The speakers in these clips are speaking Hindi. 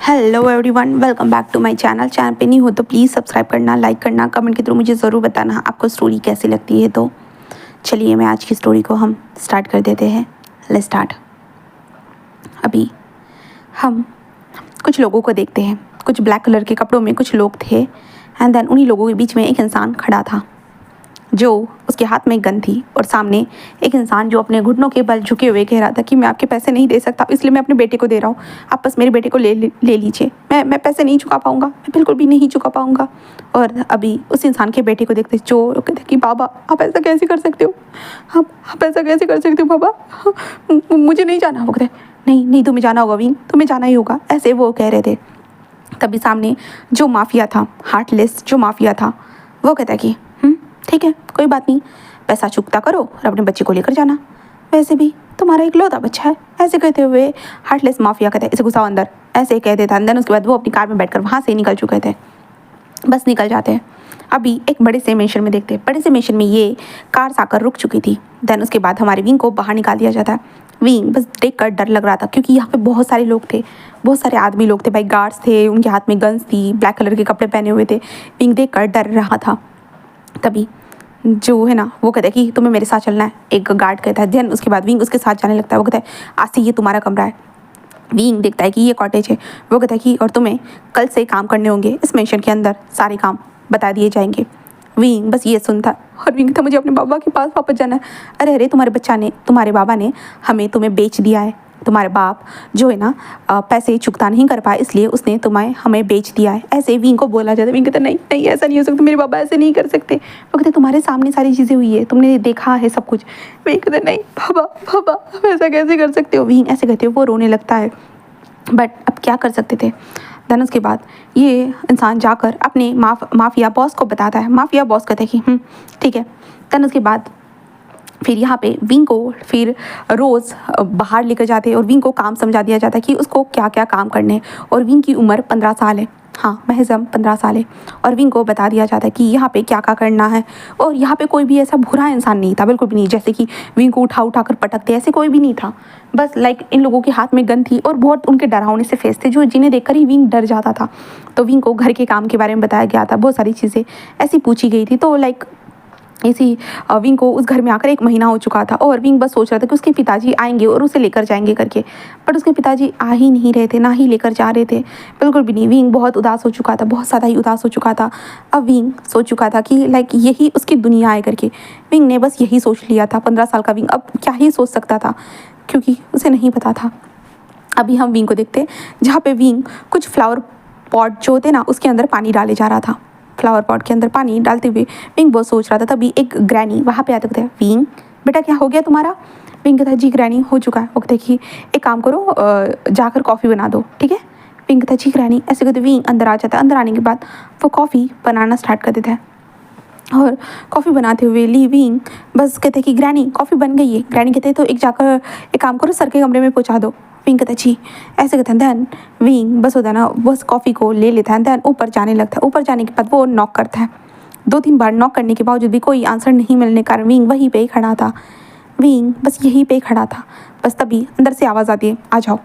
Hello everyone, welcome back to my channel पे नहीं हो तो प्लीज़ सब्सक्राइब करना, लाइक करना, कमेंट के थ्रू मुझे ज़रूर बताना आपको स्टोरी कैसी लगती है। तो चलिए मैं आज की स्टोरी को हम स्टार्ट कर देते हैं। Let's start. अभी हम कुछ लोगों को देखते हैं। कुछ ब्लैक कलर के कपड़ों में कुछ लोग थे एंड देन उन्हीं लोगों के बीच में एक इंसान खड़ा था जो उसके हाथ में गन थी और सामने एक इंसान जो अपने घुटनों के बल झुके हुए कह रहा था कि मैं आपके पैसे नहीं दे सकता, इसलिए मैं अपने बेटे को दे रहा हूँ। आप बस मेरे बेटे को ले लीजिए। मैं पैसे नहीं चुका पाऊँगा, मैं बिल्कुल भी नहीं चुका पाऊँगा। और अभी उस इंसान के बेटे को देखते जो कहते कि बाबा आप ऐसा कैसे कर सकते हो, आप ऐसा कैसे कर सकते हो बाबा, मुझे नहीं जाना। वो कहते नहीं नहीं तुम्हें जाना होगा विंग, तुम्हें जाना ही होगा, ऐसे वो कह रहे थे। तभी सामने जो माफिया था, हार्टलेस जो माफिया था, वो कहता कि ठीक है कोई बात नहीं, पैसा चुकता करो और अपने बच्चे को लेकर जाना, वैसे भी तुम्हारा इकलौता बच्चा है। ऐसे कहते हुए हार्टलेस माफिया कहते इसे घुसाओ अंदर, ऐसे कह देता अंदर। उसके बाद वो अपनी कार में बैठकर वहाँ से निकल चुके थे, बस निकल जाते हैं। अभी एक बड़े से मेंशन में देखते हैं, बड़े से मेंशन में ये कार आकर रुक चुकी थी। देन उसके बाद हमारे विंग को बाहर निकाल दिया जाता है। विंग बस देख कर डर लग रहा था क्योंकि यहाँ पे बहुत सारे लोग थे, बहुत सारे आदमी लोग थे भाई, गार्ड्स थे, उनके हाथ में गन्स थी, ब्लैक कलर के कपड़े पहने हुए थे। विंग देख कर डर रहा था। तभी जो है ना वो कहता है कि तुम्हें मेरे साथ चलना है, एक गार्ड कहता है। देन उसके बाद विंग उसके साथ जाने लगता है। वो कहता है आज से ये तुम्हारा कमरा है। विंग देखता है कि ये कॉटेज है। वो कहता है कि और तुम्हें कल से काम करने होंगे, इस मेंशन के अंदर सारे काम बता दिए जाएंगे। विंग बस ये सुनता और विंग था मुझे अपने बाबा के पास वापस जाना है। अरे अरे तुम्हारे बाबा ने हमें तुम्हें बेच दिया है। तुम्हारे बाप जो है ना पैसे चुकता नहीं कर पाए, इसलिए उसने तुम्हें हमें बेच दिया है। ऐसे विंग को बोला जाता है। विंग कहता नहीं नहीं ऐसा नहीं हो सकता, मेरे बाबा ऐसे नहीं कर सकते। वो कहते तुम्हारे सामने सारी चीज़ें हुई है, तुमने देखा है सब कुछ। विंग कहते नहीं बाबा बाबा आप ऐसा कैसे कर सकते हो। विंग ऐसे कहते हो, वो रोने लगता है। बट अब क्या कर सकते थे। देन उसके बाद ये इंसान जाकर अपने माफिया बॉस को बताता है। माफिया बॉस कहते हैं कि ठीक है। देन उसके बाद फिर यहाँ पे विंग को फिर रोज़ बाहर लेकर जाते हैं और विंग को काम समझा दिया जाता है कि उसको क्या क्या काम करने हैं। और विंग की उम्र 15 साल है, हाँ महज 15 साल है। और विंग को बता दिया जाता है कि यहाँ पे क्या क्या करना है। और यहाँ पे कोई भी ऐसा बुरा इंसान नहीं था, बिल्कुल भी नहीं, जैसे कि विंग को उठा कर पटकते, ऐसे कोई भी नहीं था। बस लाइक इन लोगों के हाथ में गन थी और बहुत उनके डरावने से फेस थे जो जिन्हें देखकर ही विंग डर जाता था। तो विंग को घर के काम के बारे में बताया गया था, बहुत सारी चीज़ें ऐसी पूछी गई थी। तो लाइक इसी विंग को उस घर में आकर 1 महीना हो चुका था और विंग बस सोच रहा था कि उसके पिताजी आएंगे और उसे लेकर जाएंगे करके। बट उसके पिताजी आ ही नहीं रहे थे, ना ही लेकर जा रहे थे, बिल्कुल भी नहीं। विंग बहुत उदास हो चुका था, बहुत ज़्यादा ही उदास हो चुका था। अब विंग सोच चुका था कि लाइक यही उसकी दुनिया है करके। विंग ने बस यही सोच लिया था। 15 साल का विंग अब क्या ही सोच सकता था क्योंकि उसे नहीं पता था। अभी हम विंग को देखते जहाँ पे विंग कुछ फ्लावर पॉट जो होते ना उसके अंदर पानी डाले जा रहा था। फ्लावर पॉट के अंदर पानी डालते हुए विंग बहुत सोच रहा था। तभी एक ग्रैनी वहाँ पे आते कहते हैं विंग बेटा क्या हो गया तुम्हारा। विंग कहता है जी ग्रैनी हो चुका है। वो कहते हैं कि एक काम करो जाकर कॉफ़ी बना दो, ठीक है। विंग कहता है जी ग्रैनी। ऐसे कहते विंग अंदर आ जाता है। अंदर आने के बाद वो कॉफ़ी बनाना स्टार्ट कर देता है और कॉफ़ी बनाते हुए विंग बस कहते हैं कि ग्रैनी कॉफ़ी बन गई है। ग्रैनी कहते हैं तो एक काम करो सर के कमरे में पहुँचा दो। विंग कहता है जी। ऐसे कहते हैं। दैन विंग बस होता है ना बस कॉफ़ी को ले लेता है। दैन ऊपर जाने लगता है। ऊपर जाने के बाद वो नॉक करता है। 2-3 बार नॉक करने के बावजूद भी कोई आंसर नहीं मिलने के कारण विंग वहीं पे ही खड़ा था। विंग बस यहीं पे ही खड़ा था। बस तभी अंदर से आवाज़ आती है आ जाओ,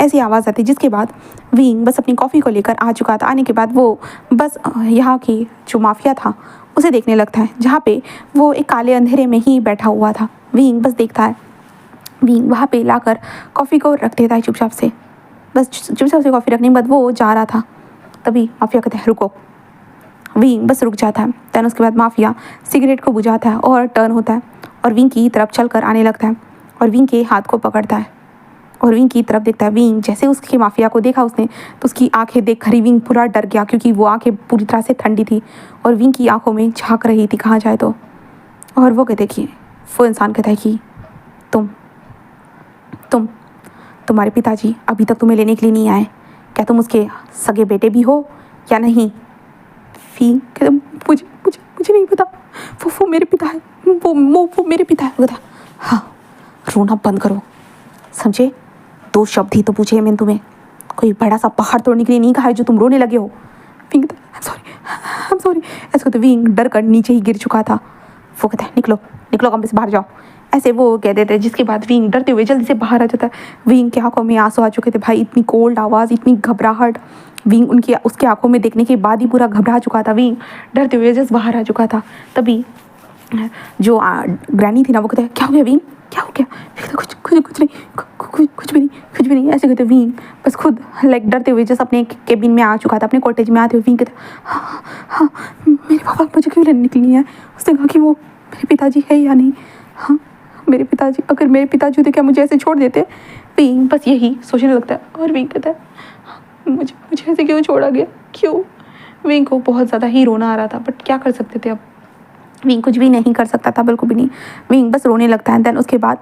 ऐसी आवाज़ आती है। जिसके बाद विंग बस अपनी कॉफ़ी को लेकर आ चुका था। आने के बाद वो बस यहाँ की जो माफिया था उसे देखने लगता है जहाँ पे वो एक काले अंधेरे में ही बैठा हुआ था। विंग बस देखता है। विंग वहाँ पे लाकर कॉफ़ी को रख देता है चुपचाप से। बस चुपचाप से कॉफ़ी रखने के बाद वो जा रहा था। तभी माफिया कहता है रुको। विंग बस रुक जाता है। दैन उसके बाद माफिया सिगरेट को बुझाता है और टर्न होता है और विंग की तरफ चल कर आने लगता है और विंग के हाथ को पकड़ता है और विंग की तरफ देखता है। विंग जैसे उसके माफिया को देखा उसने तो उसकी आंखें देख कर ही विंग पूरा डर गया क्योंकि वो आंखें पूरी तरह से ठंडी थी और विंग की आंखों में झांक रही थी कहाँ जाए तो। और वो कहते कि वो इंसान कहता है कि तुम्हारे पिताजी अभी तक तुम्हें लेने के लिए नहीं आए, क्या तुम उसके सगे बेटे भी हो या नहीं। विंग कहता मुझे नहीं पता, वो मेरे पिता है, वो मेरे पिता है। कहता हाँ रोना बंद करो, समझे। 2 शब्द ही तो पूछे मैंने तुम्हें, कोई बड़ा सा पहाड़ तोड़ने के लिए नहीं कहा है जो तुम रोने लगे हो। विंग कहता आई एम सॉरी। ऐसे कहते विंग डर कर नीचे ही गिर चुका था। वो कहता है निकलो कमरे से बाहर जाओ। ऐसे वो कह देते हैं, जिसके बाद विंग डरते हुए जल्दी से बाहर आ जाता है। विंग की आंखों में आंसू आ चुके थे भाई, इतनी कोल्ड आवाज़, इतनी घबराहट। विंग उनकी उसकी आंखों में देखने के बाद ही पूरा घबरा चुका था। विंग डरते हुए जस्ट बाहर आ चुका था। तभी जो ग्रैनी थी ना, वो कहते हैं क्या हो गया विंग, क्या हो गया? कुछ कुछ कुछ नहीं, कुछ भी नहीं, कुछ भी नहीं, ऐसे कहते विंग बस खुद लाइक डरते हुए जैसे अपने केबिन में आ चुका था, अपने कॉटेज में आते हुए विंग कहते हाँ हाँ मेरे पापा मुझे क्यों लेने निकली है। उसने कहा कि वो मेरे पिताजी है या नहीं। हाँ मेरे पिताजी, अगर मेरे पिताजी होते क्या मुझे ऐसे छोड़ देते। विंग बस यही सोचने लगता है और विंग कहता है मुझे मुझे ऐसे क्यों छोड़ा गया, क्यों। विंग को बहुत ज़्यादा ही रोना आ रहा था, बट क्या कर सकते थे अब। विंग कुछ भी नहीं कर सकता था, बिल्कुल भी नहीं। विंग बस रोने लगता है। देन उसके बाद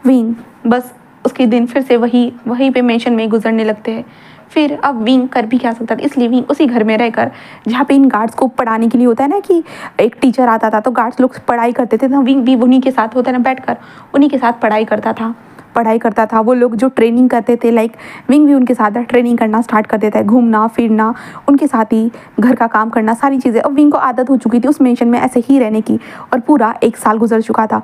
विंग बस उसके दिन फिर से वहीं पे मेंशन में गुजरने लगते हैं। फिर अब विंग कर भी क्या सकता था, इसलिए विंग उसी घर में रहकर जहाँ पे इन गार्ड्स को पढ़ाने के लिए होता है ना कि एक टीचर आता था तो गार्ड्स लोग पढ़ाई करते थे, तो विंग भी उन्हीं के साथ होता है ना, बैठकर उन्हीं के साथ पढ़ाई करता था। वो लोग जो ट्रेनिंग करते थे लाइक विंग भी उनके साथ ट्रेनिंग करना स्टार्ट कर देता है, घूमना फिरना, उनके साथ ही घर का काम करना, सारी चीज़ें। अब विंग को आदत हो चुकी थी उस मेंशन में ऐसे ही रहने की, और पूरा 1 साल गुजर चुका था।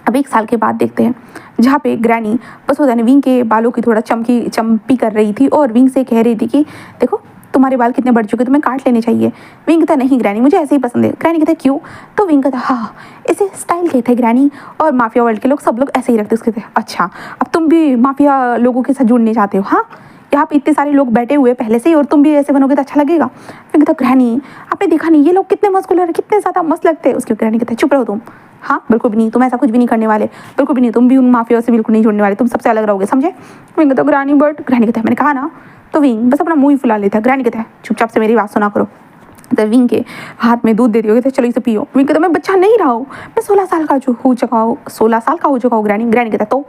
अब 1 साल के बाद देखते हैं जहाँ पे ग्रैनी बस होता है विंग के बालों की थोड़ा चंपी कर रही थी और विंग से कह रही थी कि देखो तुम्हारे बाल कितने बढ़ चुके, तुम्हें काट लेने चाहिए। विंग कहता नहीं ग्रैनी मुझे ऐसे ही पसंद है। ग्रैनी कहता क्यों? तो विंग कहता हाँ इसे स्टाइल कहते हैं ग्रैनी, और माफिया वर्ल्ड के लोग सब लोग ऐसे ही रखते। उसके कहते अच्छा अब तुम भी माफिया लोगों के साथ जुड़ने चाहते हो। हाँ यहाँ पे इतने सारे लोग बैठे हुए पहले से ही और तुम भी ऐसे बनोगे तो अच्छा लगेगा। विंग कहता ग्रैनी आपने देखा नहीं ये लोग कितने मस्कुलर, कितने ज़्यादा मस्त लगते हैं। उसके ग्रैनी कहता है चुप रहो तुम, हाँ बिल्कुल भी नहीं, तुम ऐसा कुछ भी नहीं करने वाले, बिल्कुल भी नहीं, तुम भी उन माफिया से बिल्कुल नहीं जुड़ने वाले, तुम सबसे अलग रहोगे समझे। विंग कहता ग्रैनी बट, ग्रैनी कहता है मैंने कहा ना। तो विंग बस अपना मुंह ही फुला लेता है। ग्रैनी कहता है चुपचाप से मेरी बात सुना करो। तो विंग के हाथ में दूध दे दिया, कहते चलो इसे पियो। विंग कहता मैं बच्चा नहीं रहा हूँ, मैं 16 साल का हो चुका हूँ, 16 साल का हो चुका हूँ। ग्रैनी कहता तो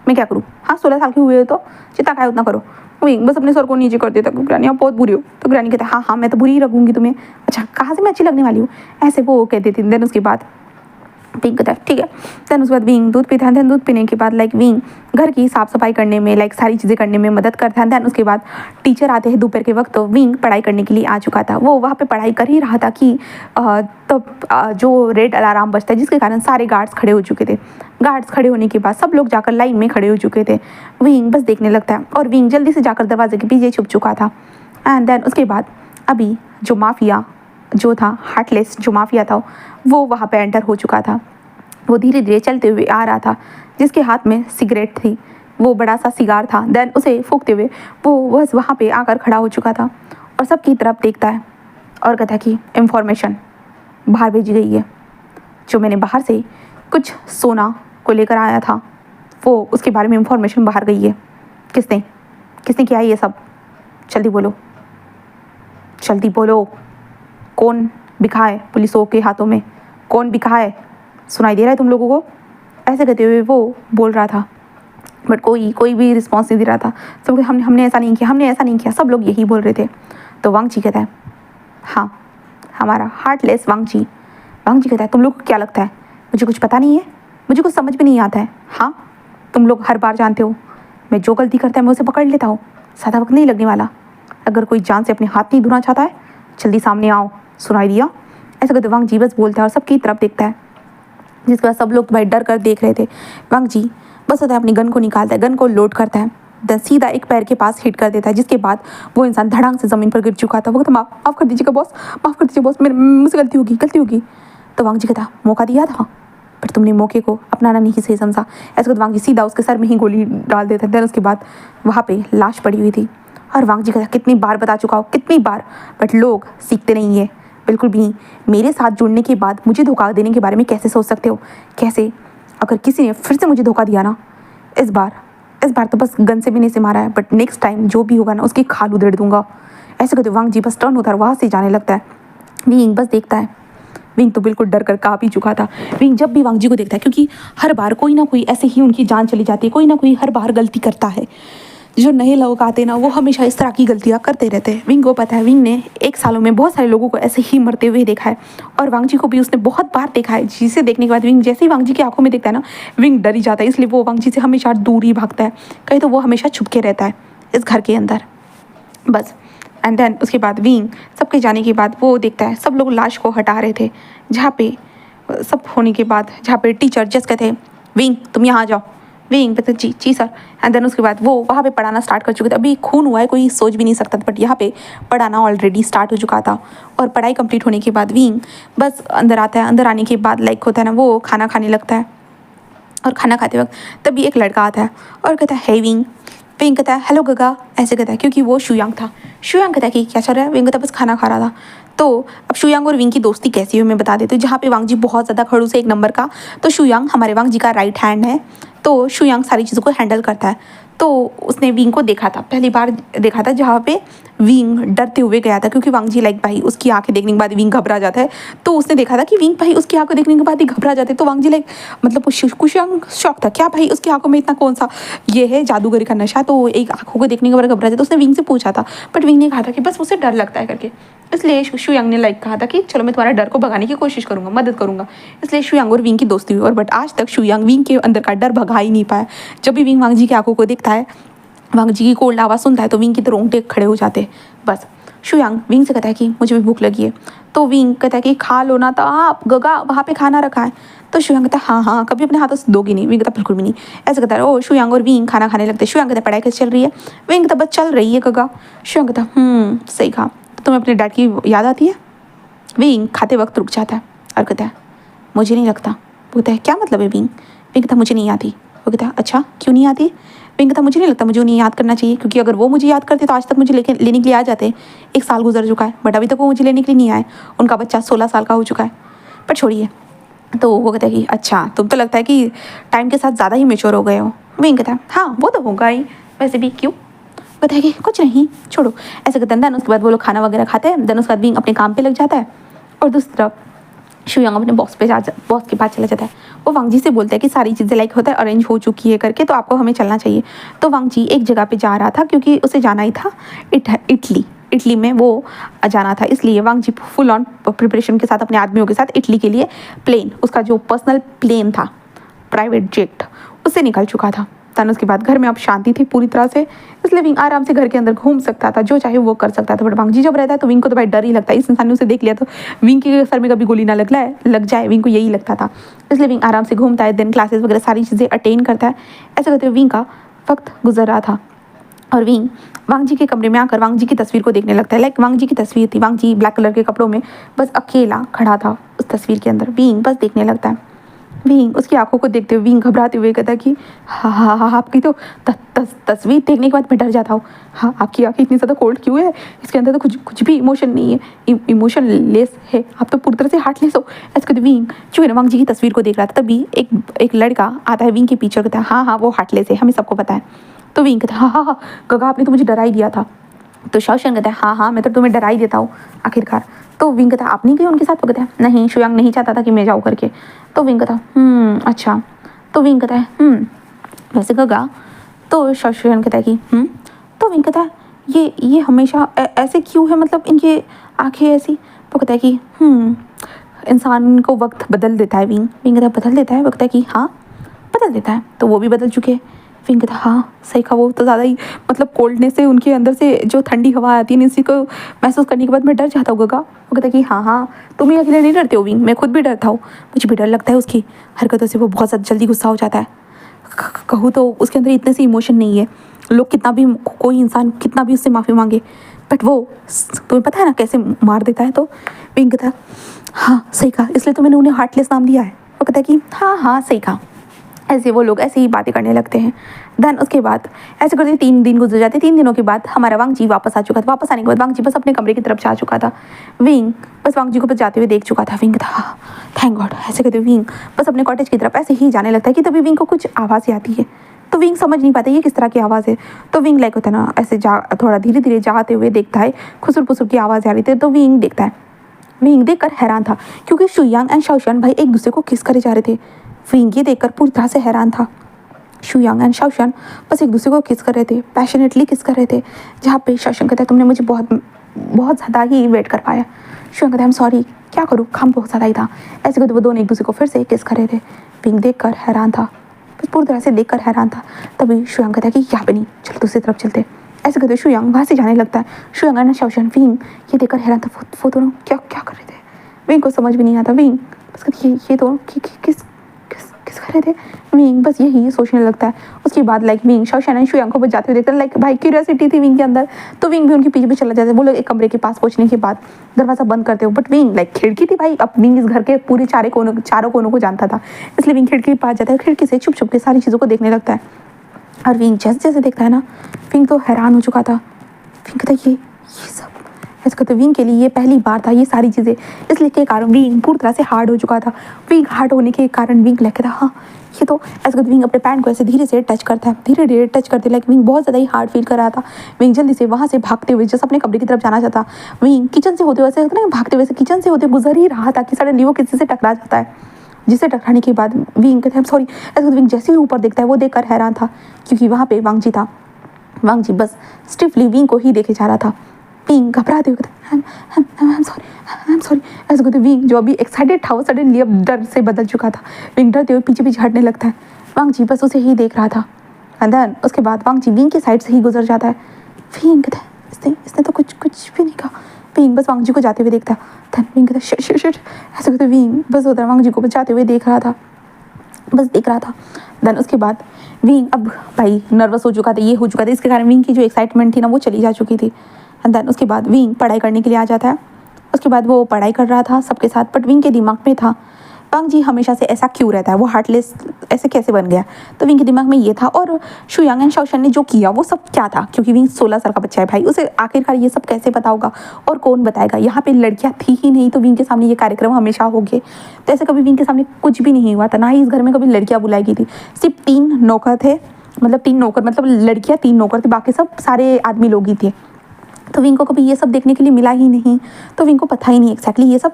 मैं क्या करूँ, हाँ 16 साल के हुए हो तो जितना खाए उतना करो। विंग बस अपने सर को नीचे कर देता, ग्रैनी आप बहुत बुरी हो। तो ग्रैनी कहता हाँ हाँ मैं तो बुरी ही रखूँगी तुम्हें, अच्छा कहाँ से मैं अच्छी लगने वाली हूँ, ऐसे वो कहते थे। देन उसके बाद विंग कहता है ठीक है। देन उसके बाद विंग दूध पीता है। देन दूध पीने के बाद लाइक विंग घर की साफ सफाई करने में लाइक सारी चीज़ें करने में मदद करता है। देन उसके बाद टीचर आते हैं दोपहर के वक्त, तो विंग पढ़ाई करने के लिए आ चुका था। वो वहाँ पे पढ़ाई कर ही रहा था कि जो रेड अलार्म बजता है जिसके कारण सारे गार्ड्स खड़े हो चुके थे। गार्ड्स खड़े होने के बाद सब लोग जाकर लाइन में खड़े हो चुके थे। विंग बस देखने लगता है और विंग जल्दी से जाकर दरवाजे के पीछे छुप चुका था। एंड देन उसके बाद अभी जो माफिया जो था हार्टलेस जो माफिया था वो वहाँ पे एंटर हो चुका था। वो धीरे धीरे चलते हुए आ रहा था, जिसके हाथ में सिगरेट थी, वो बड़ा सा सिगार था। देन उसे फूंकते हुए वो बस वहाँ पे आकर खड़ा हो चुका था और सबकी तरफ देखता है और कहता है कि इन्फॉर्मेशन बाहर भेजी गई है, जो मैंने बाहर से कुछ सोना को लेकर आया था वो उसके बारे में इन्फॉर्मेशन बाहर गई है। किसने किसने किया ये सब, जल्दी बोलो जल्दी बोलो, कौन बिखा है पुलिसों के हाथों में, कौन बिखा है, सुनाई दे रहा है तुम लोगों को। ऐसे कहते हुए वो बोल रहा था, बट कोई भी रिस्पॉन्स नहीं दे रहा था। सब हमने ऐसा नहीं किया, हमने ऐसा नहीं किया, सब लोग यही बोल रहे थे। तो वांग जी कहता है हाँ हमारा हार्टलेस वांग जी कहता है तुम लोग को क्या लगता है मुझे कुछ पता नहीं है, मुझे कुछ समझ में नहीं आता है। हाँ तुम लोग हर बार जानते हो मैं जो गलती करता है मैं उसे पकड़ लेता हूँ, ज़्यादा वक्त नहीं लगने वाला। अगर कोई जान से अपने हाथ नहीं धोना चाहता है जल्दी सामने आओ, सुनाई दिया। ऐसा कहते वांग जी बस बोलता है और सबकी तरफ देखता है, जिसके बाद सब लोग भाई डर कर देख रहे थे। वांग जी बस होता है अपनी गन को निकालता है, गन को लोड करता है, देन सीधा एक पैर के पास हिट कर देता है, जिसके बाद वो इंसान धड़ाम से ज़मीन पर गिर चुका था। वो कहता माफ़ कर दीजिएगा बॉस, माफ़ कर दीजिए बॉस, मुझसे गलती होगी। तो वांग जी कहता मौका दिया था पर तुमने मौके को अपनाना नहीं सही समझा। ऐसे कहते वांग जी सीधा उसके सर में ही गोली डाल देता है। देन उसके बाद वहाँ पर लाश पड़ी हुई थी और वांग जी कहता कितनी बार बता चुका हो, कितनी बार, बट लोग सीखते नहीं है बिल्कुल भी नहीं। मेरे साथ जुड़ने के बाद मुझे धोखा देने के बारे में कैसे सोच सकते हो, कैसे? अगर किसी ने फिर से मुझे धोखा दिया ना, इस बार तो बस गन से भी नहीं से मारा है, बट नेक्स्ट टाइम जो भी होगा ना उसकी खाल उधेड़ दूंगा। ऐसे कहते वांग जी बस टर्न होता है, वहाँ से जाने लगता है। विंग बस देखता है। विंग तो बिल्कुल डर कर काँप ही चुका था। विंग जब भी वांग जी को देखता है, क्योंकि हर बार कोई ना कोई ऐसे ही उनकी जान चली जाती है, कोई ना कोई हर बार गलती करता है। जो नए लोग आते ना वो हमेशा इस तरह की गलतियाँ करते रहते हैं। विंग को पता है, विंग ने 1 सालों में बहुत सारे लोगों को ऐसे ही मरते हुए देखा है और वांग जी को भी उसने बहुत बार देखा है, जिसे देखने के बाद विंग जैसे ही वांग जी की आंखों में देखता है ना, विंग डर ही जाता है। इसलिए वो वांग जी से हमेशा दूर ही भागता है, कहीं तो वो हमेशा छुप के रहता है इस घर के अंदर बस। एंड देन उसके बाद विंग सबके जाने के बाद वो देखता है सब लोग लाश को हटा रहे थे, जहाँ पे सब होने के बाद जहाँ पे टीचर जस्ट कहते विंग तुम यहाँ आ जाओ। विंग कहता जी जी सर। एंड देन उसके बाद वो वहाँ पे पढ़ाना स्टार्ट कर चुके थे। अभी खून हुआ है कोई सोच भी नहीं सकता था, बट यहाँ पे पढ़ाना ऑलरेडी स्टार्ट हो चुका था। और पढ़ाई कंप्लीट होने के बाद विंग बस अंदर आता है। अंदर आने के बाद लाइक होता है ना, वो खाना खाने लगता है। और खाना खाते वक्त तभी एक लड़का आता है और कहता है हे विंग। विंग कहता है हेलो गगा, ऐसे कहता है क्योंकि वो शुयांग था। शुयांग कहता है कि क्या चल रहा है। विंग कहता है बस खाना खा रहा था। तो अब शुयांग और विंग की दोस्ती कैसी हुई मैं बता देती हूँ। जहाँ पे वांग जी बहुत ज़्यादा खड़ूस है एक नंबर का, तो शुयांग हमारे वांग जी का राइट हैंड है। तो शुयांग सारी चीज़ों को हैंडल करता है। तो उसने विंग को देखा था, पहली बार देखा था जहाँ पे विंग डरते हुए गया था, क्योंकि वांग जी लाइक भाई उसकी आंखें देखने के बाद विंग घबरा जाता है। तो उसने देखा था कि विंग भाई उसकी आंखें देखने के बाद ही घबरा जाते हैं। तो वांग जी लाइक मतलब कुशांग शौक था क्या भाई उसकी आंखों में इतना कौन सा ये है जादूगरी का नशा, तो एक आंखों को देखने के बाद घबरा जाता। तो उसने विंग से पूछा था, बट विंग ने कहा था कि बस मुझसे डर लगता है करके। इसलिए शुयांग ने लाइक कहा था कि चलो मैं तुम्हारा डर को भगाने की कोशिश करूंगा, मदद करूंगा। इसलिए शुयांग और विंग की दोस्ती हुई। और बट आज तक शुयांग विंग के अंदर का डर भगा ही नहीं पाया। जब भी विंग वांग जी की आंखों को देखता है, वांग जी की कोल्ड आवाज़ सुनता है, तो विंग की तो रोंगटे खड़े हो जाते हैं। बस शुयांग विंग से कहता है कि मुझे भी भूख लगी है। तो विंग कहता है कि खा लो ना, तो आप गगा वहाँ पे खाना रखा है। तो शुयांग कहता है हाँ हाँ कभी अपने हाथों से दोगी नहीं। विंग कहता बिल्कुल भी नहीं। ऐसे कहता है ओ शुयांग और विंग खाना खाने लगते। शुयांग कहता है पढ़ाई कैसे चल रही है। विंग कहता बस चल रही है गगा। शुयांग कहता सही कहा। तो तुम्हें अपने डैड की याद आती है। विंग खाते वक्त रुक जाता है और कहता है मुझे नहीं लगता। वो कहता है क्या मतलब है विंग। विंग कहता मुझे नहीं आती। वो कहता है अच्छा क्यों नहीं आती। विंग कहता मुझे नहीं लगता मुझे उन्हें याद करना चाहिए, क्योंकि अगर वो मुझे याद करते तो आज तक मुझे लेने के लिए आ जाते। एक साल गुजर चुका है बट अभी तक वो मुझे लेने के लिए नहीं आए। उनका बच्चा 16 साल का हो चुका है। पर छोड़िए। तो वो कहता है कि अच्छा तुम तो लगता है कि टाइम के साथ ज़्यादा ही मेच्योर हो गए हो। विंग कहता है हाँ वो तो होगा ही, वैसे भी क्यों। कहता है कि कुछ नहीं छोड़ो। ऐसे कहते हैं। देन उसके बाद वो लोग खाना वगैरह खाते हैं। देन उसके बाद विंग अपने काम पे लग जाता है। और दूसरी तरफ शुयांग अपने बॉस के पास चला जाता है। वो वांग जी से बोलता है कि सारी चीज़ें लाइक होता है अरेंज हो चुकी है करके, तो आपको हमें चलना चाहिए। तो वांग जी एक जगह पे जा रहा था क्योंकि उसे जाना ही था इटली में वो जाना था। इसलिए वांग जी फुल ऑन प्रिपरेशन के साथ अपने आदमियों के साथ इटली के लिए प्लेन, उसका जो पर्सनल प्लेन था प्राइवेट जेट, उससे निकल चुका था। तन उसके बाद घर में अब शांति थी पूरी तरह से, इसलिए विंग आराम से घर के अंदर घूम सकता था, जो चाहे वो कर सकता था। बट वांग जी जब रहता है तो विंग को तो भाई डर ही लगता है। इस इंसान ने उसे देख लिया तो विंग के सर में कभी गोली ना लग जाए, विंग को यही लगता था। इसलिए विंग आराम से घूमता है, दिन क्लासेस वगैरह सारी चीज़ें अटेंड करता है। ऐसे करते हुए विंग का वक्त गुजर रहा था। और विंग वांग जी के कमरे में आकर वांग जी की तस्वीर को देखने लगता है। लाइक वांग जी की तस्वीर थी, वांग जी ब्लैक कलर के कपड़ों में बस अकेला खड़ा था उस तस्वीर के अंदर। विंग बस देखने लगता है। विंग उसकी आंखों को देखते हुए विंग घबराते हुए कहता कि हाँ हाँ हाँ आपकी तो तस्वीर देखने के बाद मैं डर जाता हूँ। हाँ आपकी आंखें इतनी ज़्यादा कोल्ड क्यों है, इसके अंदर तो कुछ भी इमोशन नहीं है, इमोशन लेस है, आप तो पूरी तरह से हार्टलेस हो। ऐसे कहते विंग जो है ना वांग जी की तस्वीर को देख रहा था, तभी एक लड़का आता है विंग के पीछे, कहता है हाँ हाँ वो हार्टलेस है, हमें सबको पता है। तो विंग कहता हाँ हाँ हाँ गगा आपने तो मुझे डरा ही दिया था। तो शाओशन कहता है हाँ हाँ मैं तो तुम्हें डरा ही देता हूँ आखिरकार। तो विंग कहता आप नहीं गए उनके साथ। वो कहता है नहीं शुयांग नहीं चाहता था कि मैं जाऊँ करके। तो विंग कहता अच्छा। तो विंग कहता है वैसे गगा। तो शाओशन कहता है कि तो विंग कहता है ये हमेशा ऐसे क्यों है, मतलब इनकी आंखें ऐसी। तो कहता है कि इंसान को वक्त बदल देता है। विंग कहता है बदल देता है। वो कहता है कि हाँ बदल देता है, तो वो भी बदल चुके हैं। विंग कहता हाँ सही कहा, वो तो ज़्यादा ही मतलब कोल्डनेस से उनके अंदर से जो ठंडी हवा आती है इसी को महसूस करने के बाद मैं डर जाता हूँ गगा। वो कहता कि हाँ तुम ही अकेले नहीं डरते हो विंग, मैं खुद भी डरता हूँ, मुझे भी डर लगता है उसकी हरकतों से, वो बहुत ज़्यादा जल्दी गुस्सा हो जाता है। कहूँ तो उसके अंदर इतने से इमोशन नहीं है। लोग कितना भी कोई इंसान कितना भी उससे माफ़ी मांगे बट वो तुम्हें पता है ना कैसे मार देता है। तो विंग कहता हाँ सही कहा, इसलिए तो मैंने उन्हें हार्टलेस नाम दिया है। वो कहता है कि हाँ सही कहा। ऐसे वो लोग ऐसे ही बातें करने लगते हैं। देन उसके बाद ऐसे करते 3 दिन गुजर जाते। 3 दिनों के बाद हमारा वांग जी वापस आ चुका था। वापस आने के बाद वांग जी बस अपने कमरे की तरफ जा चुका था। विंग बस वांग जी को बस जाते हुए देख चुका था। विंग था थैंक गॉड। ऐसे कहते विंग बस अपने कॉटेज की तरफ ऐसे ही जाने लगता है कि तभी विंग को कुछ आवाज़ें आती है। तो विंग समझ नहीं पाता ये किस तरह की आवाज़ है। तो विंग लाइक होता है ना ऐसे थोड़ा धीरे धीरे जाते हुए देखता है, खुसर पुसर की आवाज़ आ रही थी। तो विंग देखता है। विंग देखकर हैरान था क्योंकि शुयांग एंड शाओशन भाई एक दूसरे को किस करे जा रहे थे। विंग ये देखकर पूरी तरह से हैरान था। शुयांग एंड शाओशन बस एक दूसरे को किस कर रहे थे, पैशनेटली किस कर रहे थे। जहाँ पे शाओशन कहता है तुमने मुझे बहुत ज़्यादा ही वेट कर पाया। शुयांग कहता है सॉरी, क्या करूँ काम बहुत ज़्यादा ही था। ऐसे करते वो दोनों एक दूसरे को फिर से किस कर रहे थे। विंग देख कर हैरान था, बस पूरी तरह से देख कर हैरान था। तभी शुयांग कहता है कि यहाँ पे नहीं, चलो दूसरी तरफ चलते। ऐसे करते शुयांग वहाँ से जाने लगता है। शुयांग एंड शाओशन विंग ये देखकर हैरान था, वो दोनों क्या कर रहे थे। विंग को समझ भी नहीं आता। विंग बस कहती ये दोनों चुपके से कर रहे थे। विंग बस यही सोचने लगता है। उसके बाद लाइक विंग शाओशन एंड शुयांग को बस जाते हुए देखते हैं। लाइक भाई क्यूरियोसिटी थी विंग के अंदर, तो विंग भी उनके पीछे भी चला जाता है। वो लोग एक कमरे के पास पहुंचने के बाद दरवाजा बंद करते हो, बट विंग लाइक खिड़की थी भाई, अब विंग इस घर के पूरे चारों कोनों को जानता था, इसलिए विंग खिड़की के पास जाता है। खिड़की से छुप छुप के सारी चीज़ों को देखने लगता है। और विंग जैसे जैसे देखता है ना, विंग तो हैरान हो चुका था। विंग कहता ये सब ऐसा कहते विंग के लिए ये पहली बार था ये सारी चीज़ें, इसलिए के कारण विंग पूरी तरह से हार्ड हो चुका था। विंग हार्ड होने के कारण विंग लगे था हाँ ये तो ऐसा कहते विंग अपने पैंट को ऐसे धीरे से टच करता है, धीरे धीरे टच करते, लाइक विंग बहुत ज़्यादा ही हार्ड फील कर रहा था। विंग जल्दी से वहाँ से भागते हुए जैसे अपने कमरे की तरफ जाना चाहता, विंग किचन से होते हुए ऐसे ना भागते हुए किचन से होते गुजर ही रहा था कि सडनली वो किसी से टकरा जाता है, जिससे टकराने के बाद विंग कहते हैं सॉरी। ऐसा विंग जैसे ही ऊपर देखता है वो देखकर हैरान था, क्योंकि वहाँ पे वांग जी था। वांग जी बस स्टिफली विंग को ही देखे जा रहा था। विंग घबराते हुए आई एम सॉरी ऐसा कहते विंग जो अभी एक्साइटेड था वो सडनली अब डर से बदल चुका था। विंग डरते हुए पीछे पीछे हटने लगता है। वांग जी बस उसे ही देख रहा था। एंड देन उसके बाद वांग जी विंग की साइड से ही गुजर जाता है। विंग कहता है इसने तो कुछ भी नहीं कहा। विंग बस वांग जी को जाते हुए देखता है। देन विंग कहता है शिट ऐसा कहते विंग बस उधर वांग जी को बचाते हुए देख रहा था, बस देख रहा था। देन उसके बाद विंग अब भाई नर्वस हो चुका था, ये हो चुका था, इसके कारण विंग की जो एक्साइटमेंट थी ना वो चली जा चुकी थी। एंड देन उसके बाद विंग पढ़ाई करने के लिए आ जाता है। उसके बाद वो पढ़ाई कर रहा था सबके साथ, बट विंग के दिमाग में था वांग जी हमेशा से ऐसा क्यों रहता है, वो हार्टलेस ऐसे कैसे बन गया। तो विंग के दिमाग में ये था, और शुयांग एंड शाओशन ने जो किया वो सब क्या था, क्योंकि विंग 16 साल का बच्चा है भाई, उसे आखिरकार ये सब कैसे पता होगा और कौन बताएगा। यहाँ पे लड़कियाँ थी ही नहीं, तो विंग के सामने ये कार्यक्रम हमेशा हो गए। तो ऐसे कभी विंग के सामने कुछ भी नहीं हुआ था, ना ही इस घर में कभी लड़कियाँ बुलाई गई थी। सिर्फ 3 नौकर थे, मतलब 3 नौकर, मतलब लड़कियाँ 3 नौकर थे, बाकी सब सारे आदमी लोग ही थे। तो विंग को कभी ये सब देखने के लिए मिला ही नहीं, तो विंग को पता ही नहीं एक्जैक्टली ये सब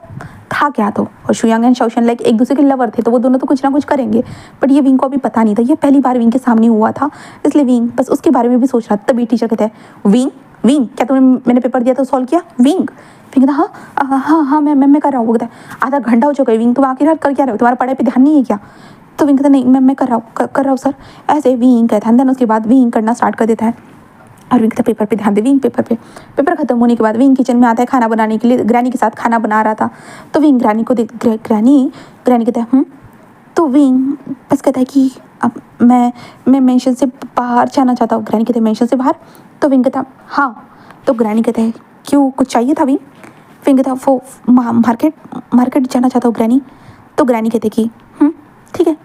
था क्या। तो और शुयांग एंड शाओशन लाइक एक दूसरे के लवर थे, तो वो दोनों तो कुछ ना कुछ करेंगे, बट ये विंग को अभी पता नहीं था। ये पहली बार विंग के सामने हुआ था, इसलिए विंग बस उसके बारे में भी सोच रहा था। तभी टीचर कहते हैं विंग क्या तुमने मैंने पेपर दिया तो सॉल्व किया। विंग कहता हाँ मैं कर रहा हूँ। कहता है आधा घंटा हो चुका है विंग, तुम आखिर कर क्या रहे हो, तुम्हारा पढ़ाई पर ध्यान नहीं है क्या। तो विंग कहता नहीं मैं कर रहा हूँ सर, ऐसे विंग कहता है। उसके बाद विंग करना स्टार्ट कर देता है, और विंग पेपर पे ध्यान दे। विंग पेपर खत्म होने के बाद विंग किचन में आता है खाना बनाने के लिए, ग्रैनी के साथ खाना बना रहा था। तो विंग ग्रैनी को देख ग्रैनी कहता है तो विंग बस कहता है कि अब मैं मेंशन से बाहर जाना चाहता हूँ। ग्रैनी कहते हैं मेंशन से बाहर। तो विंग कहता हाँ। तो ग्रैनी कहता है क्यों, कुछ चाहिए था विंग। विंग कहता वो मार्केट जाना चाहता हूँ ग्रैनी। तो ग्रैनी कहते कि ठीक है,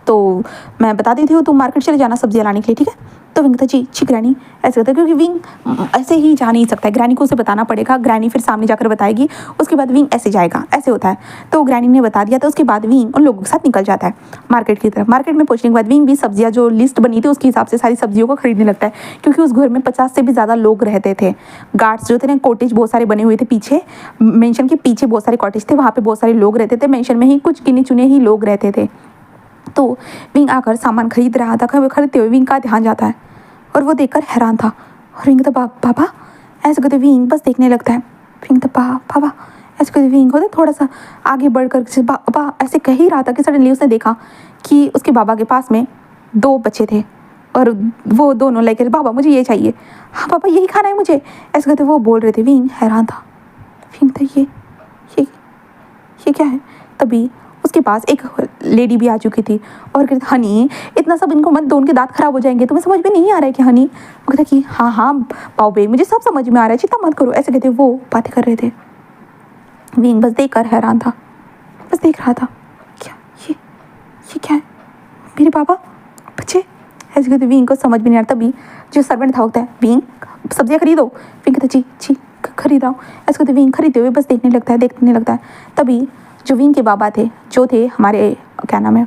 तो मैं बता देती हूँ तुम मार्केट चले जाना सब्जियाँ लाने के लिए, ठीक है। तो विंग कहता जी ग्रैनी ऐसे कहता है, क्योंकि विंग ऐसे ही जा नहीं सकता है, ग्रैनी को उसे बताना पड़ेगा, ग्रैनी फिर सामने जाकर बताएगी, उसके बाद विंग ऐसे जाएगा, ऐसे होता है। तो ग्रैनी ने बता दिया, तो उसके बाद विंग उन लोगों के साथ निकल जाता है मार्केट की तरफ। मार्केट में पहुंचने के बाद विंग भी सब्जियाँ जो लिस्ट बनी थी उसके हिसाब से सारी सब्जियों को खरीदने लगता है, क्योंकि उस घर में 50 से भी ज़्यादा लोग रहते थे। गार्ड्स जो थे ना, कॉटेज बहुत सारे बने हुए थे पीछे, मेंशन के पीछे बहुत सारे कॉटेज थे, वहाँ पे बहुत सारे लोग रहते थे। मेंशन में ही कुछ गिने चुने ही लोग रहते थे। तो विंग आकर सामान खरीद रहा था, खरीदते हुए विंग का ध्यान जाता है, और वो देखकर हैरान था। और विंग तो पापा ऐसे कहते विंग बस देखने लगता है। विंग तो पापा ऐसे कहते विंग होते थोड़ा सा आगे बढ़कर पापा ऐसे कह ही रहा था कि सडनली उसने देखा कि उसके बाबा के पास में 2 बच्चे थे, और वो दोनों लेकर बाबा मुझे ये चाहिए, हाँ पापा यही खाना है मुझे, ऐसे कहते वो बोल रहे थे। विंग हैरान था। विंग तो ये क्या है। तभी उसके पास एक लेडी भी आ चुकी थी, और कहती हनी इतना सब इनको मत दो, उनके दांत खराब हो जाएंगे, तुम्हें समझ में नहीं आ रहा है कि हनी। वो कहता कि हाँ पाओ बे मुझे सब समझ में आ रहा है, चिंता मत करो, ऐसे कहते वो बातें कर रहे थे। विंग बस देख कर हैरान था, बस देख रहा था क्या ये क्या है, मेरे पापा बच्चे, ऐसे कहते विंग को समझ में नहीं आ रहा। तभी जो सर्वेंट था होता है विंग सब्जियाँ खरीदो। विंग कहता जी खरीदाओ, ऐसे कहते विंग खरीदते हुए बस देखने लगता है। तभी जो विंग के बाबा थे, जो थे हमारे क्या नाम है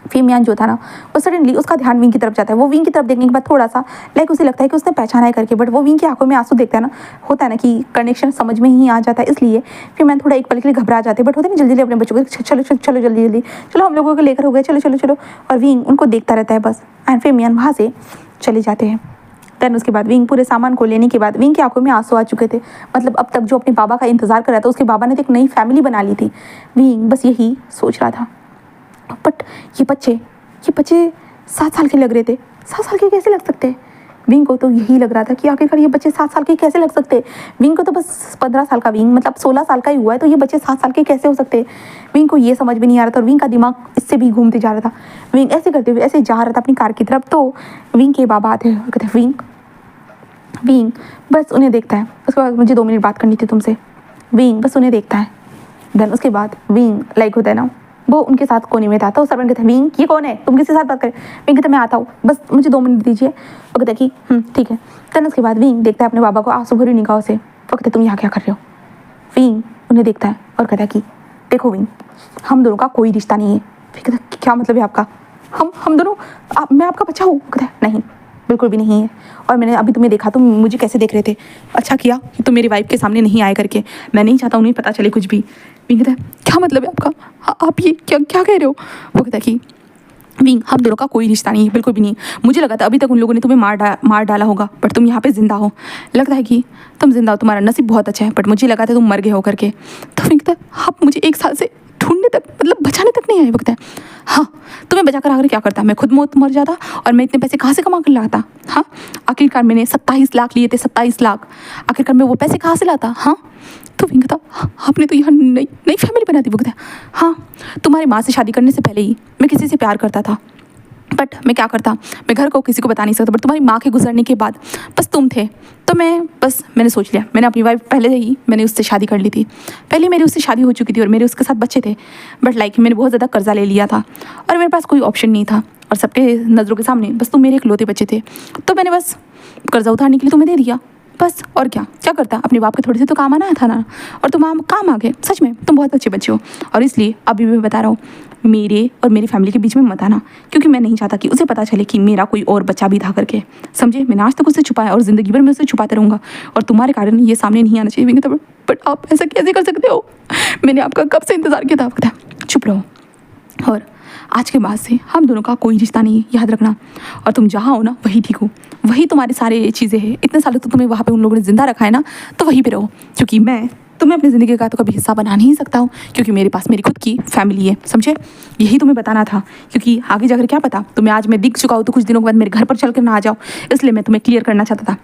फेमियान जो था ना, वो सडनली उसका ध्यान विंग की तरफ जाता है। वो विंग की तरफ देखने के बाद थोड़ा सा लाइक उसे लगता है कि उसने पहचाना है करके, बट वो विंग की आंखों में आंसू देखता है ना, होता है ना कि कनेक्शन समझ में ही आ जाता है, इसलिए फेमियान थोड़ा एक पल के लिए घबरा जाते हैं, बट होते नहीं जल्दी अपने बच्चों को चलो जल्दी चलो हम लोगों को लेकर हो गए, चलो। और विंग उनको देखता रहता है बस, एंड फेमियान वहाँ से चले जाते हैं। देन उसके बाद विंग पूरे सामान को लेने के बाद विंग की आंखों में आंसू आ चुके थे। मतलब अब तक जो अपने बाबा का इंतजार कर रहा था, उसके बाबा ने तो एक नई फैमिली बना ली थी। विंग बस यही सोच रहा था, बट ये बच्चे 7 साल के लग रहे थे। 7 साल के कैसे लग सकते हैं। विंग को तो यही लग रहा था कि आखिरकार ये बच्चे 7 साल के कैसे लग सकते हैं। विंग को तो बस 15 साल का, विंग मतलब 16 साल का ही हुआ है, तो ये बच्चे 7 साल के कैसे हो सकते हैं। विंग को ये समझ में नहीं आ रहा था और विंग का दिमाग इससे भी घूमते जा रहा था। विंग ऐसे करते हुए ऐसे जा रहा था अपनी कार की तरफ, तो विंग के बाबा आते हैं और कहते हैं विंग, विंग बस उन्हें देखता है। उसके बाद मुझे 2 मिनट बात करनी थी तुमसे। विंग बस उन्हें देखता है। देन उसके बाद विंग लाइक होता है ना, वो उनके साथ कोने में था, तो सर्वेंट कहते हैं विंग ये कौन है, तुम किसके साथ बात करें। विंग कहता है मैं आता हूँ, बस मुझे 2 मिनट दीजिए। वो कहता है कि ठीक है। देन उसके बाद विंग देखता है अपने बाबा को आंसू भरी निगाहों से। वो कहते तुम यहाँ क्या कर रहे हो। विंग उन्हें देखता है और कहता है कि देखो विंग, हम दोनों का कोई रिश्ता नहीं है। फिर कहता है क्या मतलब है आपका, हम दोनों मैं आपका बच्चा हूँ। कहता है नहीं, बिल्कुल भी नहीं है, और मैंने अभी तुम्हें देखा, तुम मुझे कैसे देख रहे थे, अच्छा किया कि तुम मेरी वाइफ के सामने नहीं आए करके, मैं नहीं चाहता उन्हें पता चले कुछ भी। विंग कहता है क्या मतलब है आपका, आप ये क्या क्या कह रहे हो। वो कहता है कि विंग हम दोनों का कोई रिश्ता नहीं है, बिल्कुल भी नहीं। मुझे लगा था अभी तक उन लोगों ने तुम्हें मार डाला होगा, बट तुम यहाँ पे जिंदा हो। लगता है कि तुम जिंदा हो, तुम्हारा नसीब बहुत अच्छा है, बट मुझे लगा था तुम मर गए हो करके। तो विंग कहता है आप मुझे 1 साल से ढूंढने तक, मतलब बचाने तक नहीं आए। वो कहता है हाँ, तुम्हें बचा कर आकर क्या करता, मैं खुद मर जाता, और मैं इतने पैसे कहाँ से कमा कर लाता। हाँ, आखिरकार मैंने 27 लाख लिए थे, 27 लाख, आखिरकार मैं वो पैसे कहाँ से लाता। हाँ, तो विंग कहता आपने तो यहाँ नई फैमिली बना दी। वो कहता है हाँ, तुम्हारी माँ से शादी करने से पहले ही मैं किसी से प्यार करता था, बट मैं क्या करता, मैं घर को किसी को बता नहीं सकता, बट तुम्हारी माँ के गुजरने के बाद बस तुम थे, तो मैंने सोच लिया, मैंने अपनी वाइफ पहले ही मैंने उससे शादी कर ली थी, पहले मेरी उससे शादी हो चुकी थी और मेरे उसके साथ बच्चे थे, बट लाइक मैंने बहुत ज़्यादा कर्जा ले लिया था और मेरे पास कोई ऑप्शन नहीं था, और सबके नज़रों के सामने बस तुम मेरे इकलौते बच्चे थे, तो मैंने बस कर्जा उतारने के लिए तुम्हें दे दिया बस। और क्या करता, अपने बाप के थोड़े से तो काम आना था ना, और तुम काम आ गए। सच में तुम बहुत अच्छे बच्चे हो, और इसलिए अभी मैं बता रहा हूँ, मेरे और मेरी फैमिली के बीच में मत आना, क्योंकि मैं नहीं चाहता कि उसे पता चले कि मेरा कोई और बच्चा भी था करके, समझे। मैंने आज तक उसे छुपाया और ज़िंदगी भर मैं उसे छुपाता रहूँगा, और तुम्हारे कारण ये सामने नहीं आना चाहिए। तो बट आप ऐसा कैसे कर सकते हो, मैंने आपका कब से इंतज़ार किया था। पता है, चुप रहो, और आज के बाद से हम दोनों का कोई रिश्ता नहीं है, याद रखना। और तुम जहाँ हो ना वही ठीक हो, वही तुम्हारी सारी चीज़ें हैं। इतने सालों तो तुम्हें वहाँ पे उन लोगों ने ज़िंदा रखा है ना, तो वहीं पे रहो, क्योंकि मैं तुम्हें अपनी ज़िंदगी का तो कभी हिस्सा बना नहीं सकता हूँ, क्योंकि मेरे पास मेरी खुद की फैमिली है, समझे। यही तुम्हें बताना था, क्योंकि आगे जाकर क्या पता तुम्हें आज मैं दिख चुका हूँ तो कुछ दिनों के बाद मेरे घर पर चल कर ना आ जाओ, इसलिए मैं तुम्हें क्लियर करना चाहता था।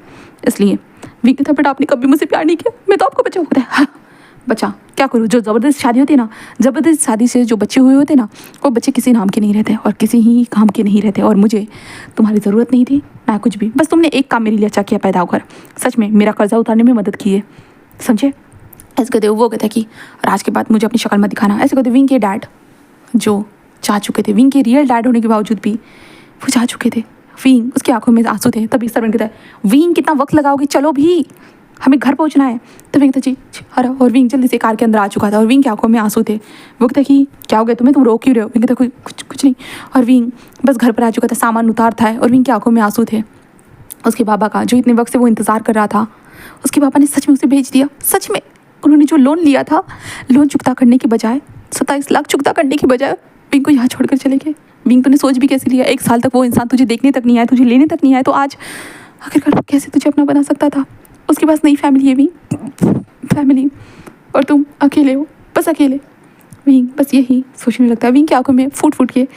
इसलिए विंग था, बट आपने कभी मुझसे प्यार नहीं किया, मैं तो आपको बचाऊँ। हाँ बचा, क्या करूँ, जो ज़बरदस्त शादी होती है ना, ज़बरदस्त शादी से जो बच्चे हुए होते ना, वो बच्चे किसी नाम के नहीं रहते और किसी ही काम के नहीं रहते, और मुझे तुम्हारी ज़रूरत नहीं थी ना कुछ भी, बस तुमने एक काम मेरे लिए अच्छा किया पैदा होकर, सच में मेरा कर्जा उतारने में मदद की है, समझे। ऐसे कहते वो कहते कि और आज के बाद मुझे अपनी शक्ल मत दिखाना। ऐसे कहते विंग के डैड जो जा चुके थे, विंग के रियल डैड होने के बावजूद भी वो जा चुके थे। विंग उसकी आंखों में आंसू थे, तभी सर्वेंट कहता है विंग कितना वक्त लगाओगे, चलो भी हमें घर पहुंचना है। तो विंग कहता जी अरे, और विंग जल्दी से कार के अंदर आ चुका था और विंग की आंखों में आंसू थे। वो कहता कि क्या हो गया तुम्हें, तुम रो क्यों रहे हो। विंग कहता कुछ नहीं, और विंग बस घर पर आ चुका था, सामान उतारता है और विंग की आंखों में आंसू थे। उसके बाबा का जो इतने वक्त से वो इंतज़ार कर रहा था, उसके पापा ने सच में उसे भेज दिया। सच में उन्होंने जो लोन लिया था, लोन चुकता करने की बजाय 27 लाख चुकता करने की बजाय विंग को यहाँ छोड़कर चले गए। विंग तूने सोच भी कैसे लिया, 1 साल तक वो इंसान तुझे देखने तक नहीं आया, तुझे लेने तक नहीं आया, तो आज आखिरकार वो कैसे तुझे अपना बना सकता था। उसके पास नई फैमिली है विंग, फैमिली, और तुम अकेले हो, बस अकेले। विंग बस यही सोचने लगता है। विंग की आंखों में फूट के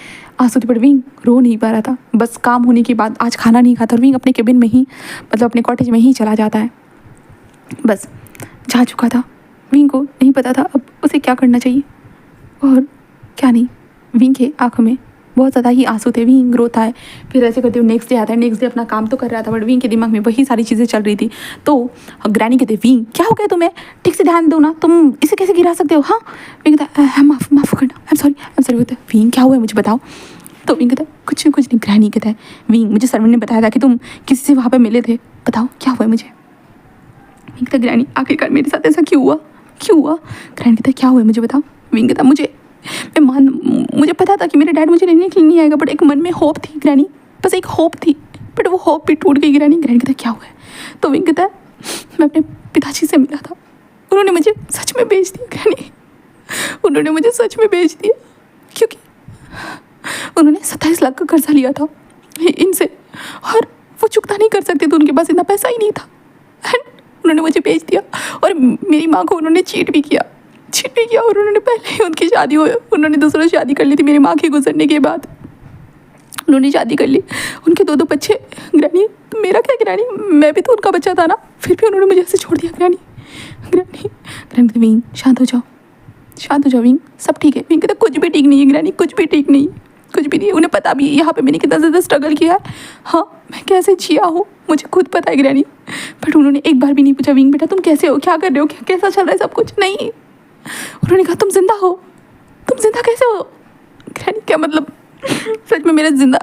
आंसू थे, बट विंग रो नहीं पा रहा था। बस काम होने के बाद आज खाना नहीं खाता और विंग अपने केबिन में ही, मतलब अपने कॉटेज में ही चला जाता है। बस जा चुका था, विंग को नहीं पता था अब उसे क्या करना चाहिए और क्या नहीं। विंग के आंखों में बहुत ज़्यादा ही आंसू थे। विंग रोता है, फिर ऐसे करते हुए नेक्स्ट डे आता है। नेक्स्ट डे अपना काम तो कर रहा था, बट विंग के दिमाग में वही सारी चीज़ें चल रही थी। तो ग्रैनी कहते विंग क्या हो गया तुम्हें, ठीक से ध्यान दो ना, तुम इसे कैसे गिरा सकते हो। हाँ, विंग कहता माफ़ करना, आई एम सॉरी। होता है विंग क्या हुआ है मुझे बताओ। तो विंग कहता कुछ नहीं। ग्रैनी कहता है विंग मुझे सर्वेंट ने बताया था कि तुम किसी से वहाँ पर मिले थे, बताओ क्या हुआ है मुझे। विंग कहता ग्रैनी आखिरकार मेरे साथ ऐसा क्यों हुआ। ग्रैनी कहता क्या हुआ है मुझे बताओ। विंग कहता मुझे पता था कि मेरे डैड मुझे लेने के लिए नहीं आएगा, बट एक मन में होप थी ग्रैनी, बस एक होप थी, बट वो होप भी टूट गई ग्रैनी। ग्रैनी कहता क्या हुआ है। तो विंग कहता मैं अपने पिताजी से मिला था, उन्होंने मुझे सच में बेच दिया ग्रैनी, उन्होंने मुझे सच में बेच दिया, क्योंकि उन्होंने 27 लाख का कर्जा लिया था इनसे और वो चुकता नहीं कर सकते थे, उनके पास इतना पैसा ही नहीं था, एंड उन्होंने मुझे बेच दिया। और मेरी माँ को उन्होंने चीट भी किया और उन्होंने पहले ही उनकी शादी हो, उन्होंने दूसरा शादी कर ली थी मेरी माँ के गुजरने के बाद, उन्होंने शादी कर ली, उनके 2 बच्चे ग्रैनी तो मेरा क्या ग्रैनी, मैं भी तो उनका बच्चा था ना, फिर भी उन्होंने मुझे ऐसे छोड़ दिया ग्रैनी। ग्रैनी ग्रैनी विंग शांत हो जाओ, शांत हो जाओ विंग, सब ठीक है। विंग कहता कुछ भी ठीक नहीं है ग्रैनी, कुछ भी ठीक नहीं, कुछ भी नहीं है। उन्हें पता भी है यहाँ पे मैंने कितना ज़्यादा स्ट्रगल किया है, हाँ मैं कैसे जिया हूँ मुझे खुद पता है ग्रैनी। बट उन्होंने एक बार भी नहीं पूछा विंग बेटा तुम कैसे हो, क्या कर रहे हो, कैसा चल रहा है सब कुछ, नहीं। उन्होंने कहा तुम जिंदा हो, तुम जिंदा कैसे हो। ग्रैनी क्या मतलब, सच में मेरा जिंदा,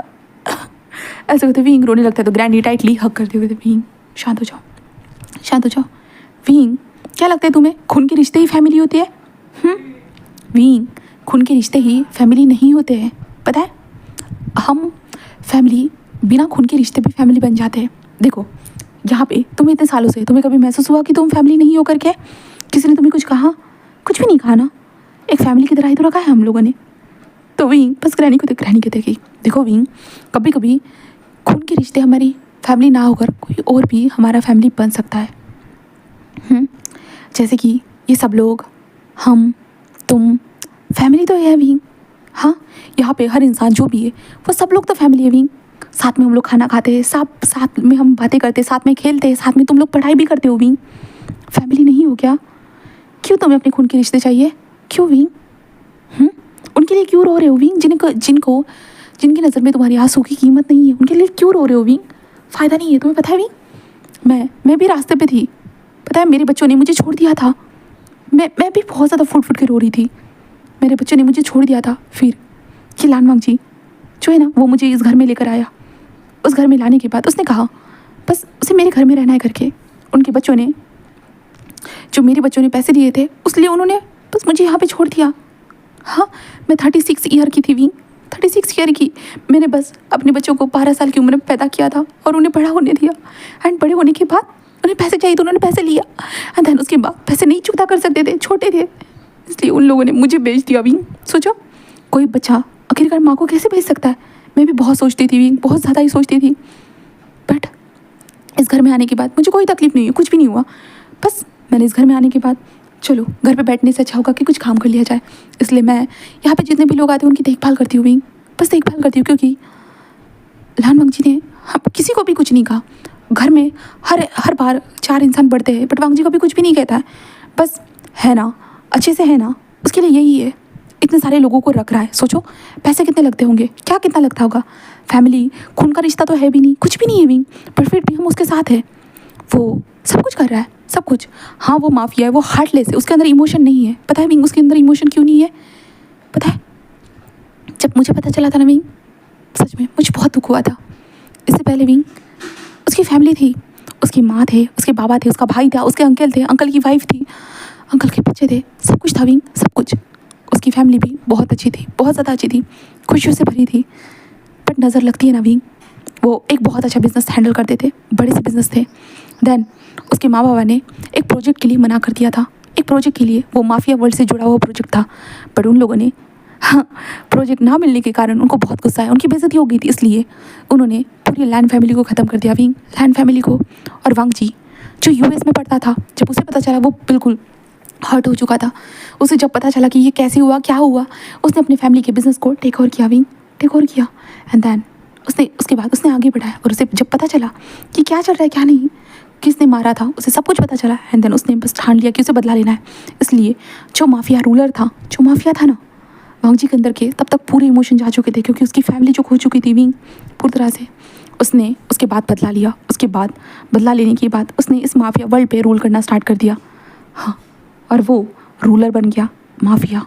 ऐसे कहते विंग रोने लगता है। तो ग्रैनी टाइटली हक करते हुए विंग शांत हो जाओ, शांत हो जाओ। विंग क्या लगता है तुम्हें खून के रिश्ते ही फैमिली होती है? विंग खून के रिश्ते ही फैमिली नहीं होते हैं, पता है। हम फैमिली बिना खून के रिश्ते भी फैमिली बन जाते हैं। देखो यहाँ पे तुम इतने सालों से तुम्हें कभी महसूस हुआ कि तुम फैमिली नहीं हो करके? किसी ने तुम्हें कुछ कहा? कुछ भी नहीं कहा ना, एक फैमिली की तरह ही तो रखा है हम लोगों ने। तो विंग बस ग्रैनी को ग्रैनी कहते कि देखो विंग, कभी कभी खून के रिश्ते हमारी फैमिली ना होकर कोई और भी हमारा फैमिली बन सकता है। जैसे कि ये सब लोग, हम, तुम, फैमिली तो है विंग। हाँ यहाँ पे हर इंसान जो भी है वो सब लोग तो फैमिली है विंग। साथ में हम लोग खाना खाते हैं, साथ में हम बातें करते हैं, साथ में खेलते हैं, साथ में तुम लोग पढ़ाई भी करते हो विंग। फैमिली नहीं हो क्या? क्यों तुम्हें अपने खून के रिश्ते चाहिए? क्यों विंग? उनके लिए क्यों रो रहे हो विंग? जिनकी नज़र में तुम्हारी आंसू की कीमत नहीं है, उनके लिए क्यों रो रहे हो विंग? फ़ायदा नहीं है, तुम्हें पता है विंग। मैं भी रास्ते पे थी, पता है मेरे बच्चों ने मुझे छोड़ दिया था। मैं भी बहुत ज़्यादा फुट के रो रही थी, मेरे बच्चों ने मुझे छोड़ दिया था। फिर ये लानवांग जी जो है ना, वो मुझे इस घर में लेकर आया। उस घर में लाने के बाद उसने कहा बस उसे मेरे घर में रहना है करके। उनके बच्चों ने, जो मेरे बच्चों ने पैसे दिए थे, उसलिए उन्होंने बस मुझे यहाँ पे छोड़ दिया। हाँ मैं 36 ईयर की थी विंग, 36 ईयर की। मैंने बस अपने बच्चों को 12 साल की उम्र में पैदा किया था और उन्हें बड़ा होने दिया। एंड बड़े होने के बाद उन्हें पैसे चाहिए तो उन्होंने पैसे लिया। एंड देन उसके बाद पैसे नहीं चुकता कर सकते थे, छोटे थे, इसलिए उन लोगों ने मुझे बेच दिया विंग। सोचो कोई बच्चा आखिरकार माँ को कैसे भेज सकता है। मैं भी बहुत सोचती थी विंग, बहुत ज़्यादा ही सोचती थी। बट इस घर में आने के बाद मुझे कोई तकलीफ़ नहीं हुई, कुछ भी नहीं हुआ। बस मैंने इस घर में आने के बाद चलो घर पे बैठने से अच्छा होगा कि कुछ काम कर लिया जाए, इसलिए मैं यहाँ पे जितने भी लोग आते हैं उनकी देखभाल करती हूँ विंग, बस देखभाल करती हूँ। क्योंकि लानवांग जी ने किसी को भी कुछ नहीं कहा। घर में हर बार 4 इंसान बढ़ते हैं बट वांग जी कभी कुछ भी नहीं कहता है। बस है ना, अच्छे से है ना, उसके लिए यही है। इतने सारे लोगों को रख रहा है, सोचो पैसे कितने लगते होंगे, क्या कितना लगता होगा। फैमिली खून का रिश्ता तो है भी नहीं, कुछ भी नहीं है विंग, पर फिर भी हम उसके साथ हैं। वो सब कुछ कर रहा है, सब कुछ। हाँ वो माफिया है, वो हार्टलेस है, उसके अंदर इमोशन नहीं है। पता है विंग उसके अंदर इमोशन क्यों नहीं है? पता है जब मुझे पता चला था ना विंग, सच में मुझे बहुत दुख हुआ था। इससे पहले विंग उसकी फैमिली थी, उसकी माँ थे, उसके बाबा थे, उसका भाई था, उसके अंकल थे, अंकल की वाइफ थी, अंकल के बच्चे थे, सब कुछ था विंग, सब कुछ। उसकी फैमिली भी बहुत अच्छी थी, बहुत ज़्यादा अच्छी थी, खुशियों से भरी थी। बट नज़र लगती है ना विंग, वो एक बहुत अच्छा बिजनेस हैंडल करते थे, बड़े से बिजनेस थे। देन उसके माँ बाबा ने एक प्रोजेक्ट के लिए मना कर दिया था, एक प्रोजेक्ट के लिए, वो माफिया वर्ल्ड से जुड़ा हुआ प्रोजेक्ट था। बट उन लोगों ने, हाँ प्रोजेक्ट ना मिलने के कारण उनको बहुत गुस्सा है, उनकी बेइज्जती हो गई थी, इसलिए उन्होंने पूरी लैंड फैमिली को ख़त्म कर दिया विंग, लैंड फैमिली को। और वांग जी जो यूएस में पढ़ता था, जब उसे पता चला वो बिल्कुल हर्ट हो चुका था। उसे जब पता चला कि ये कैसे हुआ, क्या हुआ, उसने अपनी फैमिली के बिजनेस को टेक ओवर किया विंग, टेक ओवर किया। एंड देन उसके बाद उसने आगे बढ़ाया। और उसे जब पता चला कि क्या चल रहा है क्या नहीं, किसने मारा था, उसे सब कुछ पता चला। एंड देन उसने बस ठान लिया कि उसे बदला लेना है। इसलिए जो माफिया रूलर था, जो माफिया था ना वांग जी के अंदर के, तब तक पूरे इमोशन जा चुके थे, क्योंकि उसकी फैमिली जो खो चुकी थी विंग पूरी तरह से। उसने उसके बाद बदला लिया, उसके बाद बदला लेने के बाद उसने इस माफिया वर्ल्ड पे रूल करना स्टार्ट कर दिया। हाँ और वो रूलर बन गया, माफिया,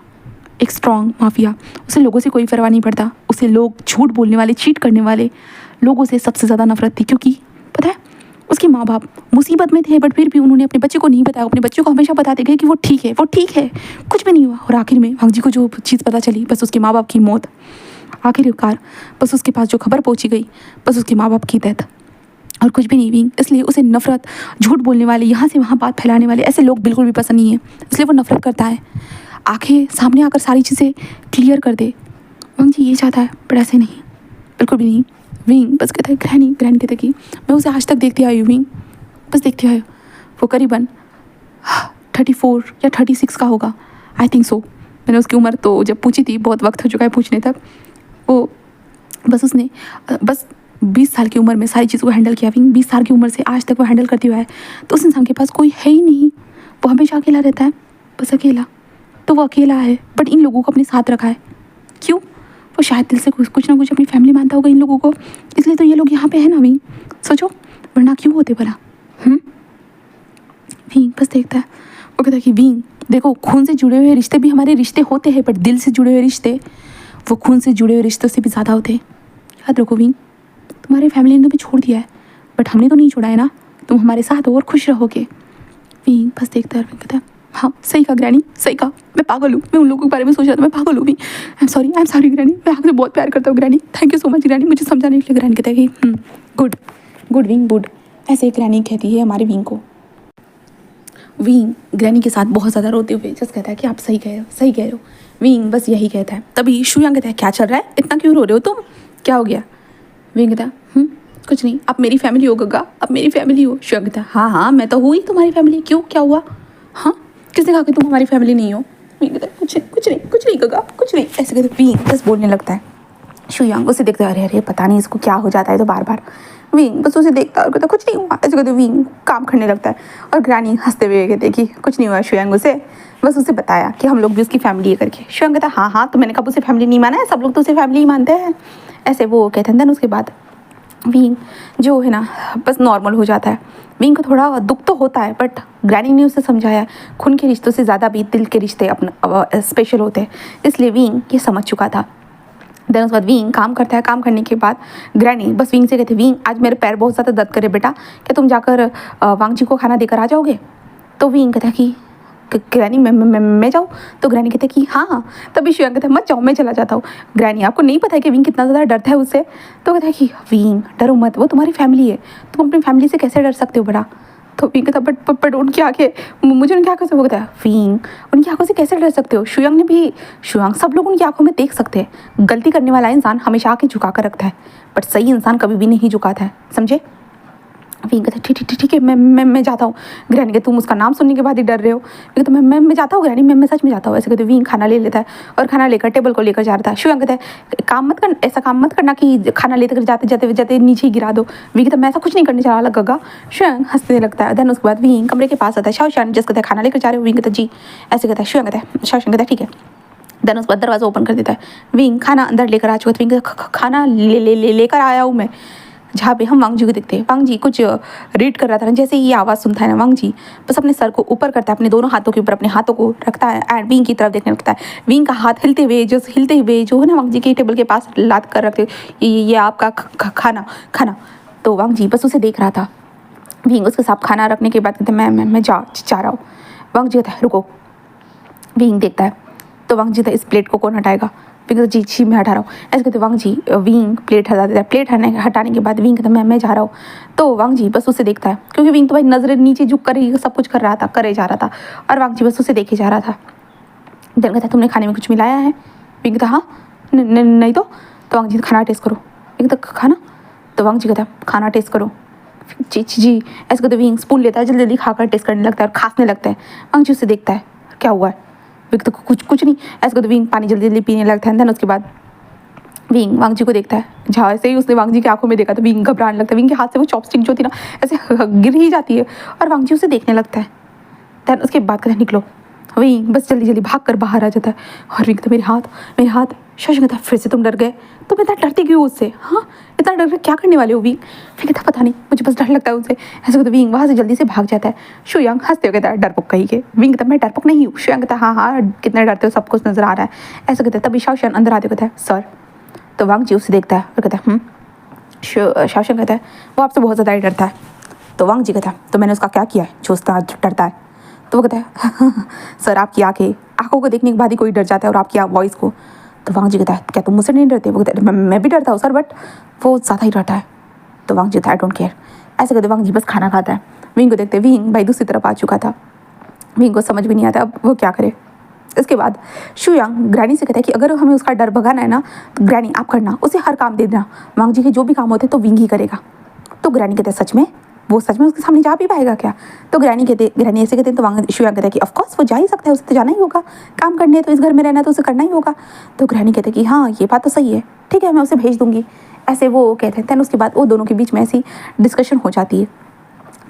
एक स्ट्रॉन्ग माफिया। उसे लोगों से कोई परवाह नहीं पड़ता, उसे लोग झूठ बोलने वाले, चीट करने वाले लोगों से सबसे ज़्यादा नफरत थी। क्योंकि पता है उसके माँ बाप मुसीबत में थे, बट फिर भी उन्होंने अपने बच्चे को नहीं बताया। अपने बच्चों को हमेशा बताते गए कि वो ठीक है, वो ठीक है, कुछ भी नहीं हुआ। और आखिर में वांग जी को जो चीज़ पता चली, बस उसके माँ बाप की मौत, आखिरकार बस उसके पास जो खबर पहुँची गई, बस उसके माँ बाप की डेथ, और कुछ भी नहीं विंग। इसलिए उसे नफरत, झूठ बोलने वाले, यहाँ से वहाँ बात फैलाने वाले, ऐसे लोग बिल्कुल भी पसंद नहीं है, इसलिए वो नफरत करता है। आंखें सामने आकर सारी चीज़ें क्लियर कर दे, वांग जी ये चाहता है, पर ऐसे नहीं, बिल्कुल भी नहीं। विंग बस कहता है ग्रैनी, ग्रैनी कहते कि मैं उसे आज तक देखती आई हूँ विंग, बस देखती आई हूँ। वो करीबन 34 या 36 का होगा, आई थिंक सो। मैंने उसकी उम्र तो जब पूछी थी, बहुत वक्त हो चुका है पूछने तक। वो बस उसने बस 20 साल की उम्र में सारी चीज़ों को हैंडल किया विंग, 20 साल की उम्र से आज तक वो हैंडल करती हुआ है, तो उस इंसान के पास कोई है ही नहीं, वो हमेशा अकेला रहता है, बस अकेला। तो वो अकेला है बट इन लोगों को अपने साथ रखा है, क्यों? वो शायद दिल से कुछ ना कुछ अपनी फैमिली मानता होगा इन लोगों को, इसलिए तो ये लोग यहाँ पे है ना विंग, सोचो, वरना क्यों होते भला। विंग बस देखता है, वो कहता है कि विंग देखो, खून से जुड़े हुए रिश्ते भी हमारे रिश्ते होते हैं, बट दिल से जुड़े हुए रिश्ते वो खून से जुड़े हुए रिश्तों से भी ज़्यादा होते हैं। याद रखो विंग, तुम्हारी फैमिली ने तुम्हें छोड़ दिया है बट हमने तो नहीं छोड़ा है ना, तुम हमारे साथ हो और खुश रहोगे। विंग बस देखता है, विंग कहता है हाँ सही कहा ग्रैनी, सही कहा, मैं पागल हूँ, मैं उन लोगों के बारे में सोच रहा था, मैं पागल हूँ भी, आई एम सॉरी ग्रैनी, मैं आपसे बहुत प्यार करता हूँ granny, thank you so much granny, मुझे समझाने के लिए। ग्रैनी कहता है कि गुड गुड विंग गुड, ऐसे ग्रैनी कहती है हमारे विंग को। विंग ग्रैनी के साथ बहुत ज़्यादा रोते हुए जस्ट कहता है कि आप सही कह रहे हो, सही कह रहे हो। विंग बस यही कहता है। तभी शुयांग कहता है क्या चल रहा है, इतना क्यों रो रहे हो तुम, क्या हो गया? विंग कहता है कुछ नहीं, आप मेरी फैमिली हो गगा, आप मेरी फैमिली हो। शुयांग कहता है हाँ हाँ मैं तो हुई तुम्हारी फैमिली, क्यों क्या हुआ? हाँ किसने कहा कि तुम हमारी फैमिली नहीं हो? विंग कहता है कुछ नहीं गगा, कुछ नहीं, ऐसे कहते विंग बस बोलने लगता है। शुयांग उसे देखता है, अरे अरे पता नहीं इसको क्या हो जाता है तो बार बार। विंग बस उसे देखता है और कहता कुछ नहीं हुआ, ऐसे कहते विंग काम करने लगता है। और ग्रैनी हंसते हुए कहते कि कुछ नहीं हुआ शुयांग, उसे बस उसे बताया कि हम लोग भी उसकी फैमिली है करके। शुयांग कहता हाँ हाँ तो मैंने कब उसे फैमिली नहीं माना है, सब लोग तो उसे फैमिली ही मानते हैं, ऐसे वो कहते हैं। देन उसके बाद विंग जो है ना बस नॉर्मल हो जाता है। विंग को थोड़ा दुख तो होता है बट ग्रैनी ने उसे समझाया खून के रिश्तों से ज़्यादा भी दिल के रिश्ते अपना स्पेशल होते हैं, इसलिए विंग ये समझ चुका था। देन उसके बाद विंग काम करता है, काम करने के बाद ग्रैनी बस विंग से कहते विंग आज मेरे पैर बहुत ज़्यादा दर्द करे बेटा, क्या तुम जाकर वांग जी को खाना देकर आ जाओगे? तो विंग कहता है कि ग्रैनी मैं जाऊँ? तो ग्रैनी कहते कि हाँ। तभी शुयांग कहता है मत जाओ, मैं चला जाता हूँ। ग्रैनी आपको नहीं पता है कि विंग कितना ज़्यादा डरता है उससे? तो कहता है कि विंग डरो मत, वो तुम्हारी फैमिली है, तुम अपनी फैमिली से कैसे डर सकते हो बड़ा? तो विंग कहता बट उनकी आंखें, मुझे उनकी आंखों से, वो कहता है विंग उनकी आंखों से कैसे डर सकते हो? शुयांग सब लोग उनकी आंखों में देख सकते हैं, गलती करने वाला इंसान हमेशा आंखें झुका कर रखता है बट सही इंसान कभी भी नहीं झुकाता है, समझे? विंग कहता है ठीक है मैं जाता हूँ। ग्रैनी कहते तुम उसका नाम सुनने के बाद ही डर रहे हो? विंग कहता मैं जाता हूँ ग्रैनी, मैं सच में जाता हूँ। ऐसे कहते विंग खाना ले लेता है और खाना लेकर टेबल को लेकर जा रहा था। शुयांग कहता है ऐसा काम मत करना कि खाना लेकर जाते नीचे ही गिरा दो। विंग कहता मैं ऐसा कुछ नहीं करने चला गगा। शुयांग हंसने लगता है। देन उसके बाद विंग कमरे के पास आता है। शाओशान जस्ट कहता है खाना लेकर जा रहे हो? विंग कहता जी। ऐसे कहता है शुयांग कहता है, शाओशान कहता है ठीक है। देन उसके बाद दरवाज़ा ओपन कर देता है। विंग खाना अंदर लेकर आ चुका है। विंग खाना लेकर आया हूँ मैं, जहाँ पे हम वांग जी को देखते हैं। वांग जी कुछ रीड कर रहा था ना, जैसे ये आवाज़ सुनता है ना वांग जी बस अपने सर को ऊपर करता है, अपने दोनों हाथों के ऊपर अपने हाथों को रखता है एंड विंग की तरफ देखने लगता है। विंग का हाथ हिलते हुए जो है ना वांग जी के टेबल के पास लाद कर रखते, ये आपका खाना। तो वांग जी बस उसे देख रहा था। विंग उसके साथ खाना रखने के बाद कहते मैं जा रहा हूँ। वांग जी कहता है रुको। विंग देखता है तो वांग जी इस प्लेट को कौन हटाएगा? विंग कहता जी मैं हटा रहा हूँ। ऐसे कहते वांग जी विंग प्लेट हटा देता है। प्लेट हटाने के बाद विंग कहता मैं जा रहा हूँ। तो वांग जी बस उसे देखता है, क्योंकि विंग तो भाई नजरें नीचे झुक कर ही सब कुछ करे जा रहा था और वांग जी बस उसे देखे जा रहा था। देन कहता तुमने खाने में कुछ मिलाया है? विंग कहता हाँ नहीं तो वांग जी खाना टेस्ट करो। विंग कहता खाना? तो वांग जी कहता खाना टेस्ट करो। जी। ऐसे कहते विंग स्पून लेता है, जल्दी खाकर टेस्ट करने लगता है और खांसने लगता है। वांग जी उसे देखता है क्या हुआ है? विंग तो कुछ नहीं। ऐसे कहते विंग पानी जल्दी पीने लगता है। देन उसके बाद विंग वांग जी को देखता है, जहाँ ऐसे ही उसने वांग जी की आंखों में देखा तो विंग घबराने लगता है। विंग के हाथ से वो चॉपस्टिक जो थी ना ऐसे गिर ही जाती है और वांग जी उसे देखने लगता है। देन उसके बाद कहता है निकलो। विंग बस जल्दी भाग कर बाहर आ जाता है और विंग तो मेरे हाथ शश कहता है फिर से तुम डर गए? तुम इतना डरते क्यों उससे? हाँ इतना डर कर क्या करने वाले हो विंग? फिर कहता पता नहीं मुझे बस डर लगता है उससे। ऐसे कहता विंग वहाँ से जल्दी से भाग जाता है। शुयांग हंसते हुए कहता है डरपोक कहीं के। विंग कहता मैं डरपोक नहीं हूँ। शुयांग कहता हाँ कितने डरते हो, सब कुछ नजर आ रहा है। ऐसे कहते तभी शाओशान अंदर आते कहता है सर। तो वांग जी उसे देखता है और कहता है शाओशान कहता है वो आपसे बहुत ज़्यादा ही डरता है। तो वांग जी कहता है तो मैंने उसका क्या किया है जो उसका डरता है? तो वो कहता है सर आपकी आंखों को देखने के बाद ही कोई डर जाता है और आपकी वॉइस को। तो वांग जी कहता है क्या तुम मुझसे नहीं डरते? वो कहता है मैं भी डरता हूँ सर बट वो ज़्यादा ही डरता है। तो वांग जी कहता है आई डोंट केयर। ऐसे कहते वांग जी बस खाना खाता है। विंग को देखते विंग भाई दूसरी तरफ आ चुका था। विंग को समझ भी नहीं आता अब वो क्या करे। इसके बाद शुयांग ग्रैनी से कहता है कि अगर हमें उसका डर भगाना है ना तो ग्रैनी आप करना, उसे हर काम दे देना, वांग जी के जो भी काम होते तो विंग ही करेगा। तो ग्रैनी कहते हैं सच में? वो सच में उसके सामने जा भी पाएगा क्या? तो ग्रैनी ऐसे कहते हैं। तो वांग शुयांग कहता है कि ऑफकोर्स वो जा ही सकता है, उसे तो जाना ही होगा, काम करने तो इस घर में रहना तो उसे करना ही होगा। तो ग्रैनी कहते हैं कि हाँ ये बात तो सही है, ठीक है मैं उसे भेज दूंगी। ऐसे वो कहते हैं। दैन उसके बाद वो दोनों के बीच में ऐसी डिस्कशन हो जाती है।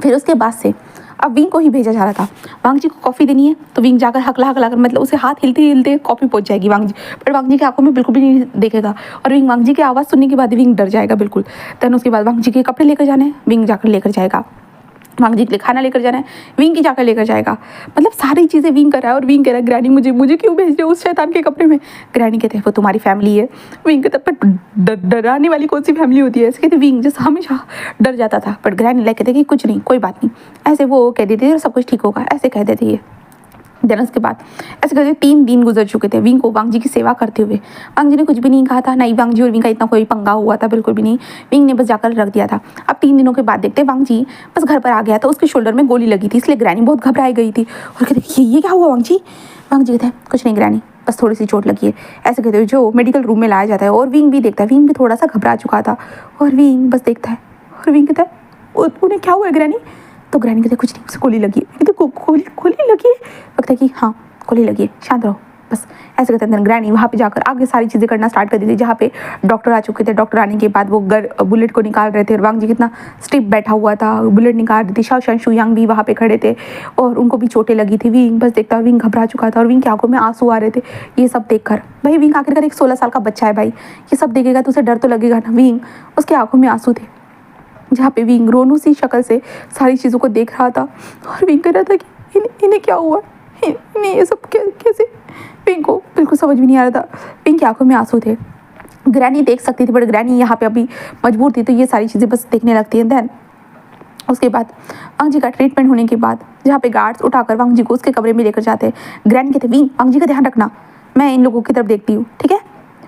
फिर उसके बाद से अब विंग को ही भेजा जा रहा था। वांग जी को कॉफ़ी देनी है तो विंग जाकर हकला हकला कर, मतलब उसे हाथ हिलते हिलते कॉफ़ी पहुंच जाएगी वांग जी, पर वांग जी की आंखों में बिल्कुल भी नहीं देखेगा। और विंग वांग जी की आवाज़ सुनने के बाद विंग डर जाएगा बिल्कुल। दैन उसके बाद वांग जी के कपड़े लेकर जाने, विंग जाकर लेकर जाएगा। वांग जी के लिए खाना लेकर जाना है, विंग की जाकर लेकर जाएगा। मतलब सारी चीज़ें विंग कर रहा है और विंग कह रहा है ग्रैनी मुझे मुझे क्यों भेज रहे हो उस शैतान के कपड़े में। ग्रैनी कहते हैं वो तुम्हारी फैमिली है। विंग कहता है पर डराने वाली कौन सी फैमिली होती है। ऐसे कहते विंग जैसे हमेशा डर जाता था, बट ग्रैनी लाइक कहते कि कुछ नहीं, कोई बात नहीं, ऐसे वो कह देती है सब कुछ ठीक होगा, ऐसे कह देती है। देन उसके बाद ऐसे करते 3 दिन गुजर चुके थे विंग को वांग जी की सेवा करते हुए। वांग जी ने कुछ भी नहीं कहा था, नहीं वांग जी और विंग का इतना कोई पंगा हुआ था, बिल्कुल भी नहीं। विंग ने बस जाकर रख दिया था। अब 3 दिनों के बाद देखते वांग जी बस घर पर आ गया था, उसके शोल्डर में गोली लगी थी, इसलिए ग्रैनी बहुत घबराई गई थी और कहते ये क्या हुआ वांग जी। वांग जी कहते हैं कुछ नहीं ग्रैनी, बस थोड़ी सी चोट लगी है। ऐसे कहते हुए जो मेडिकल रूम में लाया जाता है और विंग भी देखता है, विंग भी थोड़ा सा घबरा चुका था और विंग बस देखता है और विंग कहता है उन्हें क्या हुआ है ग्रैनी। तो ग्रैनी कहते कुछ नहीं, उसे गोली लगी है। कहते गोली लगी है। लगता है कि हाँ गोली लगी है, शांत रहो बस, ऐसे कहते हैं। ग्रैनी वहाँ पे जाकर आगे सारी चीज़ें करना स्टार्ट कर दी थी, जहाँ पे डॉक्टर आ चुके थे। डॉक्टर आने के बाद वो बुलेट को निकाल रहे थे और वांग जी कितना स्टिप बैठा हुआ था, बुलेट निकाल रही थी। शाओशान शुयांग भी वहाँ पे खड़े थे और उनको भी चोटें लगी थी। विंग बस देखता, विंग घबरा चुका था और विंग की आंखों में आंसू आ रहे थे ये सब देखकर। भाई विंग आखिरकार एक 16 साल का बच्चा है भाई, ये सब देखेगा तो उसे डर तो लगेगा ना। विंग उसकी आंखों में आंसू थे, जहाँ पे विंग रोनू सी शक्ल से सारी चीज़ों को देख रहा था और विंग कह रहा था कि इन्हें क्या हुआ, इन्हें ये सब कैसे। विंग को बिल्कुल समझ भी नहीं आ रहा था, विंग की आंखों में आंसू थे। ग्रैनी देख सकती थी बट ग्रैनी यहाँ पे अभी मजबूर थी, तो ये सारी चीज़ें बस देखने लगती हैं। दैन उसके बाद वांग जी का ट्रीटमेंट होने के बाद जहाँ पे गार्ड्स उठाकर वांग जी को उसके कमरे में लेकर जाते हैं। ग्रैनी कहते विंग वांग जी का ध्यान रखना, मैं इन लोगों की तरफ देखती हूँ, ठीक है।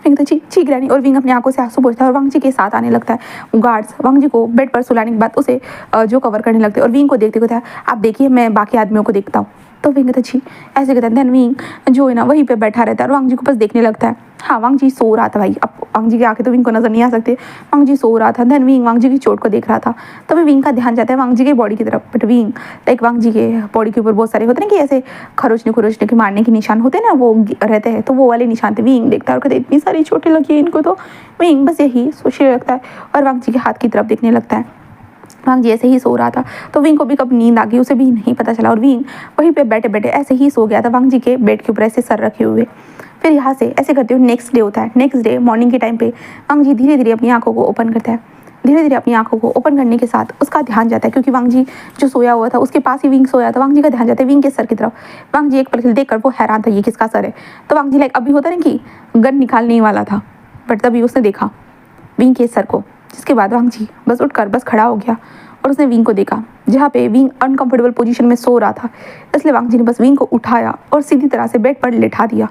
विंग तो ची ग्रैनी, और विंग अपनी आंखों से आंसू पोंछता है और वांग जी के साथ आने लगता है। गार्ड्स वांग जी को बेड पर सुलाने के बाद उसे जो कवर करने लगते हैं और विंग को देखते कहता है आप देखिए मैं बाकी आदमियों को देखता हूँ। तो विंग कहता छी, ऐसे कहता है। दैन विंग जो है ना वहीं पे बैठा रहता है और वांग जी को बस देखने लगता है। हाँ वांग जी सो रहा था भाई, अब वांग जी की आंखें तो विंग को नजर नहीं आ सकती, वांग जी सो रहा था। दैन विंग वांग जी की चोट को देख रहा था, तभी विंग का ध्यान जाता है वांग जी के बॉडी की तरफ। बट विंग लाइक वांग जी के बॉडी के ऊपर बहुत सारे होते हैं ना कि ऐसे खरोचने के मारने के निशान होते हैं ना, वो रहते हैं, तो वो वाले निशान थे। विंग देखता है और कहते इतनी सारी चोटें लगी है इनको, तो विंग बस यही सोचने लगता है और वांग जी के हाथ की तरफ देखने लगता है। वांग जी ऐसे ही सो रहा था तो विंग को भी कब नींद आ गई उसे भी नहीं पता चला और विंग वहीं पे बैठे बैठे ऐसे ही सो गया था वांग जी के बेड के ऊपर ऐसे सर रखे हुए। फिर यहाँ से ऐसे करते हुए नेक्स्ट डे होता है। नेक्स्ट डे मॉर्निंग के टाइम पे वांग जी धीरे धीरे अपनी आंखों को ओपन करता है। धीरे धीरे अपनी आंखों को ओपन करने के साथ उसका ध्यान जाता है, क्योंकि वांग जी जो सोया हुआ था उसके पास ही विंग सोया था। वांग जी का ध्यान जाता है विंग के सर की तरफ। वांग जी एक पल देख कर वो हैरान था ये किसका सर है। तो वांग जी लाइक अभी होता ना कि गन निकालने ही वाला था, बट तभी उसने देखा विंग के सर को, जिसके बाद वांग जी बस उठकर बस खड़ा हो गया और उसने विंग को देखा, जहाँ पे विंग अनकंफर्टेबल पोजीशन में सो रहा था। इसलिए वांग जी ने बस विंग को उठाया और सीधी तरह से बेड पर लेटा दिया,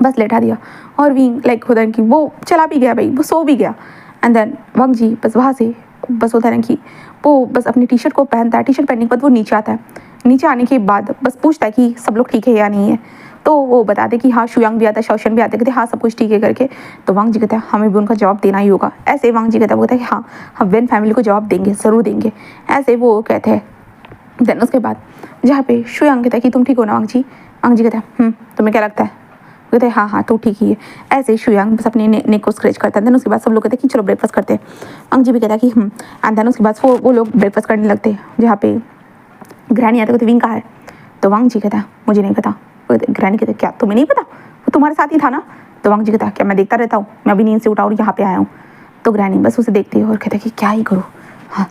बस लेटा दिया। और विंग लाइक होता है कि वो चला भी गया भाई, वो सो भी गया। एंड देन वांग जी बस वहाँ से बस होता है कि वो बस अपनी टी शर्ट को पहनता है। टी शर्ट पहनने के बाद वो नीचे आता है। नीचे आने के बाद बस पूछता है कि सब लोग ठीक है या नहीं है, तो वो बताते कि हाँ शुयांग भी आता है, शाओशान भी आते, कहते हाँ सब कुछ ठीक है करके। तो वांग जी कहता है हमें भी उनका जवाब देना ही होगा। ऐसे वांग जी कहता है, वो कहता है कि हाँ हम वेन फैमिली को जवाब देंगे, ज़रूर देंगे, ऐसे वो कहते हैं। देन उसके बाद जहाँ पे शुयांग कहता है कि तुम ठीक हो ना वांग जी। वांग जी कहता है तुम्हें क्या लगता है। कहते हैं हाँ तू ठीक ही है। ऐसे शुयांग बस अपने नेक को स्क्रैच करता है। देन उसके बाद सब लोग कहते हैं कि चलो ब्रेकफास्ट करते हैं। वांग जी भी कहता है कि एंड देन उसके बाद वो लोग ब्रेकफास्ट करने लगते हैं, जहाँ पे ग्रैनी आते कहते विंग कहाँ है। तो वांग जी कहता है मुझे नहीं पता। ग्रैनी कहते क्या तुम्हें नहीं पता, वो तुम्हारे साथ ही था ना। तो वांग जी कहता क्या मैं देखता रहता हूँ, मैं अभी नींद से उठा और यहाँ पे आया हूँ। तो ग्रैनी बस उसे देखती है और कहते कि क्या ही करूँ। हाँ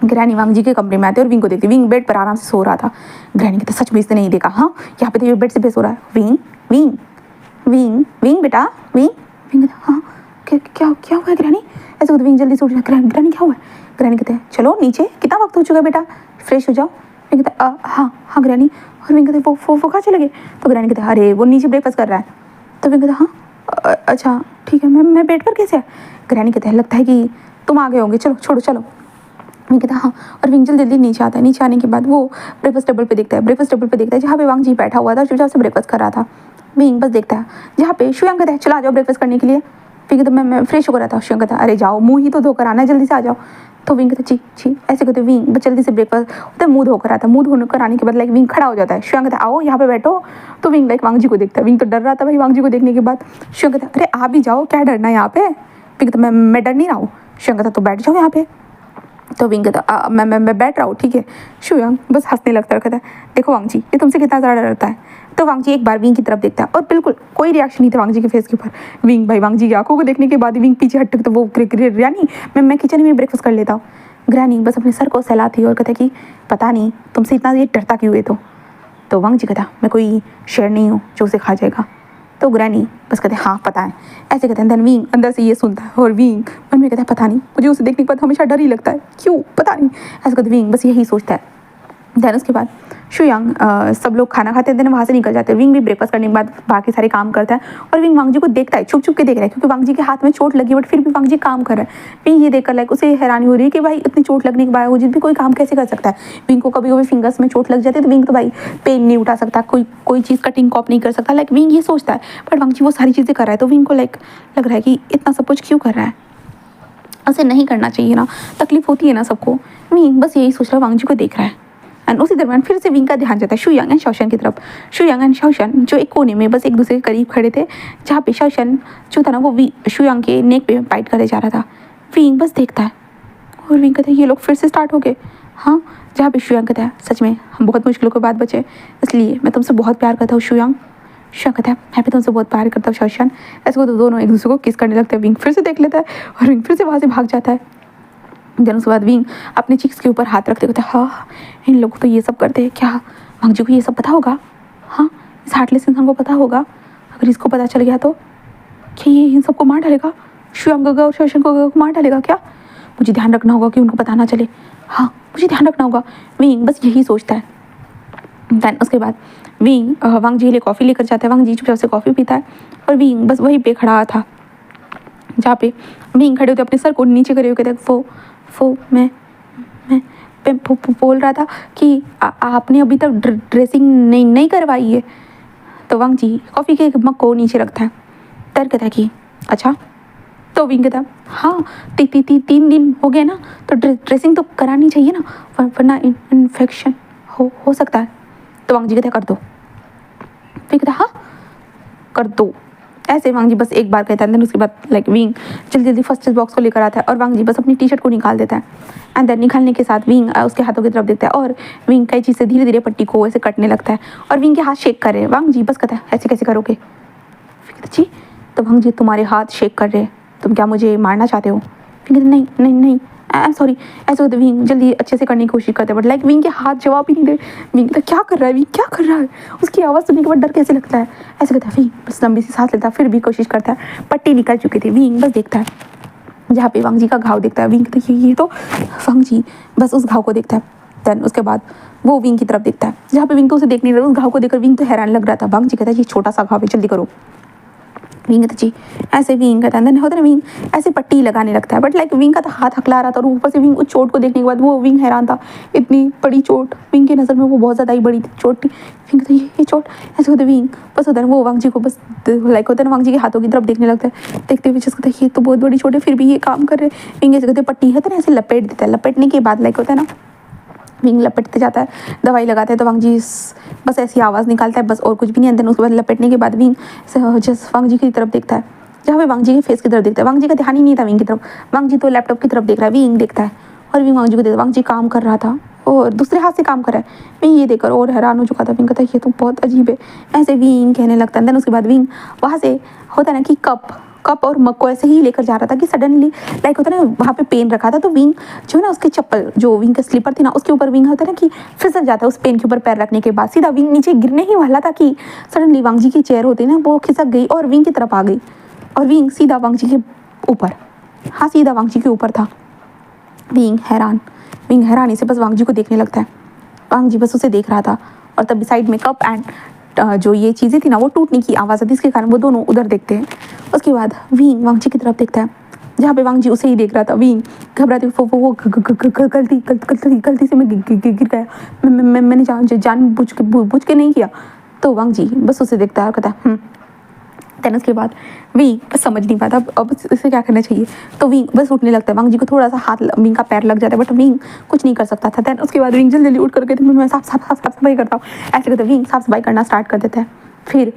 ग्रैनी वांग जी के कमरे में आते और विंग को देखती। विंग बेड पर आराम से सो रहा था। ग्रैनी कहते सच में इसने नहीं देखा, हाँ यहाँ पे तो ये बेड से सो रहा है। विंग विंग विंग विंग बेटा विंग। विंग हाँ क्या क्या हुआ है ग्रैनी। ऐसे कहते विंग जल्दी से उठ जाए। ग्रैनी क्या हुआ है। ग्रैनी कहते हैं चलो नीचे, कितना वक्त हो चुका है बेटा, फ्रेश हो जाओ। विंग कहता हाँ ग्रैनी। और विंग कहते वो कहाँ चले गए। तो ग्रैनी कहते अरे वो नीचे ब्रेकफास्ट कर रहा है। तो विंग कहता हाँ अच्छा ठीक है, मैं बेड पर कैसे है। ग्रैनी कहते हैं लगता है कि तुम आ गए होंगे, चलो छोड़ो चलो। विंग कहता हाँ, और विंग जल्दी जल्दी नीचे आता है। नीचे आने के बाद वो ब्रेकफास्ट टेबल पे देखता है, जहाँ पे वांग जी बैठा हुआ था चुपचाप से ब्रेकफास्ट कर रहा था। विंग बस देखता है जहाँ पे शुयांग कहता है चला जाओ ब्रेकफास्ट करने के लिए। विंग कहता मैं फ्रेश होकर आता हूँ। शुयांग कहता अरे जाओ, मुँह ही तो धोकर आना, जल्दी से आ जाओ। तो विंग कहता छी ऐसे कहते विंग बस जल्दी से ब्रेकफास्ट होता है, मुँह धोकर आता है। मुँह धोकर आने के बाद लाइक विंग खड़ा हो जाता है। शुयांग कहता आओ यहाँ पे बैठो। तो विंग लाइक वांग जी को देखता है। विंग तो डर रहा था भाई वांग जी को देखने के बाद। शुयांग कहता अरे आ भी जाओ, क्या डरना है यहाँ पे। विंग कहता मैं डर नहीं रहा हूँ। शुयांग कहता तो बैठ जाओ यहाँ पे। तो विंग कहता मैं बैठ रहा हूँ, ठीक है। शुयांग बस हंसने लगता है, कहता है देखो वांग जी ये तुमसे कितना ज़्यादा डरता है। तो वांग जी एक बार विंग की तरफ देखता है और बिल्कुल कोई रिएक्शन नहीं था वांग जी के फेस के ऊपर। विंग भाई वांग जी की आंखों को देखने के बाद विंग पीछे हट, तो वो ग्रैनी मैं किचन में ब्रेकफास्ट कर लेता हूँ। ग्रैनी बस अपने सर को सहलाती है और कहता है कि पता नहीं तुमसे इतना ये डरता क्यों है। तो वांग जी कहता मैं कोई शेर नहीं हूँ जो उसे खा जाएगा। तो ग्रैनी बस कहते हैं हाँ पता है, ऐसे कहते हैं। देन विंग अंदर से ये सुनता है और विंग मन में कहता है पता नहीं मुझे उसे देखने के बाद हमेशा डर ही लगता है, क्यों पता नहीं। ऐसे कहते विंग बस यही सोचता है। देन उसके बाद शुयांग सब लोग खाना खाते हैं, देन वहाँ से निकल जाते हैं। विंग भी ब्रेकफास्ट करने के बाद बाकी सारे काम करता है और विंग वांग जी को देखता है, छुप छुप के देख रहा है क्योंकि वांग जी के हाथ में चोट लगी बट फिर भी वांग जी काम कर रहा है। विंग ये देखकर लाइक उसे हैरानी हो रही है कि भाई इतनी चोट लगने के बावजूद भी कोई काम कैसे कर सकता है। विंग को कभी कभी फिंगर्स में चोट लग जाती है तो विंग तो भाई पेन नहीं उठा सकता, कोई चीज़ कटिंग कॉप नहीं कर सकता। लाइक विंग ये सोचता है बट वांग जी वो सारी चीज़ें कर रहा है तो विंग को लाइक लग रहा है कि इतना सब कुछ क्यों कर रहा है, उसे नहीं करना चाहिए ना, तकलीफ होती है ना सबको। विंग बस यही सोच रहा है, वांग जी को देख रहा है। एंड उसी दरमियान फिर से विंग का ध्यान जाता है शुयांग एंड शाओशन की तरफ। शुयांग एंड शाओशन जो एक कोने में बस एक दूसरे के करीब खड़े थे, जहाँ पे शाओशन जो था ना वो शुयांग के नेक पे बाइट करे जा रहा था। विंग बस देखता है और विंग कहता है ये लोग फिर से स्टार्ट हो गए। हाँ, जहाँ पे शुयांग कहता है सच में हम बहुत मुश्किलों के बाद बचे, इसलिए मैं तुमसे बहुत प्यार करता हूँ शुयांग। शुयांग कहता है मैं भी तुमसे बहुत प्यार करता हूँ शाओशन। ऐसे को तो दोनों एक दूसरे को किस करने लगते हैं। विंग फिर से देख लेता है और विंग फिर से वहाँ से भाग जाता है। देन उसके बाद विंग अपने चिक्स के ऊपर हाथ रखते कहते हैं हाँ इन लोगों तो ये सब करते हैं, क्या वांग जी को ये सब पता होगा? हाँ, इस हार्टलेस इंसान को पता होगा, अगर इसको पता चल गया तो क्या ये इन सबको मार डालेगा? शुयांग और शाओशन को मार डालेगा क्या? मुझे ध्यान रखना होगा कि उनको पता ना चले। हाँ मुझे ध्यान रखना होगा। विंग बस यही सोचता है। दैन उसके बाद विंग वांग जी के लिए कॉफ़ी लेकर जाता है। वांग जी चुपचाप से कॉफ़ी पीता है और विंग बस वहीं पे खड़ा था जहाँ पे विंग खड़े होते अपने सर को नीचे करे हुए कहते मैं बोल रहा था कि आपने अभी तक ड्रेसिंग नहीं करवाई है। तो वांग जी कॉफ़ी के मग को नीचे रखता है। डर कहता है कि अच्छा। तो विंग कहता हाँ 3 दिन हो गए ना, तो ड्रेसिंग तो करानी चाहिए ना, वरना इन्फेक्शन हो सकता है। तो वांग जी कहता कर दो। फिर कहता हाँ कर दो। ऐसे वांग जी बस एक बार कहता है, देन उसके बाद लाइक विंग जल्दी फर्स्ट बॉक्स को लेकर आता है और वांग जी बस अपनी टी शर्ट को निकाल देता है। एंड देन निकालने के साथ विंग उसके हाथों की तरफ देखता है और विंग कई चीज़ से धीरे धीरे पट्टी को ऐसे कटने लगता है और विंग के हाथ शेक कर रहे हैं। वांग जी बस कहता है ऐसे कैसे करोगे? जी तो वांग जी तुम्हारे हाथ शेक कर रहे हैं, तुम क्या मुझे मारना चाहते हो? फिर नहीं नहीं नहीं आई एम सॉरी। ऐसे होते विंग जल्दी अच्छे से करने की कोशिश करते हैं बट लाइक विंग के हाथ जवाब ही नहीं दे। विंग तो क्या कर रहा है, विंग क्या कर रहा है? उसकी आवाज़ सुनने के बाद डर कैसे लगता है। ऐसे कहता है विंग बस लंबी सी सांस लेता है, फिर भी कोशिश करता है। पट्टी निकल चुकी थी। विंग बस देखता है जहाँ पे वांग जी का घाव देखता है। विंग कहता है ये तो वांग जी बस उस घाव को देखता है। देन उसके बाद वो विंग की तरफ देखता है जहाँ पे विंग तो उसे देख नहीं रहा। उस घाव को देखकर विंग तो हैरान लग रहा था। वांग जी कहता है ये छोटा सा घाव है, जल्दी करो। विंग कहता जी ऐसे विंग कहता है होता है ना, विंग ऐसे पट्टी लगाने लगता है बट लाइक विंग का तो हाथ हकला रहा था और ऊपर से विंग उस चोट को देखने के बाद वो विंग हैरान था। इतनी बड़ी चोट विंग की नज़र में वो बहुत ज़्यादा ही बड़ी चोट थी। विंग कहता ये चोट। ऐसे होता है विंग बस होता है वो वांग जी को बस लाइक होता है ना वांग जी के हाथों की तरफ देखने लगता है। देखते हुए कहता है ये तो बहुत बड़ी चोट है फिर भी ये काम कर रहे हैं। विंग ऐसे कहते पट्टी है ना ऐसे लपेट देता है। लपेटने के बाद लाइक होता है ना विंग लपेटते जाता है, दवाई लगाता है तो वांग जी बस ऐसी आवाज़ निकालता है बस और कुछ भी नहीं। अंदर उसके बाद लपेटने के बाद विंग जस्ट वांग जी की तरफ देखता है जहाँ पे वांग जी के फेस की तरफ देखता है। वांग जी का ध्यान ही नहीं था विंग की तरफ। वांग जी तो लैपटॉप की तरफ देख रहा है। विंग देखता है और विंग वांग जी को देखता है। वांग जी काम कर रहा था और दूसरे हाथ से काम कर रहा है। विंग ये देखकर और हैरान हो चुका था। विंग कहता है ये तो बहुत अजीब है, ऐसे विंग कहने लगता है। देन उसके बाद विंग वहाँ से होता है ना कि कप और मग को ऐसे ही लेकर जा रहा था कि सडनली लाइक होता है ना वहाँ पे पेन रखा था तो विंग जो है ना उसके चप्पल जो विंग का स्लीपर थी ना उसके ऊपर विंग होता है ना कि फिसल जाता है। उस पेन के ऊपर पैर रखने के बाद सीधा विंग नीचे गिरने ही वाला था कि सडनली वांग जी की चेयर होती ना वो खिसक गई और विंग की तरफ आ गई और विंग सीधा वांग जी के ऊपर, हाँ सीधा वांग जी के ऊपर था। विंग हैरानी से बस वांग जी को देखने लगता है। वांग जी बस उसे देख रहा था और तब साइड में कप एंड जो ये चीज़ें थी ना वो टूटने की आवाज़ आती इसके कारण वो दोनों उधर देखते हैं। उसके बाद विंग वांग जी की तरफ देखता है जहाँ पे वांग जी उसे ही देख रहा था। विंग घबराती वो गलती से मैं गिर गया, मैंने जान बुझ के नहीं किया। तो वांग जी बस उसे देखता है और कहता है देन उसके बाद विंग बस समझ नहीं पाता अब इसे क्या करना चाहिए। तो विंग बस उठने लगता है। वांग जी को थोड़ा सा हाथ विंग का पैर लग जाता है बट विंग कुछ नहीं कर सकता था। देन उसके बाद विंग जल्दी उठ करके मैं साफ सफाई करता हूँ। ऐसे करते विंग साफ सफाई करना स्टार्ट कर देता है। फिर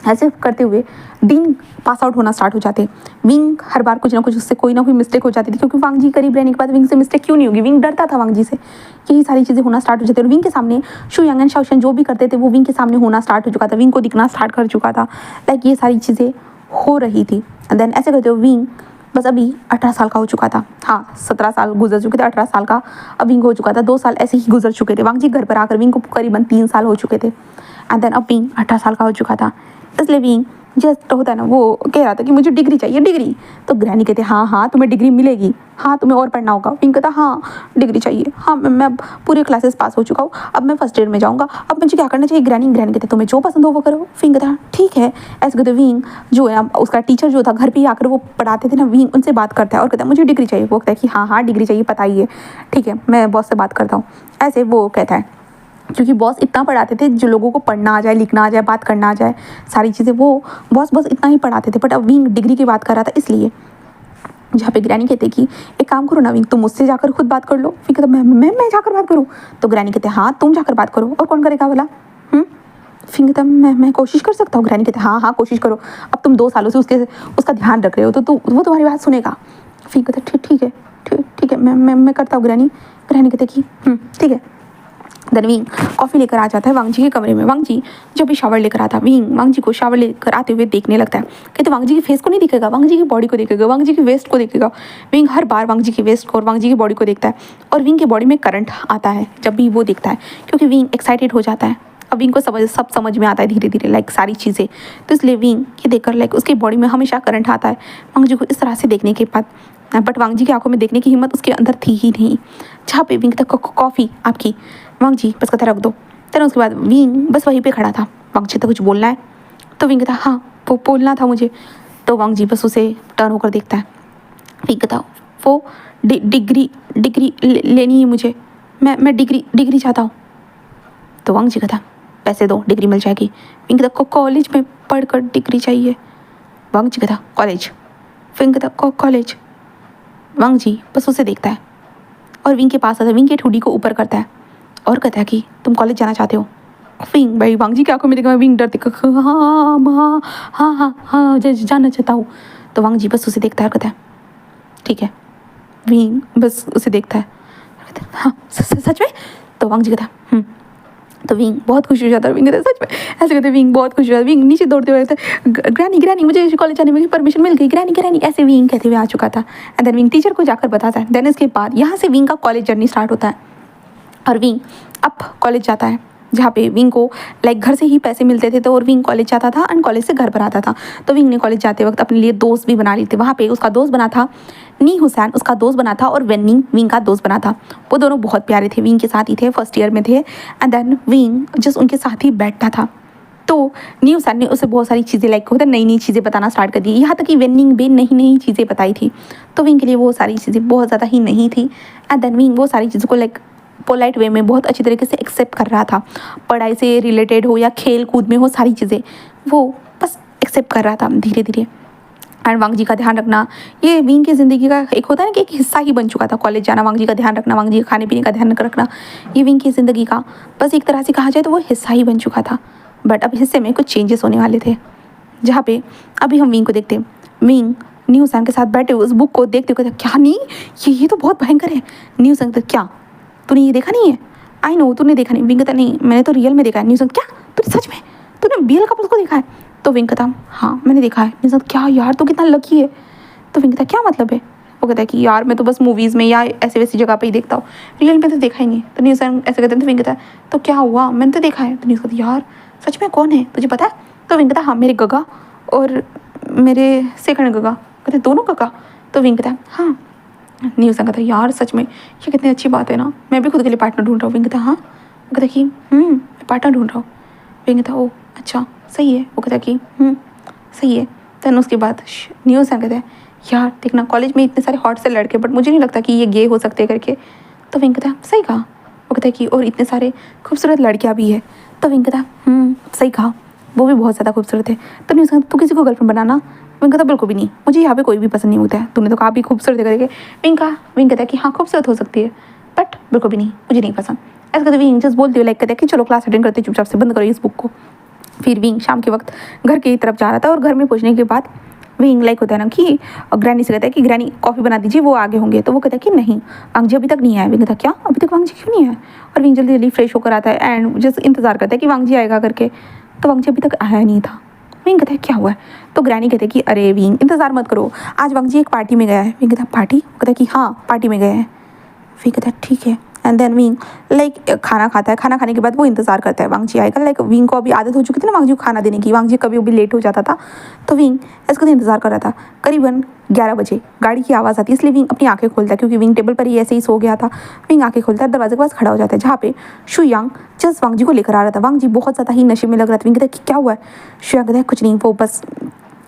ऐसे करते हुए दिन पास आउट होना स्टार्ट हो जाते। विंग हर बार कुछ ना कुछ उससे कोई ना कोई मिस्टेक हो जाती थी, क्योंकि वांग जी करीब रहने के बाद विंग से मिस्टेक क्यों नहीं होगी, विंग डरता था वांग जी से। यही सारी चीज़ें होना स्टार्ट हो जाती है और विंग के सामने शू यांग एंड शाओशन जो भी करते थे वो विंग के सामने होना स्टार्ट हो चुका था, विंग को दिखना स्टार्ट कर चुका था। लाइक ये सारी चीज़ें हो रही थी। एंड देन ऐसे करते हुए विंग बस अभी 18 साल का हो चुका था। हाँ, 17 साल गुजर चुके थे, 18 साल का अब विंग हो चुका था। 2 साल ऐसे ही गुजर चुके थे। वांग जी घर पर आकर विंग को करीबन 3 साल हो चुके थे। एंड देन अब विंग 18 साल का हो चुका था। इसलिए विंग जस्ट होता है ना, वो कह रहा था कि मुझे डिग्री चाहिए, डिग्री। तो ग्रैनी कहते हाँ हाँ तुम्हें डिग्री मिलेगी, हाँ तुम्हें और पढ़ना होगा। विंग कहता हाँ डिग्री चाहिए, हाँ मैं अब पूरे क्लासेस पास हो चुका हूँ, अब मैं फर्स्ट ईयर में जाऊँगा, अब मुझे क्या करना चाहिए। ग्रैनी कहते तुम्हें जो पसंद हो वो करो। विंग कहता ठीक है। ऐसे कहते विंग जो है उसका टीचर जो था घर पर ही आकर वो पढ़ाते थे ना, विंग उनसे बात करता है और कहता है मुझे डिग्री चाहिए। वो कहता है कि हाँ हाँ डिग्री चाहिए, पता ही है, ठीक है मैं बॉस से बात करता हूँ। ऐसे वो कहता है, क्योंकि बॉस इतना पढ़ाते थे जो लोगों को पढ़ना आ जाए, लिखना आ जाए, बात करना आ जाए, सारी चीज़ें वो बॉस इतना ही पढ़ाते थे। बट अब विंग डिग्री की बात कर रहा था, इसलिए जहाँ पे ग्रैनी कहते कि एक काम करो ना विंग, तुम मुझसे जाकर खुद बात कर लो। विंग कहता मैं जाकर बात करूँ। तो ग्रैनी कहते हाँ तुम जाकर बात करो, और कौन करेगा बोला। विंग कहता मैं कोशिश कर सकता हूँ। ग्रैनी कहते हाँ हाँ कोशिश करो, अब तुम 2 सालों से उसका ध्यान रख रहे हो तो वो तुम्हारी बात सुनेगा। विंग कहता ठीक है मैं करता हूँ ग्रैनी। ग्रैनी कहते कि ठीक है। देन विंग कॉफ़ी लेकर आ जाता है वांग जी के कमरे में। वांग जी जब भी शावर लेकर आता, विंग वांग जी को शावर लेकर आते हुए देखने लगता है। कहते वांग जी के फेस को नहीं देखेगा, वांग जी की बॉडी को देखेगा, वांग जी की वेस्ट को देखेगा। विंग हर बार वांग जी की वेस्ट को और वांग जी की बॉडी को देखता है, और विंग की बॉडी में करंट आता है जब भी वो देखता है, क्योंकि विंग एक्साइटेड हो जाता है। अब विंग को सब समझ में आता है धीरे धीरे, लाइक सारी चीज़ें। तो इसलिए विंग ये देखकर लाइक उसकी बॉडी में हमेशा करंट आता है वांग जी को इस तरह से देखने के बाद। बट वांग जी की आंखों में देखने की हिम्मत उसके अंदर थी ही नहीं। जहाँ पे विंग तक कॉफ़ी आपकी, वांग जी बस कहता रख दो। फिर उसके बाद विंग बस वहीं पे खड़ा था। वांग जी तो कुछ बोलना है, तो विंग कहता हाँ वो बोलना था मुझे। तो वांग जी बस उसे टर्न होकर देखता है। विंग कहता वो डिग्री लेनी है मुझे, मैं डिग्री चाहता हूँ। तो वांग जी कहता पैसे दो डिग्री मिल जाएगी। विंग कहता कॉलेज में पढ़कर डिग्री चाहिए। वांग जी कहता कॉलेज। विंग कहता कॉलेज। वांग जी बस उसे देखता है और विंग के पास आता है, विंग के ठुडी को ऊपर करता है और कहता है कि तुम कॉलेज जाना चाहते हो। विंग भाई वांग जी की आंखों में देखा, विंग डरते हाँ जाना चाहता हूँ। तो वांग जी बस उसे देखता है और कहता है ठीक है। विंग बस उसे देखता है, हाँ सच में। तो वांग जी कहता है तो विंग बहुत खुश हो जाता है। विंग कहता है सच में, ऐसे कहते विंग बहुत खुश हो जाता है। विंग नीचे दौड़ते हुए कहता है ग्रैनी मुझे कॉलेज जाने में परमिशन मिल गई, ग्रैनी ऐसे विंग कहते हुए आ चुका था। एंड देन विंग टीचर को जाकर बताता है। देन इसके बाद यहाँ से विंग का कॉलेज जर्नी स्टार्ट होता है और विंग अब कॉलेज जाता है, जहाँ पे विंग को लाइक घर से ही पैसे मिलते थे। तो और विंग कॉलेज जाता था एंड कॉलेज से घर पर आता था। तो विंग ने कॉलेज जाते वक्त अपने लिए दोस्त भी बना लिए थे। वहाँ पे उसका दोस्त बना था नी हुसैन, उसका दोस्त बना था, और वेनिंग विंग का दोस्त बना था। वो दोनों बहुत प्यारे थे, विंग के साथ ही थे, फर्स्ट ईयर में थे। एंड देन विंग जस्ट उनके साथ ही बैठता था। तो नी हुसैन ने उसे बहुत सारी चीज़ें लाइक होता नई चीज़ें बताना स्टार्ट कर दी, यहाँ तक कि वेनिंग भी नई चीज़ें बताई थी। तो विंग के लिए वो सारी चीज़ें बहुत ज़्यादा ही नहीं थी। एंड देन विंग वो सारी चीज़ों को लाइक पोलाइट वे में बहुत अच्छी तरीके से एक्सेप्ट कर रहा था। पढ़ाई से रिलेटेड हो या खेल कूद में हो, सारी चीज़ें वो बस एक्सेप्ट कर रहा था धीरे धीरे। एंड वांग जी का ध्यान रखना ये विंग की ज़िंदगी का एक होता है ना कि एक हिस्सा ही बन चुका था। कॉलेज जाना, वांग जी का ध्यान रखना, वांग जी के खाने पीने का ध्यान रखना, ये विंग की ज़िंदगी का बस एक तरह से कहा जाए तो वो हिस्सा ही बन चुका था। बट अब हिस्से में कुछ चेंजेस होने वाले थे, जहाँ पे अभी हम विंग को देखते हैं। विंग नी हुसैन के साथ बैठे उस बुक को देखते हुए क्या नहीं ये तो बहुत भयंकर है। नी हुसैन कहता क्या तूने ये देखा नहीं है? आई नो तूने देखा नहीं। विंग कहता नहीं मैंने तो रियल में देखा है। नी हुसैन क्या तूने सच में तूने BL कपूर को देखा है? तो विंग कहता हाँ मैंने देखा है। नी हुसैन क्या यार तू कितना लकी है। तो विंग कहता क्या मतलब है? वो कहता है कि यार मैं तो बस मूवीज़ में या ऐसे वैसी जगह पे ही देखता हूँ, रियल में तो देखा ही नहीं। तो नी हुसैन ऐसे कहते हैं। तो विंग कहता है तो क्या हुआ, मैंने तो देखा है। तो नी हुसैन कहती यार सच में कौन है तुझे पता है? तो विंग कहता हाँ मेरे गगा और मेरे सेकंड गगा। कहते दोनों गगा? तो विंग कहता हाँ। नी हुसैन कहता यार सच में ये कितनी अच्छी बात है ना, मैं भी खुद के लिए पार्टनर ढूंढ रहा हूँ। विंग कहता हाँ। वो कहता कि मैं पार्टनर ढूंढ रहा हूँ। विंग कहता ओ अच्छा सही है। वो कहता कि सही है। देन उसके बाद नी हुसैन कहता है यार देखना कॉलेज में इतने सारे हॉट से लड़के, बट मुझे नहीं लगता कि ये गे हो सकते करके। तो विंग कहता सही कहा। वो कहता है कि और इतने सारे खूबसूरत लड़कियाँ भी है। तो विंग कहता सही कहा, वो भी बहुत ज़्यादा खूबसूरत है। तो नी हुसैन तू किसी को गर्लफ्रेंड बनाना। विंग कहता बिल्कुल भी नहीं, मुझे यहाँ पे कोई भी पसंद नहीं होता है, तूने तो काफ़ी खूबसूरत है करके। विंग कहता है कि हाँ खूबसूरत हो सकती है बट बिल्कुल भी नहीं, मुझे नहीं पसंद। ऐसा कहते विंग जस्ट बोलती है लाइक कहते हैं कि चलो क्लास अटेंड करते चुपचाप से, बंद करो इस बुक को। फिर विंग शाम के वक्त घर की तरफ जा रहा था और घर में पहुंचने के बाद विंग लाइक होता है ना कि ग्रैनी से कहता है कि ग्रैनी कॉफ़ी बना दीजिए, वो आगे होंगे। तो वो कहता है कि नहीं, वांग जी अभी तक नहीं आया। विंग कहता क्या अभी तक वांग जी क्यों नहीं आया? और विंग जल्दी जल्दी फ्रेश होकर आता है एंड जस्ट इंतजार करता है कि वांग जी आएगा करके। तो वांग जी अभी तक आया नहीं था। विंग कहता है क्या हुआ है? तो ग्रैनी कहते हैं कि अरे विंग इंतजार मत करो, आज वांग जी एक पार्टी में गया है। विंग कहता है पार्टी? कहता है कि हाँ पार्टी में गया है। विंग कहता है ठीक है। एंड देन विंग लाइक खाना खाता है। खाना खाने के बाद वो इंतजार करता है वांग जी आएगा। लाइक विंग को अभी आदत हो चुकी थी ना वांग जी को खाना देने की, वांग जी कभी भी लेट हो जाता था। तो विंग इसका इंतजार कर रहा था। करीबन 11 बजे गाड़ी की आवाज़ आती है, इसलिए विंग अपनी आंखें खोलता है क्योंकि विंग टेबल पर ही ऐसे ही सो गया था। विंग आंखें खोलता है, दरवाजे के पास खड़ा हो जाता है जहाँ पे शुयांग जस्ट वांग जी को लेकर आ रहा था। वांग जी बहुत ज़्यादा ही नशे में लग रहा था। विंग कहता है कि क्या हुआ है? शुयांग कहता है कुछ नहीं, वो बस।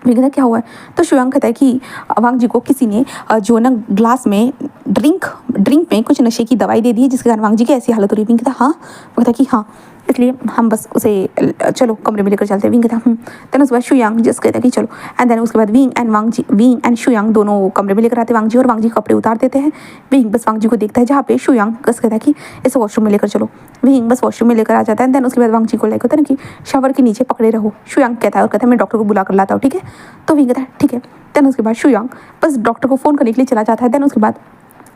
विंग कहता है क्या हुआ है? तो शुयांग कहता है कि वांग जी को किसी ने जो ना ग्लास में ड्रिंक में कुछ नशे की दवाई दे दी है जिसके कारण वांग जी की ऐसी हालत हो रही है। विंग कहता हाँ? वो कहता कि हाँ, इसलिए हम बस उसे चलो कमरे में लेकर चलते हैं। विंग कहता देन उसके बाद शुयांग जस्ट कहता है कि चलो। एंड देन उसके बाद विंग एंड शुयांग दोनों कमरे में लेकर आते हैं वांग जी और वांग जी कपड़े उतार देते हैं। विंग बस वांग जी को देखता है जहाँ पे शुयांग बस कहता है कि इसे वॉशरूम में लेकर चलो। विंग बस वॉशरूम में लेकर आ जाता है। देन उसके बाद वांग जी को लाइक होता है ना कि शावर के नीचे पकड़े रहो। शुयांग कहता है और कहता है मैं डॉक्टर को बुला कर लाता हूँ, ठीक है? तो विंग कहता है ठीक है। देन उसके बाद शुयांग बस डॉक्टर को फ़ोन करने के लिए चला जाता है। देन उसके बाद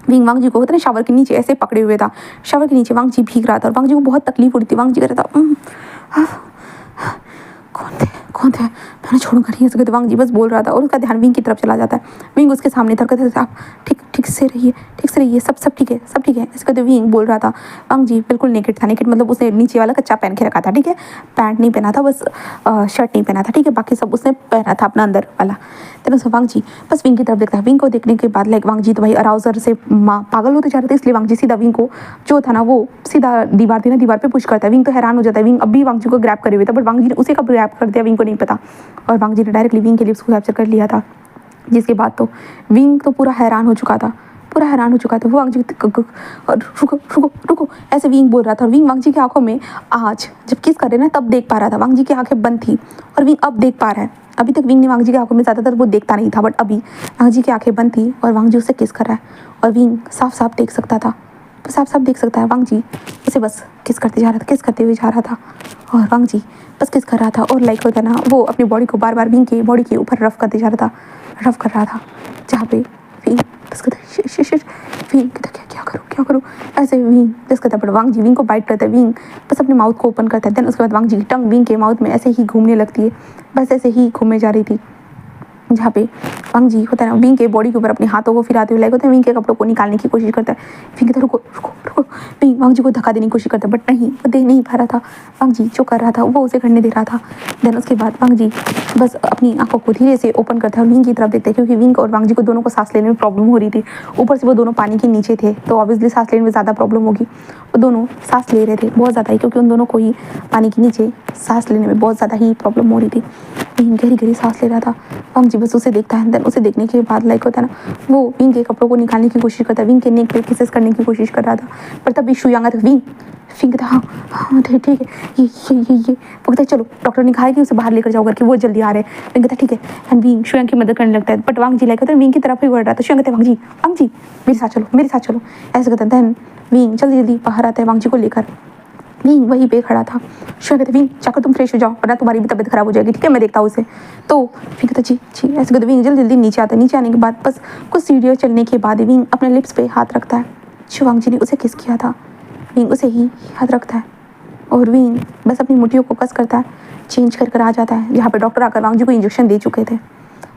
विंग वांग जी को होता है शावर के नीचे ऐसे पकड़े हुए था। शावर के नीचे वांग जी भीग रहा था और वांग जी को बहुत तकलीफ हो रही थी। वांग जी कह रहा था कौन थे मैंने छोड़ूंगा नहीं ऐसे। वांग जी बस बोल रहा था और उसका ध्यान विंग की तरफ चला जाता है। विंग उसके सामने था, कहते थे आप ठीक से रहिए, सब ठीक है ऐसे कहते विंग बोल रहा था। वांग जी बिल्कुल नेकेड था। नेकेड मतलब उसने नीचे वाला कच्चा पहन के रखा था, ठीक है? पैंट नहीं पहना था, बस शर्ट नहीं पहना था, ठीक है? बाकी सब उसने पहना था अपना अंदर वाला। तेना उसमें वांग जी बस विंग की तरफ देखता है। विंग को देखने के बाद लाइक वांग जी तो भाई अराउजर से पागल होते जा रहे थे, इसलिए वांग जी सीधा विंग को जो था ना वो सीधा दीवार थी ना दीवार पे पुश करता है। विंग तो हैरान हो जाता है। विंग अब भी वांग जी को ग्रैब करे हुए था बट वांग जी ने उसे कब ग्रैब कर दिया विंग को नहीं पता और वांग जी ने डायरेक्टली विंग के लिप्स को कैप्चर कर लिया था। जिसके बाद तो विंग तो पूरा हैरान हो चुका था वो वांग जी रुको ऐसे विंग बोल रहा था और विंग वांग जी की आंखों में आज जब किस कर रहे ना तब देख पा रहा था। वांग जी की आंखें बंद थी और विंग अब देख पा रहा है। अभी तक विंग ने वांग जी की आंखों में ज़्यादातर वो देखता नहीं था बट अभी वांग जी की आंखें बंद थी और वांग जी उसे किस कर रहा है और विंग साफ देख सकता था। साफ देख सकता है वांग जी उसे बस किस करते हुए जा रहा था और वांग जी बस किस कर रहा था और लाइक होता ना वो अपनी बॉडी को बार बार विंग की बॉडी के ऊपर रफ करते जा रहा था, रफ कर रहा था जहाँ पे विंग बस कहता विंग कहता क्या करूँ ऐसे विंग बस कहता बट वांग जी विंग को बाइट करता है। विंग बस अपने माउथ को ओपन करता है। देन उसके बाद वांग जी की टंग विंग के माउथ में ऐसे ही घूमने लगती है, बस ऐसे ही घूमने जा रही थी जहाँ पे वांग जी होता है ना विंग के बॉडी के ऊपर अपने हाथों को फिराते हुए लाइक होता है विंग के कपड़ों को निकालने की कोशिश करता है। विंग कहता रुको विंग वांग जी को धक्का देने की कोशिश करता है बट नहीं वो दे नहीं पा रहा था। वांग जी जो कर रहा था वो उसे करने दे रहा था। देन उसके बाद वांग जी बस अपनी आंखों को धीरे से ओपन करता है और विंग की तरफ देखते हैं क्योंकि विंग और वांग जी को दोनों को सांस लेने में प्रॉब्लम हो रही थी। ऊपर से वो दोनों पानी के नीचे थे तो ऑब्वियसली सांस लेने में ज़्यादा प्रॉब्लम होगी। वो दोनों सांस ले रहे थे बहुत ज़्यादा ही क्योंकि उन दोनों को ही पानी के नीचे सांस लेने में बहुत ज़्यादा ही प्रॉब्लम हो रही थी। विंग गहरी सांस ले रहा था। वांग जी बस उसे देखता है। देन उसे देखने के बाद लाइक होता है ना वो विंग के कपड़ों को निकालने की कोशिश करता है, विंग के नेक पे किसेस करने की कोशिश कर रहा था पर तभी शुयांग था। विंग कहता हाँ ठीक है ये वो कहता है चलो डॉक्टर ने कहा है कि उसे बाहर लेकर जाओ करके वो जल्दी आ रहे हैं। विंग कहता ठीक है एंड विंग शुयांग की मदद करने लगता है बट वांग जी लाइक होता है विंग की तरफ ही बढ़ रहा था। शुयांग कहता है वांग जी मेरे साथ चलो ऐसे कहता है। देन विंग जल्दी बाहर आता है वांग जी को लेकर। विंग वहीं पे खड़ा था। शुयांग कहते विंग जाकर तुम फ्रेश हो जाओ वरना तुम्हारी भी तबीयत खराब हो जाएगी, ठीक है? मैं देखता हूँ उसे। तो विंग कहता जी ऐसे कहते विंग जल्दी नीचे आता है। नीचे आने के बाद बस कुछ सीढ़ियाँ चलने के बाद विंग अपने लिप्स पे हाथ रखता है। वांग जी ने उसे किस किया था, विंग उसे ही हाथ रखता है और विंग बस अपनी मुट्ठियों को कस करता है, चेंज कर आ जाता है जहाँ पे डॉक्टर आकर वांग जी को इंजेक्शन दे चुके थे।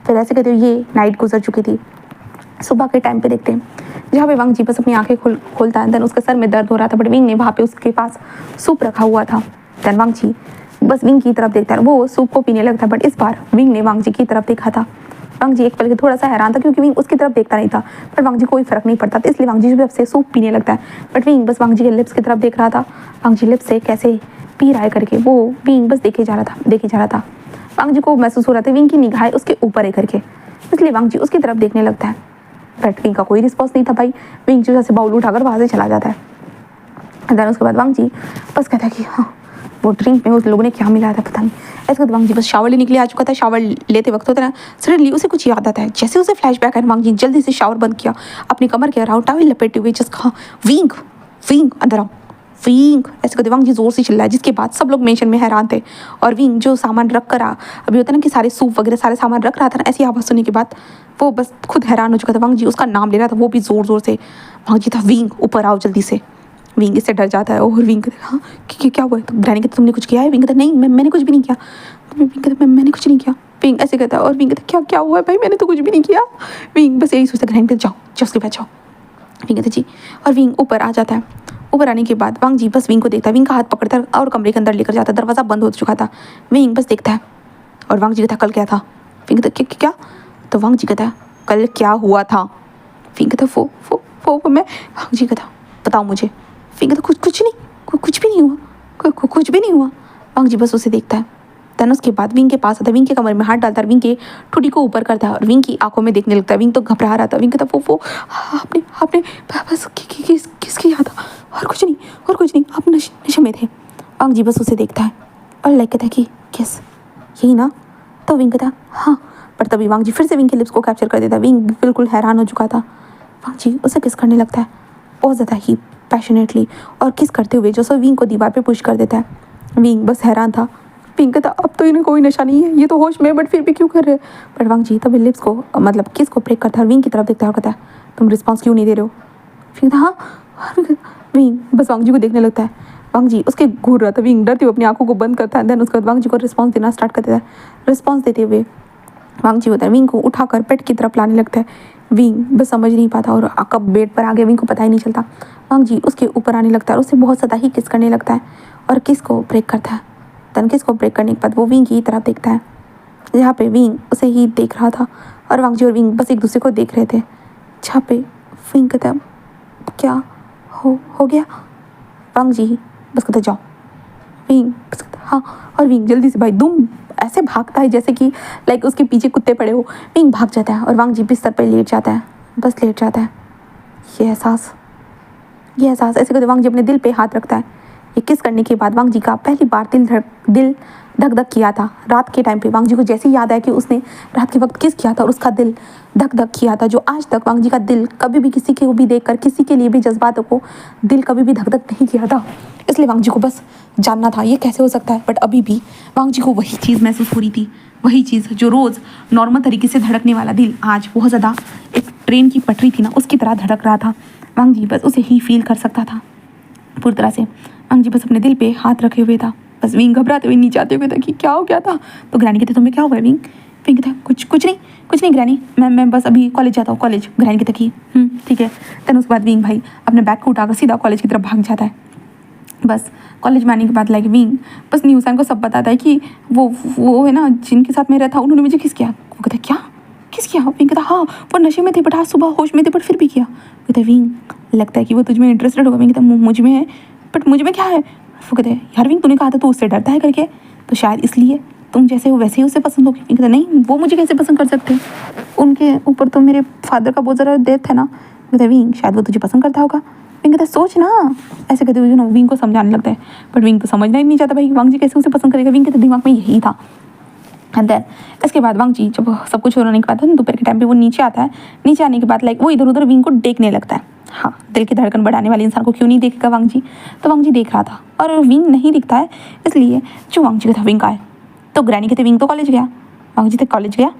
फिर ऐसे कहते ये नाइट गुजर चुकी थी। सुबह के टाइम पे देखते हैं जहाँ पे वांग जी बस अपनी आंखें खोलता है। देन उसके सर में दर्द हो रहा था बट विंग ने वहाँ पे उसके पास सूप रखा हुआ था। देन वांग जी बस विंग की तरफ देखता है, वो सूप को पीने लगता है बट इस बार विंग ने वांग जी की तरफ देखा था। वांग जी एक पल के थोड़ा सा हैरान था क्योंकि विंग उसकी तरफ देखता नहीं था पर वांग जी कोई फर्क नहीं पड़ता था इसलिए वांग जी से सूप पीने लगता है बट विंग बस वांग जी के लिप्स की तरफ देख रहा था। वांग जी लिप्स से कैसे पी रहा है करके वो विंग बस देखे जा रहा था। वांग जी को महसूस हो रहा था विंग की निगाहें उसके ऊपर है करके, इसलिए वांग जी उसकी तरफ देखने लगता है बट विंग का कोई रिस्पॉन्स नहीं था भाई। विंग जो जैसे बाउल उठाकर वहाँ से चला जाता है। देन उसके बाद वांग जी बस कहता है कि हाँ वो ड्रिंक में उस लोगों ने क्या मिलाया था पता नहीं। ऐसे वांग जी बस शावर लेने के लिए आ चुका था। शावर लेते वक्त होता है ना सडनली उसे कुछ याद आता है। जैसे उसे फ्लैशबैक है वांग जी जल्दी से शावर बंद किया, अपनी कमर के अराउंड टॉवल लपेटे हुए जस्ट कहा विंग अंदर आओ। विंग ऐसे कहते वांग जी जोर से चिल्लाया, जिसके बाद सब लोग मेंशन में हैरान थे। और विंग जो सामान रख कर अभी होता है ना कि सारे सूप वगैरह सारे सामान रख रहा था ना, ऐसी आवाज़ सुनने के बाद वो बस खुद हैरान हो चुका था। वांग जी उसका नाम ले रहा था, वो भी ज़ोर ज़ोर से। वांग जी था, विंग ऊपर आओ जल्दी से। विंग इससे डर जाता है और विंग कहता हाँ क्या हुआ है? तो ग्रैनी कहता तुमने कुछ किया है? विंग कहता नहीं मैंने कुछ भी नहीं किया। विंग कहता मैंने कुछ नहीं किया। विंग ऐसे कहता है और विंग कहता क्या हुआ है भाई? मैंने तो कुछ भी नहीं किया। विंग बस यही सोचता, ग्रैनी कहता जाओ जाओ उसके पास जाओ। विंग कहता जी। और विंग ऊपर आ जाता है। ऊपर आने के बाद वांग जी बस विंग को देखता है, विंग का हाथ पकड़ता है और कमरे के अंदर लेकर जाता है। दरवाज़ा बंद हो चुका था। विंग बस देखता है और वांग जी कहता कल क्या था? विंग कहता क्या? तो वांग जी कहता कल क्या हुआ था? विंग कहता वो मैं। वांग जी कहता बताओ मुझे। विंग कहता कुछ नहीं, कुछ भी नहीं हुआ, कुछ भी नहीं हुआ। वांग जी बस उसे देखता है। देन उसके बाद विंग के पास आता है, विंग के कमर में हाथ डालता है, विंग के ठुडी को ऊपर करता है और विंग की आंखों में देखने लगता है। विंग तो घबरा रहा था। विंग कहता वो आपने बस किसकी याद? और कुछ नहीं, आप नशे में थे। वांग जी बस उसे देखता है और लाइक कहता है कि किस यही ना? तो विंग कहता हाँ। पर तभी वांग जी फिर से विंग के लिप्स को कैप्चर कर देता है। विंग बिल्कुल हैरान हो चुका था। वांग जी उसे किस करने लगता है बहुत ज़्यादा ही पैशनेटली, और किस करते हुए जो सो विंग को दीवार पे पुश कर देता है। विंग बस हैरान था। विंग कहता अब तो इन्हें कोई नशा नहीं है, ये तो होश में, बट फिर भी क्यों कर रहे हैं? बट वांग जी तभी लिप्स को मतलब किस को ब्रेक करता है और विंग की तरफ देखता है और कहता है तुम रिस्पॉन्स क्यों नहीं दे रहे हो? फिर हाँ। विंग बस वांग जी को देखने लगता है। वांग जी उसके घूर रहा था। विंग डरते हुए अपनी आंखों को बंद करता है। देन उसके बाद वांग जी को रिस्पॉन्स देना स्टार्ट कर देता है। रिस्पॉन्स देते हुए वांग जी होता है विंग को उठाकर पेट की तरफ लाने लगता है। विंग बस समझ नहीं पाता और कब बेड पर आ गया विंग को पता ही नहीं चलता। वांग जी उसके ऊपर आने लगता है और उसे बहुत ज़्यादा ही किस करने लगता है और किस को ब्रेक करता है। देन किस को ब्रेक करने के बाद वो विंग की तरफ देखता है जहाँ पे विंग उसे ही देख रहा था और वांग जी और विंग बस एक दूसरे को देख रहे थे। जहाँ पे विंग कहता क्या हो गया? वांग जी बस कहता जाओ। विंग बस कहता हाँ। और विंग जल्दी से भाई दुम ऐसे भागता है जैसे कि लाइक उसके पीछे कुत्ते पड़े हो। विंग भाग जाता है और वांग जी बिस्तर पर लेट जाता है, बस लेट जाता है। ये एहसास ऐसे करते वांग जी अपने दिल पे हाथ रखता है। ये किस करने के बाद वांग जी का पहली बार दिल धक धक किया था रात के टाइम पे। वांग जी को जैसे ही याद आया कि उसने रात के वक्त किस किया था और उसका दिल धक धक किया था, जो आज तक वांग जी का दिल कभी भी किसी को भी देखकर किसी के लिए भी जज्बातों को दिल कभी भी धक धक नहीं किया था। इसलिए वांग जी को बस जानना था ये कैसे हो सकता है। बट अभी भी वांग जी को वही चीज़ महसूस हो रही थी, वही चीज़ जो रोज़ नॉर्मल तरीके से धड़कने वाला दिल आज बहुत ज़्यादा एक ट्रेन की पटरी थी ना उसकी तरह धड़क रहा था। वांग जी बस उसे ही फील कर सकता था पूरी तरह से। वांग जी बस अपने दिल पे हाथ रखे हुए था। बस विंग घबराते हुए नीचे आते हुए था कि क्या हो गया था। तो ग्रैनी कहते तुम्हें क्या हुआ है विंग? विंग कहता कुछ नहीं ग्रैनी, मैं बस अभी कॉलेज जाता हूँ कॉलेज। ग्रैनी कहता कि ठीक है। देन उसके बाद विंग भाई अपने बैग को उठाकर सीधा कॉलेज की तरफ भाग जाता है। बस कॉलेज में आने के बाद लाइक विंग बस न्यूज़ को सब बताता है कि वो है ना जिनके साथ मैं रहता उन्होंने मुझे किस किया। वो कहता क्या किस किया? विंग कहता हाँ वो नशे में थे बट आज सुबह होश में थे बट फिर भी किया। कहते विंग लगता है कि वो तुझ में इंटरेस्टेड होगा। विंग कहता मुझ में है बट मुझ में क्या है? वो कहते यार विंग तूने कहा था तू उससे डरता है करके, तो शायद इसलिए तुम जैसे हो वैसे ही उसे पसंद होगी। विंग कहता नहीं वो मुझे कैसे पसंद कर सकते, उनके ऊपर तो मेरे फादर का बहुत ज़्यादा डेथ है ना। कहते विंग शायद वो तुझे पसंद करता होगा। विंग कहता सोच ना, ऐसे कहते हुए ना विंग को समझाने लगता है। बट विंग तो समझना ही नहीं चाहता भाई वांग जी कैसे उसे पसंद करेगा। विंग के दिमाग में यही था। एंड देन इसके बाद वांग जी जब सब कुछ होने के बाद दोपहर के टाइम पे वो नीचे आता है। नीचे आने के बाद लाइक वो इधर उधर विंग को देखने लगता है। हाँ दिल की धड़कन बढ़ाने वाले इंसान को क्यों नहीं देखेगा वांग जी। तो वांग जी देख रहा था और विंग नहीं दिखता है, इसलिए जो वांग जी का था विंग का है। तो ग्रैनी कहते विंग तो कॉलेज गया। वांग जी तक कॉलेज गया।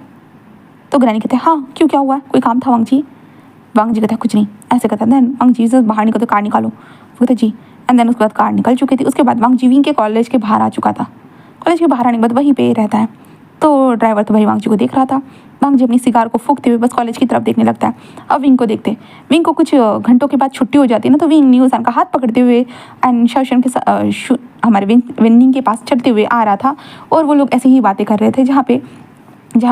तो ग्रैनी कहते हाँ क्यों क्या हुआ, कोई काम था वांग जी? वांग जी कहता कुछ नहीं, ऐसे कहता। देन वांग जी से बाहर निकलते कार निकालो। वो कहते जी। एंड देन उसके बाद कार निकल चुकी थी। उसके बाद वांग जी विंग के कॉलेज के बाहर आ चुका था। कॉलेज के बाहर आने के बाद वहीं पे रहता है। तो ड्राइवर तो भाई वांग जी को देख रहा था। वांग जी अपनी सिगार को फूंकते हुए बस कॉलेज की तरफ देखने लगता है। अब विंग को देखते विंग को कुछ घंटों के बाद छुट्टी हो जाती है ना, तो विंग न्यूज़ का हाथ पकड़ते हुए एंड शौशन के हमारे विंग के पास चढ़ते हुए आ रहा था। और वो लोग ऐसे ही बातें कर रहे थे जहाँ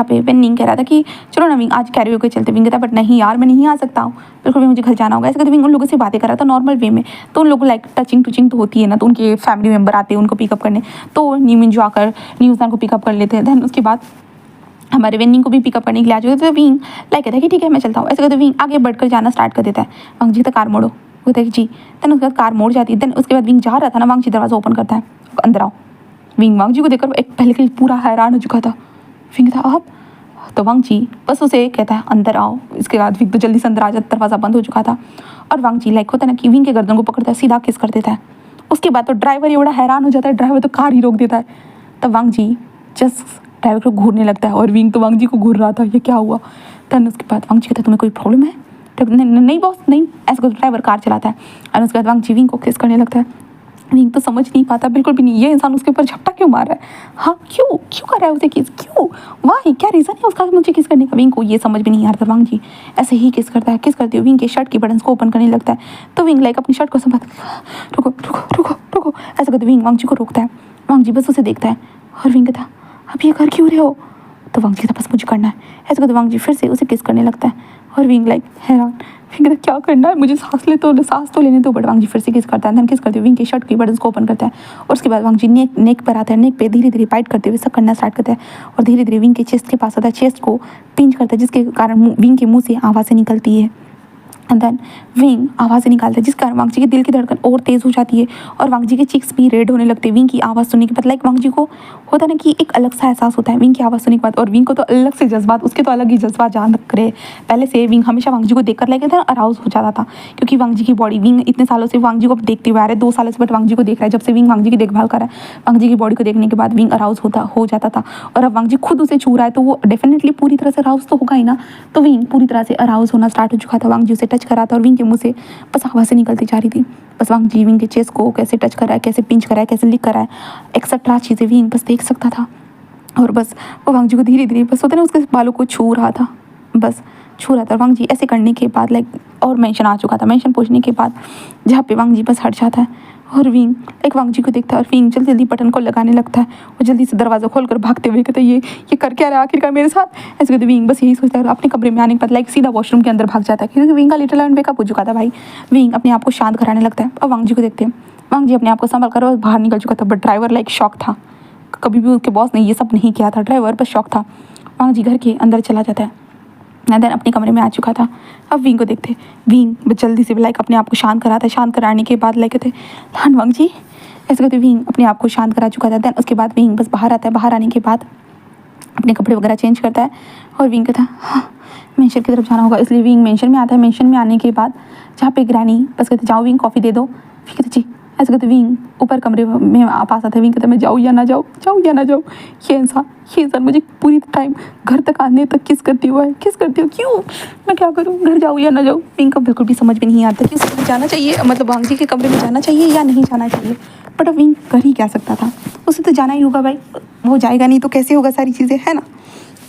पे विंग कह रहा था कि चलो ना विंग आज कैरियोके चलते। विंग कहता बट नहीं यार मैं नहीं आ सकता हूँ, बिल्कुल भी मुझे घर जाना होगा। ऐसे कहते विंग उन लोगों से बातें कर रहा था नॉर्मल वे में। तो उन लोगों को लाइक टचिंग तो होती है ना, तो उनके फैमिली मेम्बर आते हैं उनको पिकअप करने, तो नीमिन जो आकर न्यूज़ को पिकअप कर लेते हैं। देन उसके बाद हमारे विनिंग को भी पिकअप करने के लिए आ जाते। तो विंग लाइक कहता है कि ठीक है मैं चलता हूँ। ऐसे कहते विंग आगे बढ़कर जाना स्टार्ट कर देता है। वांग जी तो कार मोड़ो। वो कहता है जी। देन उसके बाद कार मोड़ जाती है। देन उसके बाद विंग जा रहा था ना, वांग जी दरवाज़ा ओपन करता है, अंदर आओ। विंग वांग जी को देखकर एक पहले के लिए पूरा हैरान हो चुका था। विंग था अब तो वांग जी बस उसे कहता है अंदर आओ। इसके बाद विंग तो जल्दी से अंदर आ जाता, दरवाज़ा बंद हो चुका था। और वांग जी लाइक होता है ना कि विंग के गर्दन को पकड़ता है, सीधा किस कर देता है। उसके बाद तो ड्राइवर एवढा हैरान हो जाता है, ड्राइवर तो कार ही रोक देता है। तब वांग जी जस्ट ड्राइवर को घूरने लगता है और विंग तो वांग जी को घूर रहा था, ये क्या हुआ। तब उसके बाद वांग जी कहता है तुम्हें कोई प्रॉब्लम है। नहीं बॉस नहीं, ऐसा करके ड्राइवर कार चलाता है। और उसके बाद वांग जी विंग को किस करने लगता है। विंग तो समझ नहीं पाता बिल्कुल भी नहीं, ये इंसान उसके ऊपर झपटा क्यों मार रहा है, हाँ क्यों क्यों कर रहा है उसे किस, क्यों वाह क्या रीज़न है उसका मुझे किस करने का। विंग को ये समझ भी नहीं आता। वांग जी ऐसे ही किस करता है, किस करते हुए विंग के शर्ट के बटन को ओपन करने लगता है। तो विंग लाइक अपनी शर्ट को संभाल रुको रुको रुको रुको ऐसा करते विंग वांग जी को रोकता है। वांग जी बस उसे देखता है और विंग कहता अब ये कर क्यों रहे हो। तो वांग जी कहता बस मुझे करना है। ऐसा करते वांग जी फिर से उसे किस करने लगता है और विंग लाइक हैरान, विंग कहता क्या करना है मुझे, सांस तो लेने दो। बट वांग जी फिर से किस करता है। देन किस करते हुए विंग के शर्ट के बटन को ओपन करता है और उसके बाद वांग जी नेक पर आता है। नेक पे धीरे धीरे बाइट करते हुए सब करना स्टार्ट करता है और धीरे धीरे विंग के चेस्ट के पास आता है, चेस्ट को पिंच करता है जिसके कारण विंग के मुंह से आवाज़ें निकलती है। एंड देन विंग आवाज़ें निकालता है जिस कारण वांग जी के दिल की धड़कन और तेज़ हो जाती है और वांग जी के चिक्स भी रेड होने लगते हैं विंग की आवाज़ सुनने के बाद। लाइक वांग जी को होता है ना कि एक अलग सा एहसास होता है विंग की आवाज़ सुनने के बाद। और विंग को तो अलग से जज्बात, उसके तो अलग ही जज्बात जान रहे पहले से। विंग हमेशा वांग जी को देखकर लाइक अराउज हो जाता था क्योंकि वांग जी की बॉडी, विंग इतने सालों से वांग जी को देखते हुए आ रहे हैं, 2 सालों से बट वांग जी को देख रहा है। जब से विंग वांग जी की देखभाल कर रहा है, वांग जी की बॉडी को देखने के बाद विंग अराउज हो जाता था। और अब वांग जी खुद उसे छू रहा है तो वो डेफिनेटली पूरी तरह से अराउज तो होगा ही ना। तो विंग पूरी तरह से अराउज होना स्टार्ट हो चुका था। वांग जी उसे टच कर रहा था और विंग के मुंह से बस आवाज़ें निकलती जा रही थी। बस वांग जी विंग के चेस्ट को कैसे टच कर रहा है, कैसे पिंच कर रहा है, कैसे लिख कर रहा है, एक्सेट्रा चीज़ें विंग बस देख सकता था। और बस वो वांग जी को धीरे धीरे बस होता है ना उसके बालों को छू रहा था, बस छू रहा था। वांग जी ऐसे करने के बाद लाइक और मेंशन आ चुका था। मेंशन पूछने के बाद जहाँ पे वांग जी बस हट जाता है और विंग एक वांग जी को देखता है और विंग जल्दी जल्दी बटन को लगाने लगता है और जल्दी से दरवाज़ा खोलकर भागते हुए कहता है ये कर क्या रहा है आखिरकार मेरे साथ। ऐसे कहते विंग बस यही सोचता है और अपने कमरे में आने के बाद लाइक सीधा वॉशरूम के अंदर भाग जाता है क्योंकि विंग का लिटिल एंड वेकअप हो चुका था भाई। विंग अपने आप को शांत कराने लगता है और वांग जी को देखते हैं। वांग जी अपने आप को संभाल कर बाहर निकल चुका था बट ड्राइवर लाइक शॉक था, कभी भी उसके बॉस ने ये सब नहीं किया था, ड्राइवर बस शॉक था। वांग जी घर के अंदर चला जाता है एंड देन अपने कमरे में आ चुका था। अब विंग को देखते, विंग बस जल्दी से लाइक अपने आप को शांत कराता है। शांत कराने के बाद लाइक कहते लान वांग जी ऐसे कहते विंग अपने आप को शांत करा चुका था। देन उसके बाद विंग बस बाहर आता है। बाहर आने के बाद अपने कपड़े वगैरह चेंज करता है और विंग कहता हाँ मेंशन की तरफ जाना होगा, इसलिए विंग मेंशन में आता है। मेंशन में आने के बाद जहाँ पे ग्रैनी बस कहते जाओ विंग कॉफ़ी दे दो। फिर कहते जी। ऐसे कहते विंग ऊपर कमरे में पास आता है। विंग कहता मैं जाऊँ या ना जाऊँ, जाऊँ या ना जाऊँ। ये इंसान मुझे पूरी टाइम घर तक आने तक किस करती हुआ है, किस करती हूँ, क्यों मैं क्या करूँ, घर जाऊँ या ना जाऊँ। विंग को बिल्कुल भी समझ में नहीं आता कि उसको जाना चाहिए, मतलब वांग जी के कमरे में जाना चाहिए या नहीं जाना चाहिए। बट अब विंग कर ही क्या सकता था, उसे तो जाना ही होगा भाई, वो जाएगा नहीं तो कैसे होगा सारी चीज़ें, है ना।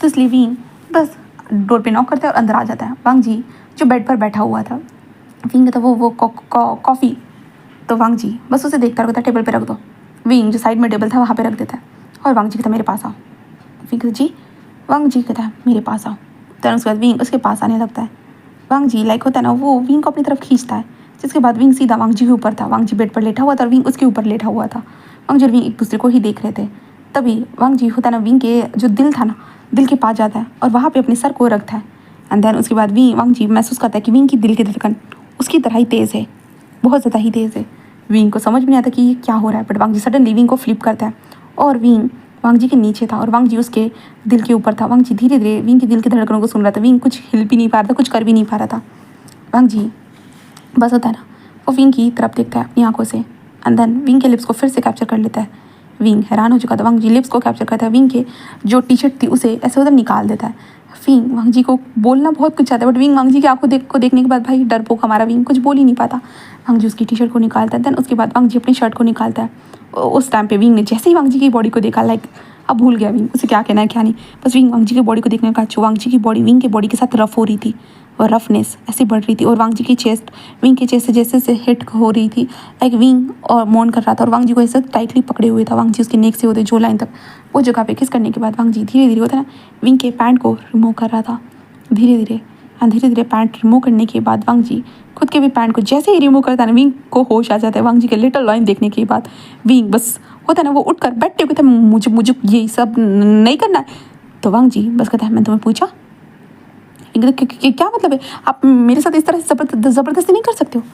तो इसलिए विंग बस डोर पे नॉक करता है और अंदर आ जाता है। वांग जी जो बेड पर बैठा हुआ था, विंग था वो कॉफ़ी, तो वांग जी बस उसे देखता रहता, टेबल पे रख दो। विंग जो साइड में टेबल था वहाँ पे रख देता है और वांग जी कहता मेरे पास आओ। विंग कहता जी। वांग जी कहता है मेरे पास आओ। तो उसके बाद विंग उसके पास आने लगता है। वांग जी लाइक होता है ना वो विंग को अपनी तरफ खींचता है, जिसके बाद विंग सीधा वांग जी के ऊपर था। वांग जी बेड पर लेटा हुआ था और विंग उसके ऊपर लेटा हुआ था। वांग जी और विंग एक दूसरे को ही देख रहे थे। तभी वांग जी होता है ना विंग के जो दिल था ना, दिल के पास जाता है और वहाँ पे अपने सर को रखता है। एंड देन उसके बाद वांग जी महसूस करता है कि विंग की दिल की धड़कन उसकी तरह ही तेज़ है, बहुत ज़्यादा ही तेज़ है। विंग को समझ में नहीं आता कि ये क्या हो रहा है, but Wang Ji suddenly wing को फ्लिप करता है और विंग वांग जी के नीचे था और वांग जी उसके दिल के ऊपर था। वांग जी धीरे धीरे विंग की दिल की धड़कनों को सुन रहा था। विंग कुछ हिल भी नहीं पा रहा था, कुछ कर भी नहीं पा रहा था। वांग जी बस होता है ना वो विंग की तरफ देखता है अपनी आंखों से एंड देन विंग के लिप्स को फिर से कैप्चर कर लेता है। विंग हैरान हो चुका था। वांग जी लिप्स को कैप्चर करता है, विंग के जो टी शर्ट थी उसे ऐसे उधर निकाल देता है। विंग वांग जी को बोलना बहुत कुछ चाहता है बट विंग वांग जी की आंखों को देखने के बाद भाई डरपोक हमारा विंग कुछ बोल ही नहीं पाता। वांग जी उसकी टी शर्ट को निकालता है। देन उसके बाद वांग जी अपनी शर्ट को निकालता है। उस टाइम पे विंग ने जैसे ही वांग जी की बॉडी को देखा लाइक अब भूल गया विंग उसे क्या कहना है क्या नहीं। बस विंग वांग जी की बॉडी को देखने का वांग जी की बॉडी विंग की बॉडी के साथ रफ हो रही थी और रफनेस ऐसे बढ़ रही थी और वांग जी की चेस्ट विंग के चेस्ट से जैसे हिट हो रही थी। लाइक विंग और मौन कर रहा था और वांग जी को ऐसे टाइटली पकड़े हुए था। वांग जी उसके नेक से होते जो लाइन तक वो जगह पे किस करने के बाद वांग जी धीरे धीरे होता है ना विंग के पैंट को रिमूव कर रहा था धीरे धीरे पैंट रिमूव करने के बाद वांग जी खुद के भी पैंट को जैसे ही रिमूव करता है ना विंग को होश आ जाता है। वांग जी के लिटिल लाइन देखने के बाद विंग बस होता है ना वो उठकर बैठते हुए था मुझे ये सब नहीं करना है। तो वांग जी बस कहता है मैंने तुम्हें पूछा क्या मतलब है, आप मेरे साथ इस तरह से ज़बरदस्ती नहीं कर सकते हो।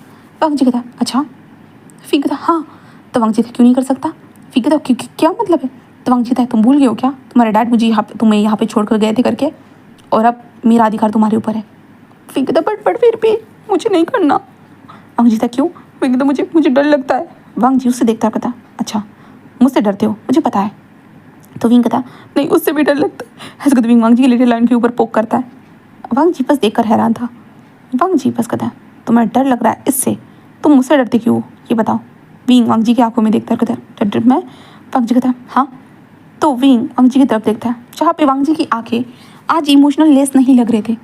वांग जी कहता अच्छा। फिर कहता हाँ। तो वांग जी क्यों नहीं कर सकता। फिर कहता क्या मतलब है। तो वांग जी कहता तुम भूल गए हो क्या, तुम्हारे डैड मुझे तुम्हें यहाँ पे छोड़ कर गए थे करके और अब मेरा अधिकार तुम्हारे ऊपर है। फिर कहता बट फिर भी मुझे नहीं करना। वांग जी कहता क्यों। फिर कहता मुझे डर लगता है। वांग जी उससे देखता है, कहता अच्छा मुझसे डरते हो, मुझे पता है। तो विंग कहता नहीं उससे भी डर लगता है। ऐसे कहते विंग वांग जी की लिटिल लाइन के ऊपर पोक करता है। वांग जी बस देखकर हैरान था। वांग जी बस कहता तुम्हें डर लग रहा है इससे, तुम मुझसे डरते क्यों ये बताओ। विंग वांग जी की आंखों में देखता है, कहता डर मैं। वांग जी कहता हाँ। तो विंग वांग जी की तरफ देखता है जहाँ पे वांग जी की आंखें आज इमोशनल लेस नहीं लग रहे थे,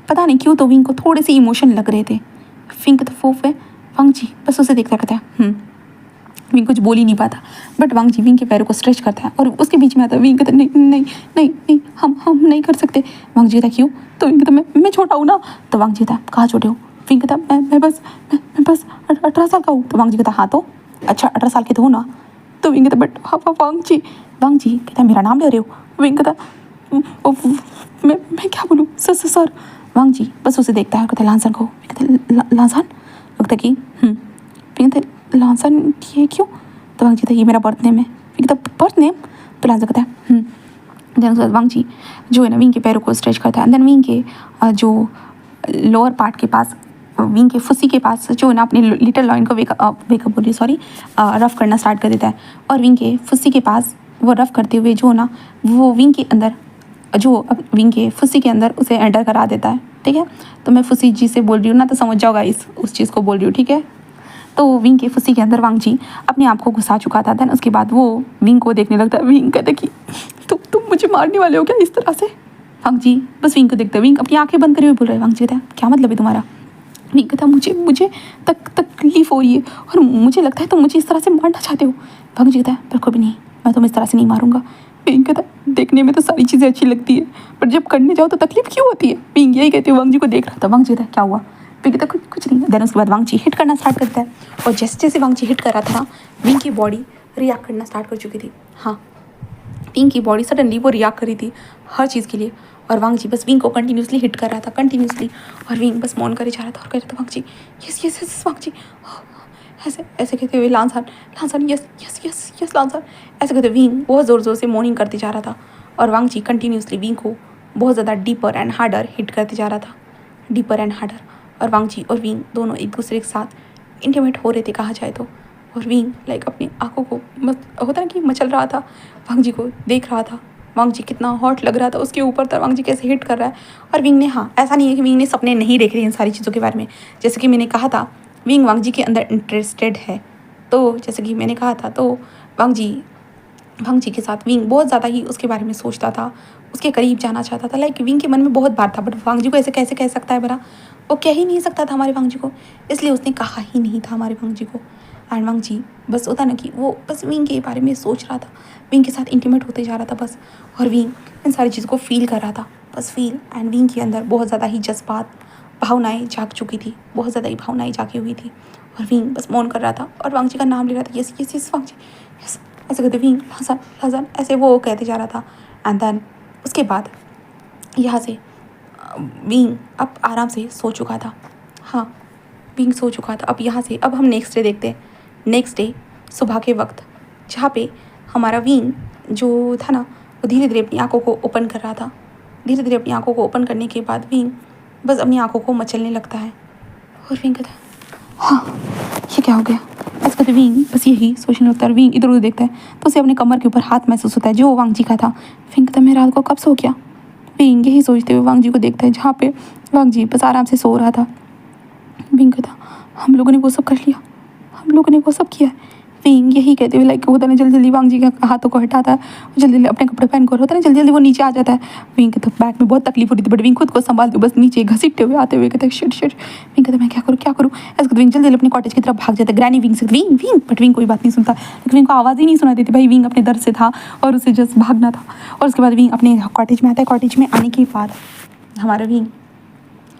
पता नहीं क्यों, तो विंग को थोड़े से इमोशन लग रहे थे। विंग कहता फोफ है। वांग जी बस उसे देखता कहता है विंग कुछ बोल ही नहीं पाता, बट वांग जी विंग के पैरों को स्ट्रेच करता है और उसके बीच में आता है। विंग कहता नहीं नहीं नहीं नहीं हम नहीं कर सकते। वांग जी कहता क्यों। तो विंग कहता मैं छोटा हूँ ना। तो वांग जी कहता कहाँ छोटे हो। विंग कहता मैं बस 18 साल का हूँ। तो वांग जी कहता हाँ तो अच्छा 18 साल के तो हो ना। तो विंग कहता बट वांग जी कहता मेरा नाम ले रहे हो। विंग कहता मैं क्या बोलूँ सर। वांग जी बस उसे देखता है, कहता लांसन को। कहता लांसन लगता कि कहता लांसन ये क्यों। तो वांग जी कहता ये मेरा बर्थ नेम है। कहता बर्थ नेम। तो लांसन कहता है देन वांग जी जो है ना विंग के पैरों को स्ट्रेच करता है। देन विंग के जो लोअर पार्ट के पास, विंग के फुस्सी के पास जो है ना अपनी लिटिल लॉइन को वेकअप बोलिए सॉरी रफ करना स्टार्ट कर देता है। और विंग के फुस्सी के पास वो रफ करते हुए जो ना वो विंग के अंदर जो विंग के फुस्सी के अंदर उसे एंटर करा देता है। ठीक है, तो मैं फुस्सी जी से बोल रही हूँ ना, तो समझ जाओगा उस चीज़ को बोल रही हूँ। ठीक है, तो विंग के फुस्सी के अंदर वांग जी अपने आप को घुसा चुका था। देन उसके बाद वो विंग को देखने लगता है। विंग कहता कि तुम मुझे मारने वाले हो क्या इस तरह से। वांग जी बस विंग को देखता है। विंग अपनी आंखें बंद करे हुए बोल रहा है। वांग जी कहता है क्या मतलब है तुम्हारा। विंग कहता मुझे तकलीफ हो रही है और मुझे लगता है तुम मुझे इस तरह से मारना चाहते हो। वांग जी कहता है बिल्कुल भी नहीं, मैं तुम्हें इस तरह से नहीं मारूंगा। विंग कहता देखने में तो सारी चीज़ें अच्छी लगती है, पर जब करने जाओ तो तकलीफ क्यों होती है। विंग यही कहते हुए वांग जी को देख रहा था। वांग जी कहता क्या हुआ। विंग कहता कुछ नहीं। देन उसके बाद वांग जी हिट करना स्टार्ट करता है और जैसे जैसे वांग जी हिट कर रहा था ना, विंग की बॉडी रिएक्ट करना स्टार्ट कर चुकी थी। हाँ, विंग की बॉडी सडनली वो रिएक्ट कर रही थी हर चीज़ के लिए। और वांग जी बस विंग को कंटिन्यूसली हिट कर रहा था कंटिन्यूसली, और विंग बस मौन करे जा रहा था और कह रहा था वांग जी यस वांग जी ऐसे ऐसे कहते हुए लांसन यस लांसन ऐसे कहते विंग बहुत ज़ोर से मॉर्निंग करते जा रहा था। और वांग जी कंटिन्यूसली विंग को बहुत ज़्यादा डीपर एंड हार्डर हिट करते जा रहा था, डीपर एंड हार्डर। और वांग जी और विंग दोनों एक दूसरे के साथ इंटीमेट हो रहे थे कहा जाए तो। और विंग लाइक अपनी आंखों को होता ना कि मचल रहा था, वांग जी को देख रहा था। वांग जी कितना हॉट लग रहा था उसके ऊपर था, वांग जी कैसे हिट कर रहा है। और विंग ने हाँ ऐसा नहीं है कि विंग ने सपने नहीं देख रहे इन सारी चीज़ों के बारे में, जैसे कि मैंने कहा था विंग वांग जी के अंदर इंटरेस्टेड है। तो जैसे कि मैंने कहा था तो वांग जी के साथ विंग बहुत ज़्यादा ही उसके बारे में सोचता था, उसके करीब जाना चाहता था। लाइक विंग के मन में बहुत बात था, बट वांग जी को ऐसे कैसे कह सकता है भला, वो कह ही नहीं सकता था हमारे वांग जी को, इसलिए उसने कहा ही नहीं था हमारे वांग जी को। एंड वांग जी बस होता ना कि वो बस विंग के बारे में सोच रहा था, विंग के साथ इंटीमेट होते जा रहा था बस। और विंग इन सारी चीज़ों को फील कर रहा था बस फील। एंड विंग के अंदर बहुत ज़्यादा ही जज्बात भावनाएं जाग चुकी थी, बहुत ज़्यादा ही भावनाएं जागी हुई थी। और विंग बस मौन कर रहा था और वांग जी का नाम ले रहा था यस वांग जी यस ऐसे कहते विंग लांसन ऐसे वो कहते जा रहा था। एंड देन उसके बाद यहाँ से विंग अब आराम से सो चुका था। हाँ, विंग सो चुका था। अब यहाँ से अब हम नेक्स्ट डे देखते हैं। नेक्स्ट डे सुबह के वक्त जहाँ पे हमारा विंग जो था ना वो धीरे धीरे अपनी आंखों को ओपन कर रहा था। धीरे धीरे अपनी आंखों को ओपन करने के बाद विंग बस अपनी आंखों को मचलने लगता है। और विंग कहता है हाँ ये क्या हो गया। ऐसे कहते विंग बस यही सोचने लगता है। विंग इधर उधर देखता है तो उसे अपने कमर के ऊपर हाथ महसूस होता है जो वांग जी का था। विंग कहता मैं रात को कब सो गया। विंग यही सोचते हुए वांग जी को देखता है जहाँ पे वांग जी बस आराम से सो रहा था। विंग कहता हम लोगों ने वो सब कर लिया, हम लोगों ने वो सब किया। विंग यही कहते हुए लाइक होता है जल्दी जल्दी वांग जी के हाथों को हटाता है, जल्दी जल्दी अपने कपड़े पहन कर होता है जल्दी जल्दी वो नीचे आ जाता है। विंग कहता बैक में बहुत तकलीफ हो रही थी, बट विंग खुद को संभालते हुए बस नीचे घसीटते हुए आते हुए कहता है शिट। विंग कहता मैं क्या करूँ ऐसे कहते विंग जल्दी जल्दी अपने कॉटेज की तरफ भाग जाता है। ग्रैनी विंग से विंग बट विंग कोई बात नहीं सुनता, लेकिन विंग को आवाज़ ही नहीं सुनाती थी। भाई विंग अपने दर्द से था और उसे जस्ट भागना था। और उसके बाद विंग अपने कॉटेज में आता है। कॉटेज में आने के बाद हमारा विंग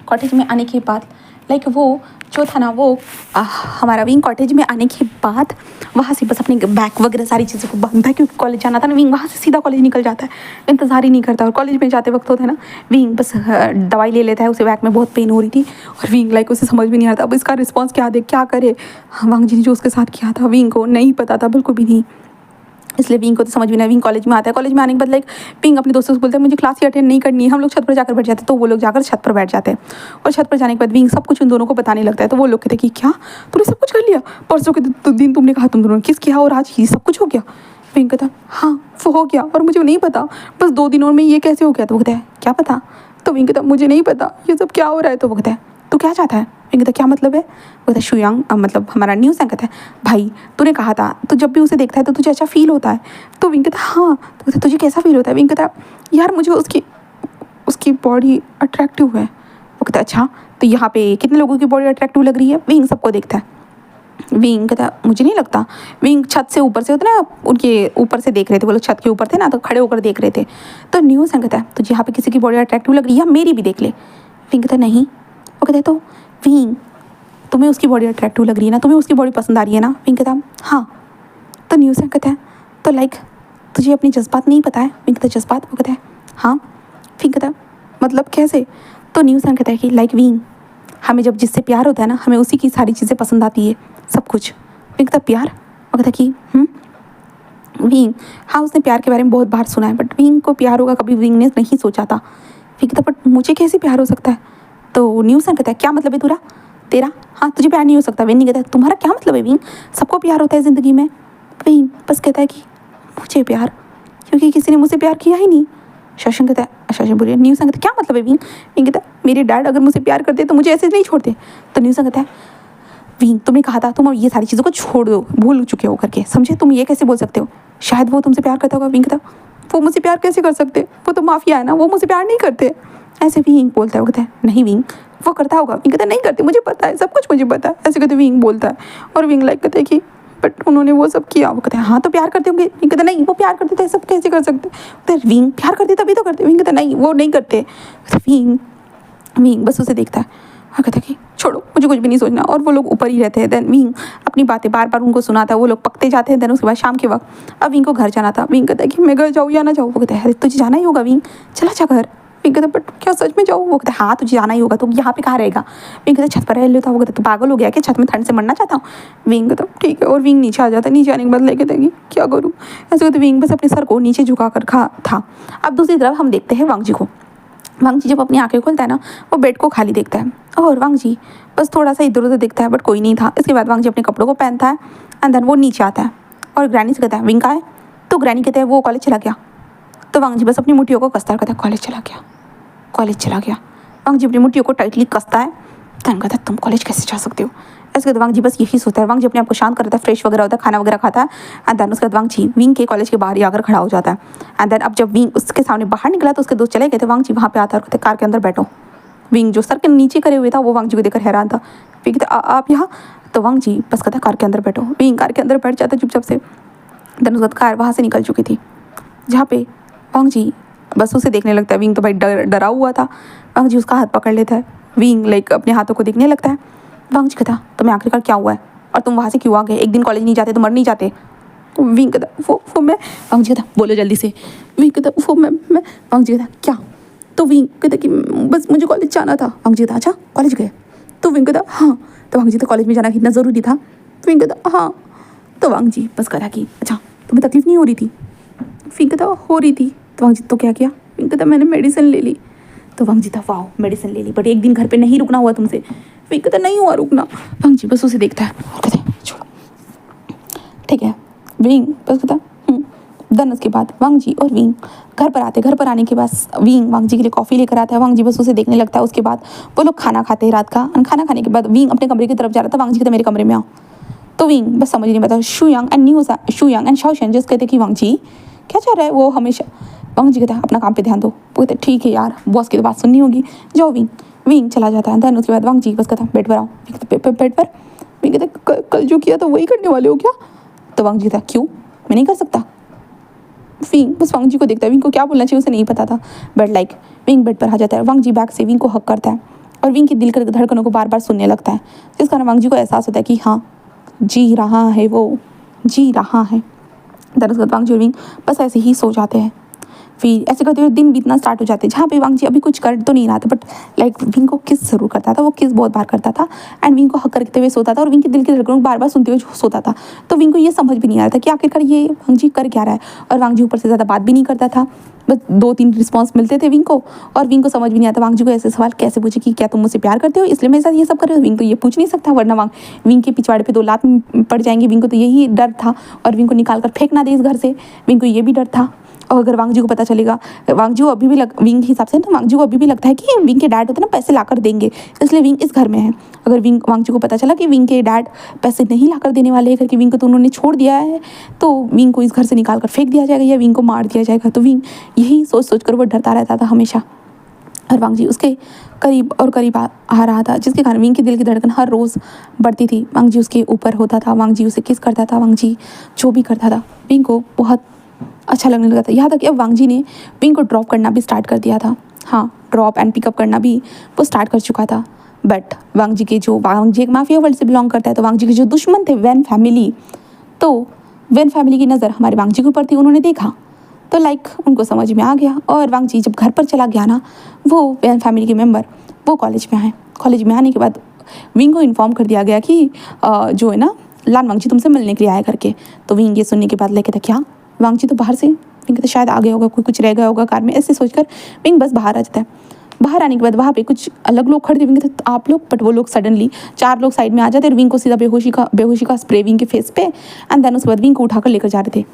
कॉटेज में आने के बाद लाइक वो जो था ना वो हमारा विंग कॉटेज में आने के बाद वहाँ से बस अपने बैग वगैरह सारी चीज़ों को बांधा, क्योंकि कॉलेज जाना था ना। विंग वहाँ से सीधा कॉलेज निकल जाता है, इंतज़ार ही नहीं करता। और कॉलेज में जाते वक्त होता है ना विंग बस दवाई ले लेता है, उसे बैग में बहुत पेन हो रही थी और विंग लाइक उसे समझ भी नहीं आता अब इसका रिस्पॉन्स क्या दे क्या करे। वांग जी ने जो उसके साथ किया था विंग को नहीं पता था बिल्कुल भी नहीं। इसलिए विंग को तो समझ भी नहीं। विंग कॉलेज में आता है, कॉलेज में आने के बाद लाइक विंग अपने दोस्तों से बोलते हैं मुझे क्लास ही अटेंड नहीं करनी है, हम लोग छत पर जाकर बैठ जाते हैं। तो वो लोग जाकर छत पर बैठ जाते हैं और छत पर जाने के बाद विंग सब कुछ उन दोनों को बताने लगता है। तो वो लोग कहते हैं कि क्या तूने सब कुछ कर लिया, परसों के दिन तुमने कहा तुम दोनों ने किस किया और आज ये सब कुछ हो गया। विंग कहता हाँ वो हो गया और मुझे नहीं पता, बस 2 दिनों में ये कैसे हो गया। तो वो कहता है क्या पता। तो विंग कहता मुझे नहीं पता ये सब क्या हो रहा है। तो वो कहता है तू क्या चाहता है। विंग कहता क्या मतलब है। वो कहता शुयांग मतलब हमारा न्यूज़ कहता है भाई तूने कहा था तो जब भी उसे देखता है तो तुझे अच्छा फील होता है। तो विंग कहता हाँ। तो कहता तुझे कैसा फील होता है। विंग कहता यार मुझे उसकी बॉडी अट्रैक्टिव है। वो कहता अच्छा तो यहाँ पे कितने लोगों की बॉडी अट्रैक्टिव लग रही है। विंग सबको देखता है। विंग कहता मुझे नहीं लगता। विंग छत से ऊपर से होता ना, उनके ऊपर से देख रहे थे, वो लोग छत के ऊपर थे ना, तो खड़े होकर देख रहे थे। तो न्यूज़ कहता है तुझे यहाँ पे किसी की बॉडी अट्रैक्टिव लग रही है, मेरी भी देख ले। विंग कहता नहीं। वो कहता है तो विंग तुम्हें उसकी बॉडी अट्रैक्टिव लग रही है ना, तुम्हें उसकी बॉडी पसंद आ रही है ना। विंग कहता हाँ। तो न्यूज़ कहता है तो लाइक तुझे अपनी जज्बात नहीं पता है। विंग कहता जज्बात। वो कहता है हाँ। विंग कहता मतलब कैसे। तो न्यूज़ कहता है कि लाइक विंग हमें जब जिससे प्यार होता है ना, हमें उसी की सारी चीज़ें पसंद आती है, सब कुछ। विंग कहता प्यार। वो कहता कि विंग हाँ उसने प्यार के बारे में बहुत बार सुना है बट विंग को प्यार होगा कभी विंग ने नहीं सोचा था। विंग कहता बट मुझे कैसे प्यार हो सकता है। तो न्यूज़ कहता है क्या मतलब है तेरा। हाँ तुझे प्यार नहीं हो सकता। विंग कहता है तुम्हारा क्या मतलब है। विंग सबको प्यार होता है ज़िंदगी में। विंग बस कहता है कि मुझे प्यार क्योंकि किसी ने मुझसे प्यार किया ही नहीं। शशांक कहता है शशांक बोलिए। न्यूज़ कहता है क्या मतलब है। विंग कहता है मेरे डैड अगर मुझे प्यार करते तो मुझे ऐसे नहीं छोड़ते। तो न्यूज़ कहता है विंग तुमने कहा था तुम ये सारी चीज़ों को छोड़ दो, भूल चुके हो करके, समझे। तुम ये कैसे बोल सकते हो, शायद वो तुमसे प्यार करता होगा। विंग कहता वो मुझसे प्यार कैसे कर सकते, वो तो माफिया है ना, वो मुझसे प्यार नहीं करते। ऐसे विंग बोलता है। वो कहता है नहीं विंग वो करता होगा। विंग कहता नहीं करते, मुझे पता है, सब कुछ मुझे पता है। ऐसे कहते विंग बोलता है और विंग लाइक कहता है कि बट उन्होंने वो सब किया। वो कहते हैं हाँ तो प्यार करते होंगे। विंग कहता नहीं वो प्यार करते थे, सब कैसे कर सकते। तो विंग प्यार करते तभी तो करते। विंग कहता नहीं वो नहीं करते। विंग बस उसे देखता है और कहता है कि छोड़ो मुझे कुछ भी नहीं सोचना। और वो लोग ऊपर ही रहते हैं। देन विंग अपनी बातें बार बार उनको सुनाता है, वो लोग पकते जाते हैं। देन उसके बाद शाम के वक्त अब विंग को घर जाना था। विंग कहता है कि मैं घर जाऊँ या ना जाऊँ। वो कहता है अरे तुझे जाना ही होगा विंग, चला जा घर। विंग कहता बट क्या सच में जाऊँ। वो कहता है हाँ तुझे जाना ही होगा, तुम यहाँ पे कहाँ रहेगा। विंग कहता छत पर रह लेता। वो कहता तो पागल हो गया कि छत में ठंड से मरना चाहता हूँ। विंग कहता ठीक है और विंग नीचे आ जाता है। नीचे आने के बाद लेके देंगे क्या करूँ। ऐसे कहते विंग बस अपने सर को नीचे झुका कर खा था। अब दूसरी तरफ हम देखते हैं वांग जी को। वांग जी जब अपनी आंखें खोलता है ना, वो बेड को खाली देखता है और वांग जी बस थोड़ा सा इधर उधर देखता है बट कोई नहीं था। इसके बाद वांग जी अपने कपड़ों को पहनता है एंड देन वो नीचे आता है और ग्रैनी से कहता है विंग का है। तो ग्रैनी कहते हैं वो कॉलेज चला गया। तो वांग जी बस अपनी मुट्ठियों को कसता है, कहता है कॉलेज चला गया। वांग जी अपनी मुट्ठियों को टाइटली कसता है। तन कहता है तुम कॉलेज कैसे जा सकते हो। ऐसे वांग जी बस यही सोचता है। वांग जी अपने आप को शांत करता है, फ्रेश वगैरह होता है, खाना वगैरह खाता है एंड देन उसके बाद वांग जी विंग के कॉलेज के बाहर ही आकर खड़ा हो जाता है। एंड देन अब जब विंग उसके सामने बाहर निकला तो उसके दोस्त चले गए थे। वांग जी वहाँ पे आता है और कहते कार के अंदर बैठो। विंग जो सर के नीचे करे हुए था वो वांग जी को देखकर हैरान था। विंग कहते आप यहाँ। तो वांग जी बस कहता कार के अंदर बैठो। विंग कार के अंदर बैठ जाता चुपचाप से। देन उसके बाद कार वहाँ से निकल चुकी थी, जहाँ पे वांग जी बस उसे देखने लगता है। विंग तो भाई डरा हुआ था। वांग जी उसका हाथ पकड़ लेता है। विंग लाइक अपने हाथों को देखने लगता है। वांग जी कहता तुम्हें आखिरकार क्या हुआ है और तुम वहाँ से क्यों आ गए, एक दिन कॉलेज नहीं जाते तो मर नहीं जाते। विंग कहता वो मैं। वांग जी कहता बोलो जल्दी से। विंग कहता वो मैं। वांग जी कहता क्या। तो विंग कहता कि बस मुझे कॉलेज जाना था। वांग जी कहता अच्छा कॉलेज गए। तो विंग कहता हाँ। तो वांग जी तो कॉलेज में जाना कितना ज़रूरी था। विंग कहता हाँ। तो वांग जी बस कहा कि अच्छा तुम्हें तकलीफ नहीं हो रही थी। विंग कहता हो रही थी। तो वांग जी तो क्या किया। विंग कहता मैंने मेडिसिन ले ली। तो वांग जी था वाह मेडिसिन ले ली बट एक दिन घर पे नहीं रुकना हुआ तुमसे। विंग कहता नहीं हुआ रुकना। वांग जी बस उसे देखता है, कहते छोड़ो ठीक है। विंग बस कहता देन उसके बाद वांग जी और विंग घर पर आते। घर पर आने के बाद विंग वांग जी के लिए कॉफ़ी लेकर आता है। वांग जी बस उसे देखने लगता है। उसके बाद वो लोग खाना खाते हैं रात का। खाना खाने के बाद विंग अपने कमरे की तरफ जा रहा था। वांग जी कहते मेरे कमरे में आओ। तो विंग बस समझ नहीं पाता। शुयांग एंड शाओशन जिस कहते कि वांग जी क्या चल रहा है। वो हमेशा वांग जी कहता है अपना काम पे ध्यान दो। वो कहते ठीक है यार बॉस की तो बात सुननी होगी, जाओ। विंग चला जाता है। देन उसके बाद वांग जी बस कहता बेड पर आओ। बेड पर। विंग कहता कल जो किया था वही करने वाले हो क्या। तो वांग जी कहता क्यों मैं नहीं कर सकता। विंग बस वांग जी को देखता है। विंग को क्या बोलना चाहिए उसे नहीं पता था बट लाइक विंग बेड पर आ जाता है। वांग जी बैक से विंग को हक करता है और विंग की दिल की धड़कनों को बार बार सुनने लगता है, जिस कारण वांग जी को एहसास होता है कि हाँ जी रहा है, वो जी रहा है। दरअसल वांग जी और विंग बस ऐसे ही सो जाते हैं। फिर ऐसे करते हुए दिन बीतना स्टार्ट हो जाते, जहाँ पे वांग जी अभी कुछ कर तो नहीं रहा था, बट लाइक विंग को किस ज़रूर करता था, वो किस बहुत बार करता था एंड विंग को हक करते हुए सोता था और विंग के दिल की धड़कनों को बार बार सुनते हुए सोता था। तो विंग को ये समझ भी नहीं आ रहा था कि आखिरकार ये वांग जी कर क्या रहा है, और वांग जी ऊपर से ज़्यादा बात भी नहीं करता था, बस 2-3 रिस्पॉन्स मिलते थे विंग को, और विंग को समझ भी नहीं आता वांग जी को ऐसे सवाल कैसे पूछे कि क्या तुम मुझसे प्यार करते हो इसलिए मेरे साथ ये सब कर रहे हो। विंग तो ये पूछ नहीं सकता, वरना विंग के पिछवाड़े पे 2 लात पड़ जाएंगे। विंग को तो यही डर था, और विंग को निकाल कर फेंक ना दे इस घर से, विंग को ये भी डर था। और अगर वांग जी को पता चलेगा, वांग जी को अभी भी विंग के हिसाब से ना वांग जी को अभी भी लगता है कि विंग के डैड होते ना पैसे ला कर देंगे, इसलिए विंग इस घर में है। अगर वांग जी को पता चला कि विंग के डैड पैसे नहीं ला कर देने वाले हैं, करके विंग को तो उन्होंने छोड़ दिया है, तो विंग को इस घर से निकाल कर फेंक दिया जाएगा या विंग को मार दिया जाएगा। तो विंग यही सोच कर वो डरता रहता था हमेशा, और वांग जी उसके करीब और करीब आ रहा था, जिसके कारण विंग के दिल की धड़कन हर रोज़ बढ़ती थी। वांग जी उसके ऊपर होता था, वांग जी उसे किस करता था, वांग जी जो भी करता था विंग को बहुत अच्छा लगने लगा था। यहाँ तक कि अब वांग जी ने विंग को ड्रॉप करना भी स्टार्ट कर दिया था। हाँ, ड्रॉप एंड पिकअप करना भी वो स्टार्ट कर चुका था। बट वांग जी एक माफिया वर्ल्ड से बिलोंग करता है, तो वांग जी के जो दुश्मन थे वैन फैमिली, तो वैन फैमिली की नज़र हमारे वांग जी के ऊपर थी। उन्होंने देखा तो लाइक उनको समझ में आ गया, और वांग जी जब घर पर चला गया ना, वो वैन फैमिली के मेंबर वो कॉलेज में आए। कॉलेज में आने के बाद विंग को इन्फॉर्म कर दिया गया कि जो है ना लान वांग जी तुमसे मिलने के लिए आया करके। तो विंग ये सुनने के बाद लेके था क्या, वांग जी तो बाहर से, विंग तो शायद आ गया होगा, कोई कुछ रह गया होगा कार में, ऐसे सोचकर विंग बस बाहर आ जाता है। बाहर आने के बाद वहाँ पे कुछ अलग लोग खड़े थे, विंग तो आप लोग, बट वो लोग सडनली 4 लोग साइड में आ जाते और विंग को सीधा बेहोशी का स्प्रे विंग के फेस पे, एंड देन उसके बाद विंग को उठाकर लेकर जा रहे थे।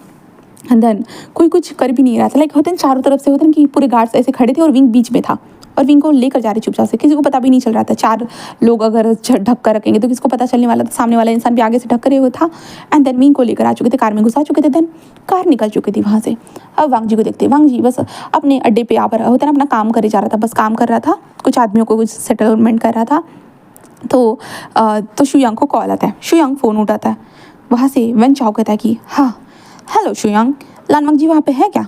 एंड देन कोई कुछ कर भी नहीं रहा था, लाइक होते हैं चारों तरफ से, होते हैं कि पूरे गार्ड्स ऐसे खड़े थे और विंग बीच में था, और विंग को लेकर जा रहे चुपचाप से, किसी को पता भी नहीं चल रहा था। 4 लोग अगर ढक कर रखेंगे तो किसको पता चलने वाला था, सामने वाला इंसान भी आगे से ढक करे हुआ था। एंड देन विंग को लेकर आ चुके थे, कार में घुसा चुके थे, देन कार निकल चुकी थी वहाँ से। अब वांग जी को देखते, वांग जी बस अपने अड्डे पे होता है ना, अपना काम करे जा रहा था, बस काम कर रहा था, कुछ आदमियों को कुछ सेटलमेंट कर रहा था। तो शुयांग को कॉल आता है, शुयांग फ़ोन उठाता है, वहाँ से वेन चाओ कहता है कि हाँ हेलो शुयांग, लान वांग जी वहाँ पे है क्या?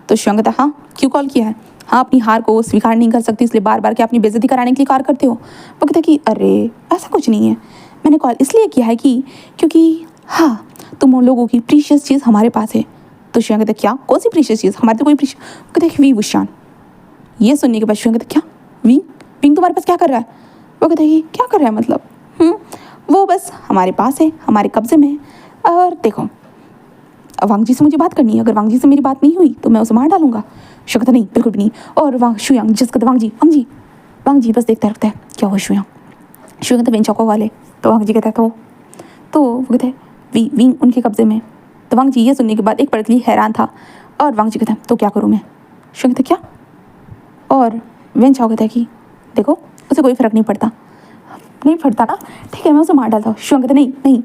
तो शुयांग कहता है हाँ, क्यों कॉल किया है? हाँ, अपनी हार को स्वीकार नहीं कर सकती इसलिए बार बार क्या अपनी बेइज्जती कराने के लिए कॉल करते हो? वो कहता है कि अरे ऐसा कुछ नहीं है, मैंने कॉल इसलिए किया है कि क्योंकि हाँ तुम लोगों की प्रीशियस चीज़ हमारे पास है। तो शुयांग कहता है क्या, कौन सी प्रीशियस चीज़? हमारे तो कोई प्रीशियस, कहते हैं वी वुशान। ये सुनने के बाद शुयांग कहता है क्या विंग तुम्हारे पास क्या कर रहा है? वो कहता है कि क्या कर रहा है मतलब? वो बस हमारे पास है, हमारे कब्जे में है, और देखो वांग जी से मुझे बात करनी है, अगर वांग जी से मेरी बात नहीं हुई तो मैं उसे मार डालूंगा। शुयांग कहता नहीं, बिल्कुल भी नहीं। और शुयांग जिस कहता वांग जी बस देखता रखता है, क्या हुआ शुयांग कहता वेन चाओ वाले, तो वांग जी कहता है तो वो कहता है विंग उनके कब्जे में। तो वांग जी ये सुनने के बाद एक पल के लिए हैरान था, और वांग जी कहता है तो क्या करूँ मैं? शुयांग कहता क्या? और वेन चाओ कहता है कि देखो उसे कोई फ़र्क नहीं पड़ता ना, ठीक है मैं उसे मार डालता हूँ। शुयांग कहता नहीं।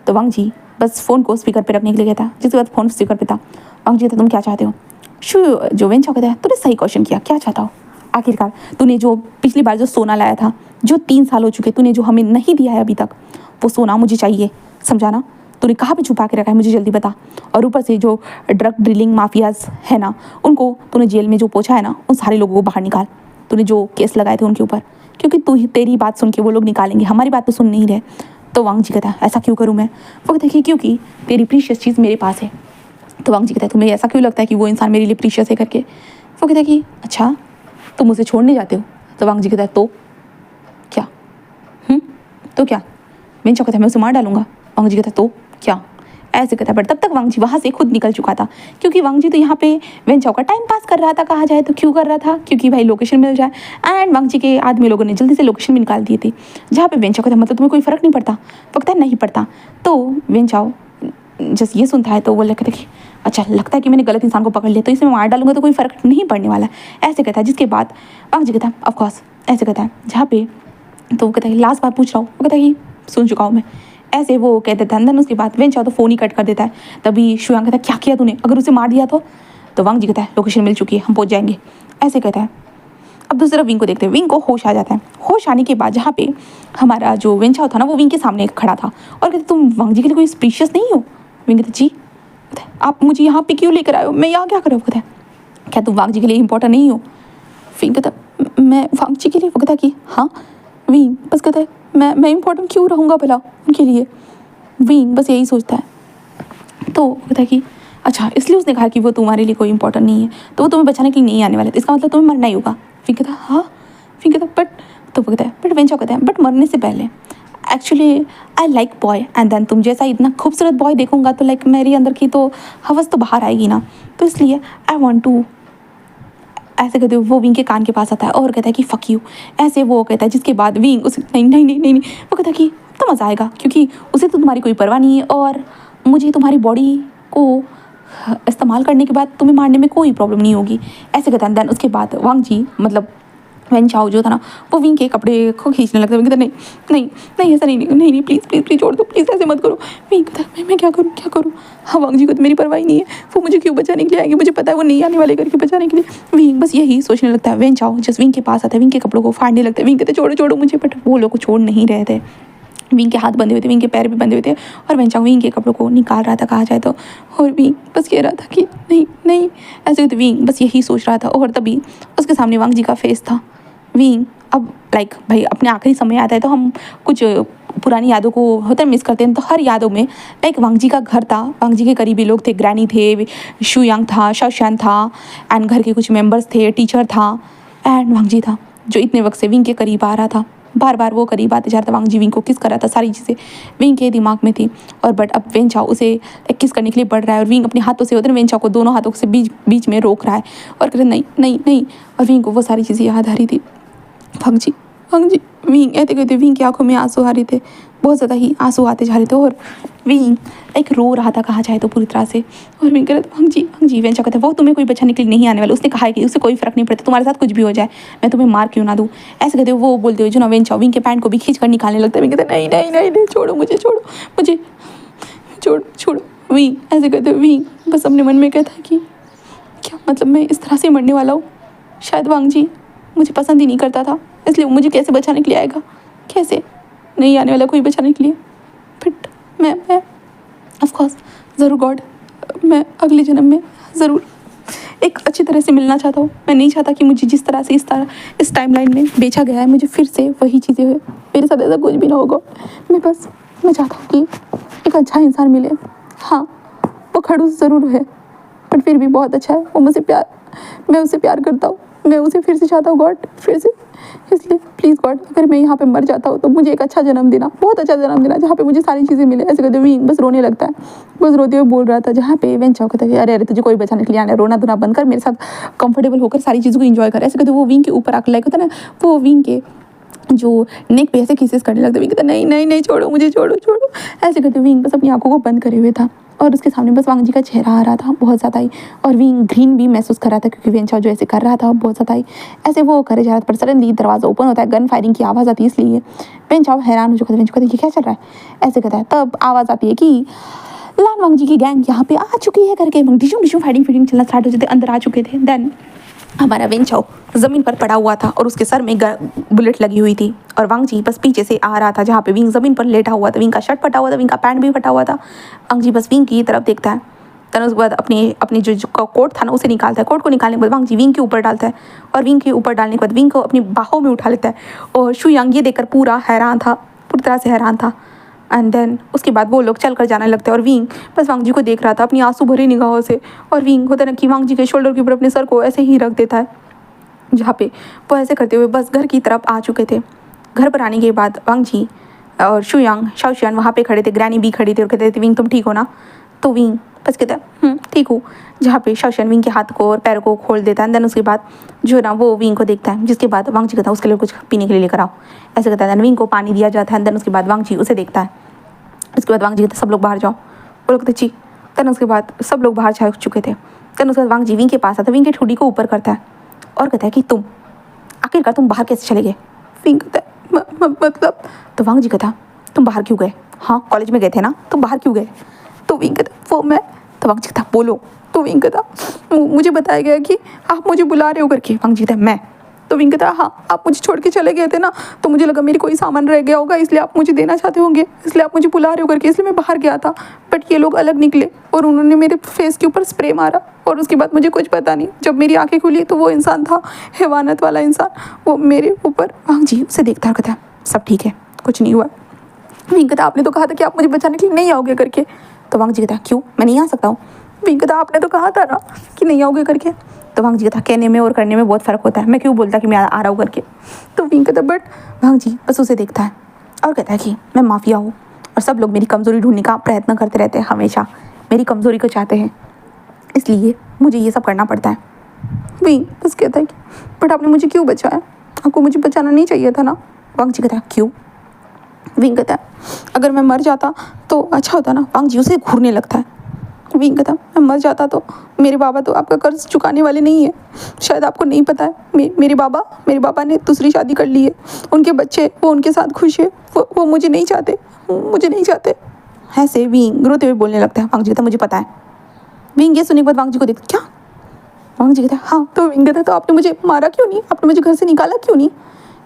तो वांग जी बस फ़ोन को स्पीकर पे रखने के लिए कहता, जिसके बाद फ़ोन स्पीकर पे था। वांग जी कहता तुम क्या चाहते हो? जो वेन चाओ कहता है तूने सही क्वेश्चन किया, क्या चाहता हो आखिरकार? तूने जो पिछली बार जो सोना लाया था, जो 3 साल हो चुके, तूने जो हमें नहीं दिया है अभी तक, वो सोना मुझे चाहिए, समझा ना? तूने कहाँ पे छुपा के रखा है, मुझे जल्दी बता। और ऊपर से जो ड्रग डीलिंग माफियाज है ना, उनको तूने जेल में जो पोछा है ना, उन सारे लोगों को बाहर निकाल। तूने जो केस लगाए थे उनके ऊपर, क्योंकि तेरी बात सुन के वो लोग निकालेंगे, हमारी बात तो सुन नहीं रहे। तो वांग जी कहता है ऐसा क्यों करूँ मैं? वो कहता है क्योंकि तेरी प्रीशियस चीज़ मेरे पास है। तो वांग जी कहता है तुम्हें ऐसा क्यों लगता है कि वो इंसान मेरे लिए प्रीशियस है करके? वो कहता है कि अच्छा तुम मुझे छोड़ने जाते हो? तो वांग जी कहता है तो क्या? तो क्या? वेन चाओ कहता है मैं उसे मार डालूंगा। वांग जी कहता है तो क्या? ऐसे कहता है, बट तब तक वांग जी वहाँ से खुद निकल चुका था, क्योंकि वांग जी तो यहाँ पे वेन चाओ का टाइम पास कर रहा था, कहा जाए तो क्यों कर रहा था, क्योंकि भाई लोकेशन मिल जाए। एंड वांग जी के आदमी लोगों ने जल्दी से लोकेशन भी निकाल दी थी, जहाँ पे वेन चाओ कहता है मतलब तुम्हें कोई फ़र्क नहीं पड़ता? वो कहता है नहीं पड़ता। तो वेन चाओ जस्ट ये सुनता है तो वो लगता है कि अच्छा लगता है कि मैंने गलत इंसान को पकड़ लिया, तो इसे मैं मार डालूंगा तो कोई फ़र्क नहीं पड़ने वाला है, ऐसे कहता है। जिसके बाद वांग जी कहता है ऑफकोर्स, ऐसे कहता है, जहाँ पे तो वो कहता है लास्ट बार पूछ रहा हूँ। वो कहता है कि सुन चुका हूँ मैं, ऐसे वो कहते थे। अंदर उसके बाद वेन चाओ तो फ़ोन ही कट कर देता है। तभी शुयांग कहता है क्या किया तूने, अगर उसे मार दिया तो वांग जी कहता है लोकेशन मिल चुकी है, हम पहुँच जाएंगे, ऐसे कहता है। अब दूसरी तरफ विंग को देखते हैं, विंग को होश आ जाता है। होश आने के बाद जहाँ पे हमारा जो वेन चाओ था ना, वो विंग के सामने खड़ा था और कहते तुम वांग जी के लिए कोई स्पीशियस नहीं हो? विंग कहते जी, आप मुझे यहाँ पे क्यों लेकर आए हो, मैं यहाँ क्या कर रहा हूँ? कहता है क्या तुम वांग जी के लिए इंपॉर्टेंट नहीं हो? विंग कहता मैं वांग जी के लिए? वो कहता कि हाँ। विंग बस कहता है मैं इंपॉर्टेंट क्यों रहूँगा भला उनके लिए? विंग बस यही सोचता है। तो कहता है कि अच्छा इसलिए उसने कहा कि वो तुम्हारे लिए कोई इंपॉर्टेंट नहीं है, तो वो तुम्हें बचाने के लिए नहीं आने वाले, तो इसका मतलब तुम्हें मरना ही होगा। विंग कहता हाँ, विंग कहता बट, तो वो कहता है बट वेंचाओ कहता है बट मरने से पहले actually I like boy and then तुम जैसा इतना खूबसूरत बॉय देखूंगा तो लाइक मेरी अंदर की तो हवस तो बाहर आएगी ना, तो इसलिए आई वॉन्ट टू, ऐसे कहते वो विंग के कान के पास आता है और कहता है कि फक यू, ऐसे वो कहता है, जिसके बाद विंग उसे नहीं नहीं नहीं नहीं नहीं वो कहता है कि तो मज़ा आएगा क्योंकि उसे तो तुम्हारी कोई परवाह नहीं है और मुझे तुम्हारी बॉडी को इस्तेमाल करने के बाद तुम्हें मारने में कोई प्रॉब्लम नहीं होगी, ऐसे कहता है। देन उसके बाद वांग जी मतलब वेंचाओ जो था ना वो विंग के कपड़े को खींचने लगता है। विंग कहता नहीं नहीं नहीं ऐसा नहीं नहीं नहीं प्लीज़ प्लीज़ प्लीज़ छोड़ दो प्लीज़, ऐसे मत करो। विंग कहता मैं क्या करूँ क्या करूँ, हाँ वांग जी को तो मेरी परवाह ही नहीं है, वो मुझे क्यों बचाने के लिए आएंगे, मुझे पता है वो नहीं आने वाले करके बचाने के लिए। विंग बस यही सोचने लगता है। वेंचाओ जस्ट विंग के पास आता है, विंग के कपड़ों को फाड़ने लगता है। विंग कहते छोड़ो छोड़ो मुझे, बट वो लोग को छोड़ नहीं रहे थे। विंग के हाथ बंधे हुए थे, विंग के पैर भी बंधे हुए थे और वेंचाओ विंग के कपड़ों को निकाल रहा था कहा जाए तो, और विंग बस कह रहा था कि नहीं नहीं ऐसे तो विंग बस यही सोच रहा था। और तभी उसके सामने वांग जी का फेस था। विंग अब लाइक भाई अपने आखिरी समय आता है तो हम कुछ पुरानी यादों को होता मिस करते हैं, तो हर यादों में लाइक वांग जी का घर था, वांग जी के करीबी लोग थे, ग्रैनी थे, शू यांग था, शाओशियान था एंड घर के कुछ मेंबर्स थे, टीचर था एंड वांग जी था जो इतने वक्त से विंग के करीब आ रहा था। बार बार वो करीब आते जा रहा था, वांग जी विंग को किस कर रहा था, सारी चीज़ें विंग के दिमाग में थी। और बट अब वेंचाओ उसे किस करने के लिए बढ़ रहा है और विंग अपने हाथों से उधर वेंचाओ को दोनों हाथों से बीच में रोक रहा है और कह रहे नहीं नहीं नहीं, और विंग को वो सारी चीज़ें याद आ रही थी। वांग जी विंग ऐसे कहते विंग की आंखों में आंसू आ रहे थे, बहुत ज़्यादा ही आंसू आते जा रहे थे और विंग एक रो रहा था कहा जाए तो पूरी तरह से। और विंग कह रहे थे वांग जी वेंचाओ कहते वो तुम्हें कोई बचाने के लिए नहीं आने वाला, उसने कहा है कि उससे कोई फर्क नहीं पड़ता, तुम्हारे साथ कुछ भी हो जाए मैं तुम्हें मार क्यों ना दूँ, ऐसे कहते वो बोलते हुए जो ना वेंचाओ विंग के पैंट को भी खींच कर निकालने लगता है। विंग कहते नहीं नहीं नहीं नहीं छोड़ो मुझे, छोड़ो मुझे, छोड़ो छोड़ो। विंग ऐसे कहते विंग बस अपने मन में कहता है कि क्या मतलब मैं इस तरह से मरने वाला हूँ, शायद वांग जी मुझे पसंद ही नहीं करता था इसलिए मुझे कैसे बचाने के लिए आएगा, कैसे नहीं आने वाला कोई बचाने के लिए, बट मैं ऑफ कोर्स ज़रूर गॉड मैं अगले जन्म में ज़रूर एक अच्छी तरह से मिलना चाहता हूँ। मैं नहीं चाहता कि मुझे जिस तरह से इस टाइमलाइन में बेचा गया है मुझे फिर से वही चीज़ें हो, मेरे साथ ऐसा कुछ भी ना होगा। मैं चाहता हूँ कि एक अच्छा इंसान मिले, हाँ वो खड़ूस ज़रूर है बट फिर भी बहुत अच्छा है, वो मुझसे मैं उससे प्यार करता हूँ, मैं उसे फिर से चाहता हूँ गॉड फिर से, इसलिए प्लीज़ गॉड अगर मैं यहाँ पे मर जाता हूँ तो मुझे एक अच्छा जन्म देना, बहुत अच्छा जन्म देना जहाँ पे मुझे सारी चीज़ें मिले। ऐसे कहते विंग बस रोने लगता है, बस रोते हुए बोल रहा था जहाँ पे वेंचाओ कहता है अरे तुझे कोई बचाने के लिए आना, रोना धोना बंद कर, मेरे साथ कंफर्टेबल होकर सारी चीज़ों को इन्जॉय कर। ऐसे कहते वो विंग के ऊपर आकर लाइक होता है ना, वो विंग के जो नेक पे ऐसे किसेस करने लगता है। विंग कहता नहीं नहीं नहीं छोड़ो मुझे, छोड़ो छोड़ो, ऐसे कहते विंग बस अपनी आंखों को बंद करे हुए था और उसके सामने बस वांग जी का चेहरा आ रहा था बहुत ज़्यादा ही, और विंग ग्रीन भी महसूस कर रहा था क्योंकि वेंचाओ जो ऐसे कर रहा था बहुत ज़्यादा ही ऐसे वो करे जा रहा था। पर सडनली दरवाज़ा ओपन होता है, गन फायरिंग की आवाज़ आती है, इसलिए वेंचाओ हैरान हो चुका था। वेंचाओ कहता है ये क्या चल रहा है, ऐसे कहता है। तब आवाज़ आती है कि लान वांग जी की गैंग यहाँ पे आ चुकी है करके, डिशुम डिशुम फाइटिंग चलना स्टार्ट हो जाते, अंदर आ चुके थे। देन हमारा वेंचाओ ज़मीन पर पड़ा हुआ था और उसके सर में बुलेट लगी हुई थी और वांग जी बस पीछे से आ रहा था जहाँ पे विंग ज़मीन पर लेटा हुआ था, विंग का शर्ट फटा हुआ था, विंग का पैंट भी फटा हुआ था। वांग जी बस विंग की तरफ देखता है, तब उसके बाद अपने जो कोट था ना उसे निकालता है, कोट को निकालने के बाद वांग जी विंग के ऊपर डालता है और विंग के ऊपर डालने के बाद विंग को अपनी बाहों में उठा लेता है और शू यांग ये देखकर पूरा हैरान था, पूरी तरह से हैरान था। एंड देन उसके बाद वो लोग चल कर जाने लगते हैं और विंग बस वांग जी को देख रहा था अपनी आंसू भरी निगाहों से, और विंग होता है ना कि वांग जी के शोल्डर के ऊपर अपने सर को ऐसे ही रख देता है जहाँ पे वो ऐसे करते हुए बस घर की तरफ आ चुके थे। घर पर आने के बाद वांग जी और शू यांग शाओशियान वहाँ पे खड़े थे, ग्रैनी भी खड़ी थी और कहते थे विंग तुम ठीक हो ना, तो विंग बस कहता है ठीक हूँ, जहाँ पे शाओशियान विंग के हाथ को और पैर को खोल देता है। देन उसके बाद जो ना वो विंग को देखता है, जिसके बाद वांग जी कहता है उसके लिए कुछ पीने के लिए लेकर आओ, ऐसे कहता है। विंग को पानी दिया जाता है। देन उसके बाद वांग जी उसे देखता है, उसके बाद वांग जी कहते सब लोग बाहर जाओ, वो लोग कहते ची। देन उसके बाद सब लोग बाहर जा चुके थे। देन उसके बाद वांग जी विंग के पास आता है, विंग के ठुडी को ऊपर करता है और कहता है कि तुम आखिरकार तुम बाहर कैसे चले गए। विंग कहता है मतलब, तो वांग जी कहता तुम बाहर क्यों गए, हाँ कॉलेज में गए थे ना, तुम बाहर क्यों गए। तो विंग कहता वो मैं, तो वांग जी कहता बोलो। तो विंग कहता मुझे बताया गया कि आप मुझे बुला रहे हो करके। वांग जी कहता मैं, तो विंग कहता हाँ आप मुझे छोड़ के चले गए थे ना, तो मुझे लगा मेरी कोई सामान रह गया होगा इसलिए आप मुझे देना चाहते होंगे, इसलिए आप मुझे बुला रहे हो करके, इसलिए मैं बाहर गया था। बट ये लोग अलग निकले और उन्होंने मेरे फेस के ऊपर स्प्रे मारा और उसके बाद मुझे कुछ पता नहीं, जब मेरी आंखें खुली तो वो इंसान था हैवानत वाला इंसान, वो मेरे ऊपर। वांग जी उसे देखता कहता है सब ठीक है कुछ नहीं हुआ। विंग कहता आपने तो कहा था कि आप मुझे बचाने के लिए नहीं आओगे करके। तो वांग जी कहता क्यों, मैं नहीं आ सकता हूँ। विंग कहता आपने तो कहा था ना कि नहीं आओगे करके। तो वांग जी कहता कहने में और करने में बहुत फ़र्क होता है, मैं क्यों बोलता कि मैं आ रहा हूँ करके। तो विंग कहता बट वांग जी बस उसे देखता है और कहता है कि मैं माफिया हूँ और सब लोग मेरी कमज़ोरी ढूंढने का प्रयत्न करते रहते हैं, हमेशा मेरी कमज़ोरी को चाहते हैं, इसलिए मुझे ये सब करना पड़ता है। विंग बस कहता है कि बट आपने मुझे क्यों बचाया, आपको मुझे बचाना नहीं चाहिए था ना। वांग जी कहता है क्यों। विंग कहता है अगर मैं मर जाता तो अच्छा होता ना। वांग जी उसे घूरने लगता है। विंग कहता मैं मर जाता तो मेरे बाबा तो आपका कर्ज चुकाने वाले नहीं है, शायद आपको नहीं पता है। मेरे बाबा ने दूसरी शादी कर ली है, उनके बच्चे वो उनके साथ खुश है, वो मुझे नहीं चाहते। ऐसे विंग रोते हुए बोलने लगता है। वांग जी कहता मुझे पता है। विंग ये सुनने के बाद वांग जी को देखता क्या। वांग जी कहता हाँ। तो विंग कहता तो आपने मुझे मारा क्यों नहीं, आपने मुझे घर से निकाला क्यों नहीं।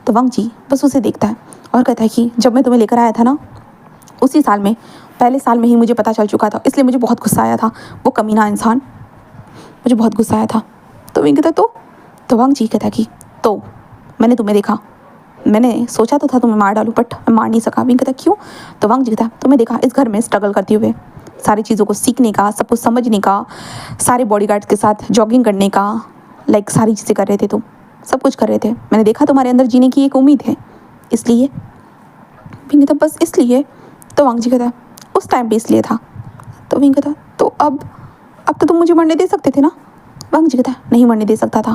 तो वांग जी बस उसे देखता है और कहता है कि जब मैं तुम्हें लेकर आया था ना, उसी साल में पहले साल में ही मुझे पता चल चुका था, इसलिए मुझे बहुत गुस्सा आया था, वो कमीना इंसान, मुझे बहुत गुस्सा आया था। तो विंग कहता तो वांग जी कहता कि तो मैंने तुम्हें देखा, मैंने सोचा तो था तुम्हें मार डालूं बट मैं मार नहीं सका। विंग कहता क्यों। तो वांग जी कहता तुम्हें देखा इस घर में स्ट्रगल करते हुए, सारी चीज़ों को सीखने का, सब कुछ समझने का, सारे बॉडीगार्ड्स के साथ जॉगिंग करने का, लाइक सारी चीज़ें कर रहे थे तुम, सब कुछ कर रहे थे। मैंने देखा तुम्हारे अंदर जीने की एक उम्मीद है, इसलिए। विंग कहता बस इसलिए। तो वांग जी कहता उस टाइम पे इसलिए था। तो विंग कहता तो अब तो तुम मुझे मरने दे सकते थे ना। वांग जी कहता नहीं मरने दे सकता था।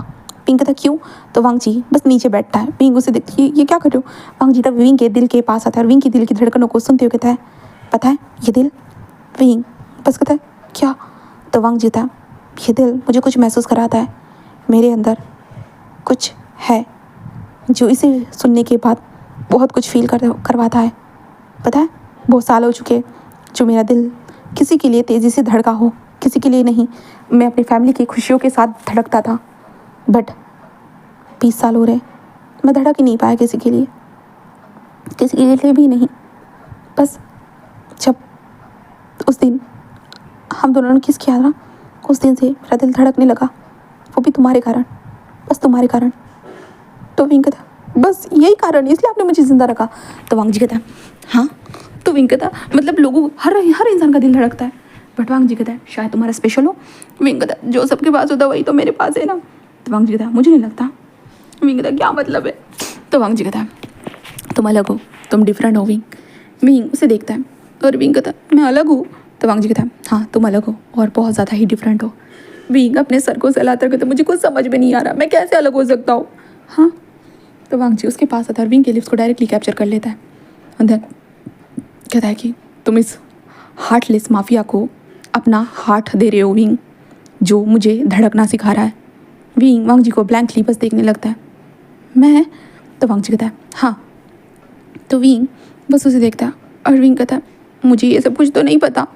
विंग कहता क्यों। तो वांग जी बस नीचे बैठता है। विंग उसे देखती ये क्या कर रहे हो। वांग जी तब विंग के दिल के पास आता है और विंग की दिल की धड़कनों को सुनते हुए कहता है पता है ये दिल। विंग बस कहता है क्या। तो वांग जी कहता ये दिल मुझे कुछ महसूस कराता है, मेरे अंदर कुछ है जो इसे सुनने के बाद बहुत कुछ फील करवाता है। पता है बहुत साल हो चुके जो मेरा दिल किसी के लिए तेज़ी से धड़का हो, किसी के लिए नहीं। मैं अपनी फैमिली की खुशियों के साथ धड़कता था, बट 20 साल हो रहे मैं धड़क ही नहीं पाया किसी के लिए भी नहीं। बस जब उस दिन हम दोनों ने किस किया ना, उस दिन से मेरा दिल धड़कने लगा, वो भी तुम्हारे कारण, बस तुम्हारे कारण। तो विंग कहता बस यही कारण है इसलिए आपने मुझे ज़िंदा रखा। तो वांग जी कहता हाँ। तो विंग कहता मतलब लोगों हर इंसान का दिल धड़कता है, बट वांग जी कहता है शायद तुम्हारा स्पेशल हो। विंग कहता जो सबके पास होता वही तो मेरे पास है ना। तो वांग जी कहता मुझे नहीं लगता। विंग कहता क्या मतलब है। तो वांग जी कहता तुम अलग हो, तुम डिफरेंट हो। विंग उसे देखता है और विंग कहता मैं अलग हूँ। तो वांग जी कहता हाँ तुम अलग हो और बहुत ज़्यादा ही डिफरेंट हो। विंग अपने सर को सहलाता कहता मुझे कुछ समझ में नहीं आ रहा, मैं कैसे अलग हो सकता हूँ। हाँ। तो वांग जी उसके पास आता है और विंग के लिप्स को डायरेक्टली कैप्चर कर लेता है। अंदर कहता है कि तुम इस हार्टलेस माफिया को अपना हार्ट दे रहे हो विंग, जो मुझे धड़कना सिखा रहा है। विंग वांग जी को ब्लैंकली बस देखने लगता है। मैं। तो वांग जी कहता है हाँ। तो विंग बस उसे देखता है और विंग कहता है मुझे ये सब कुछ तो नहीं पता,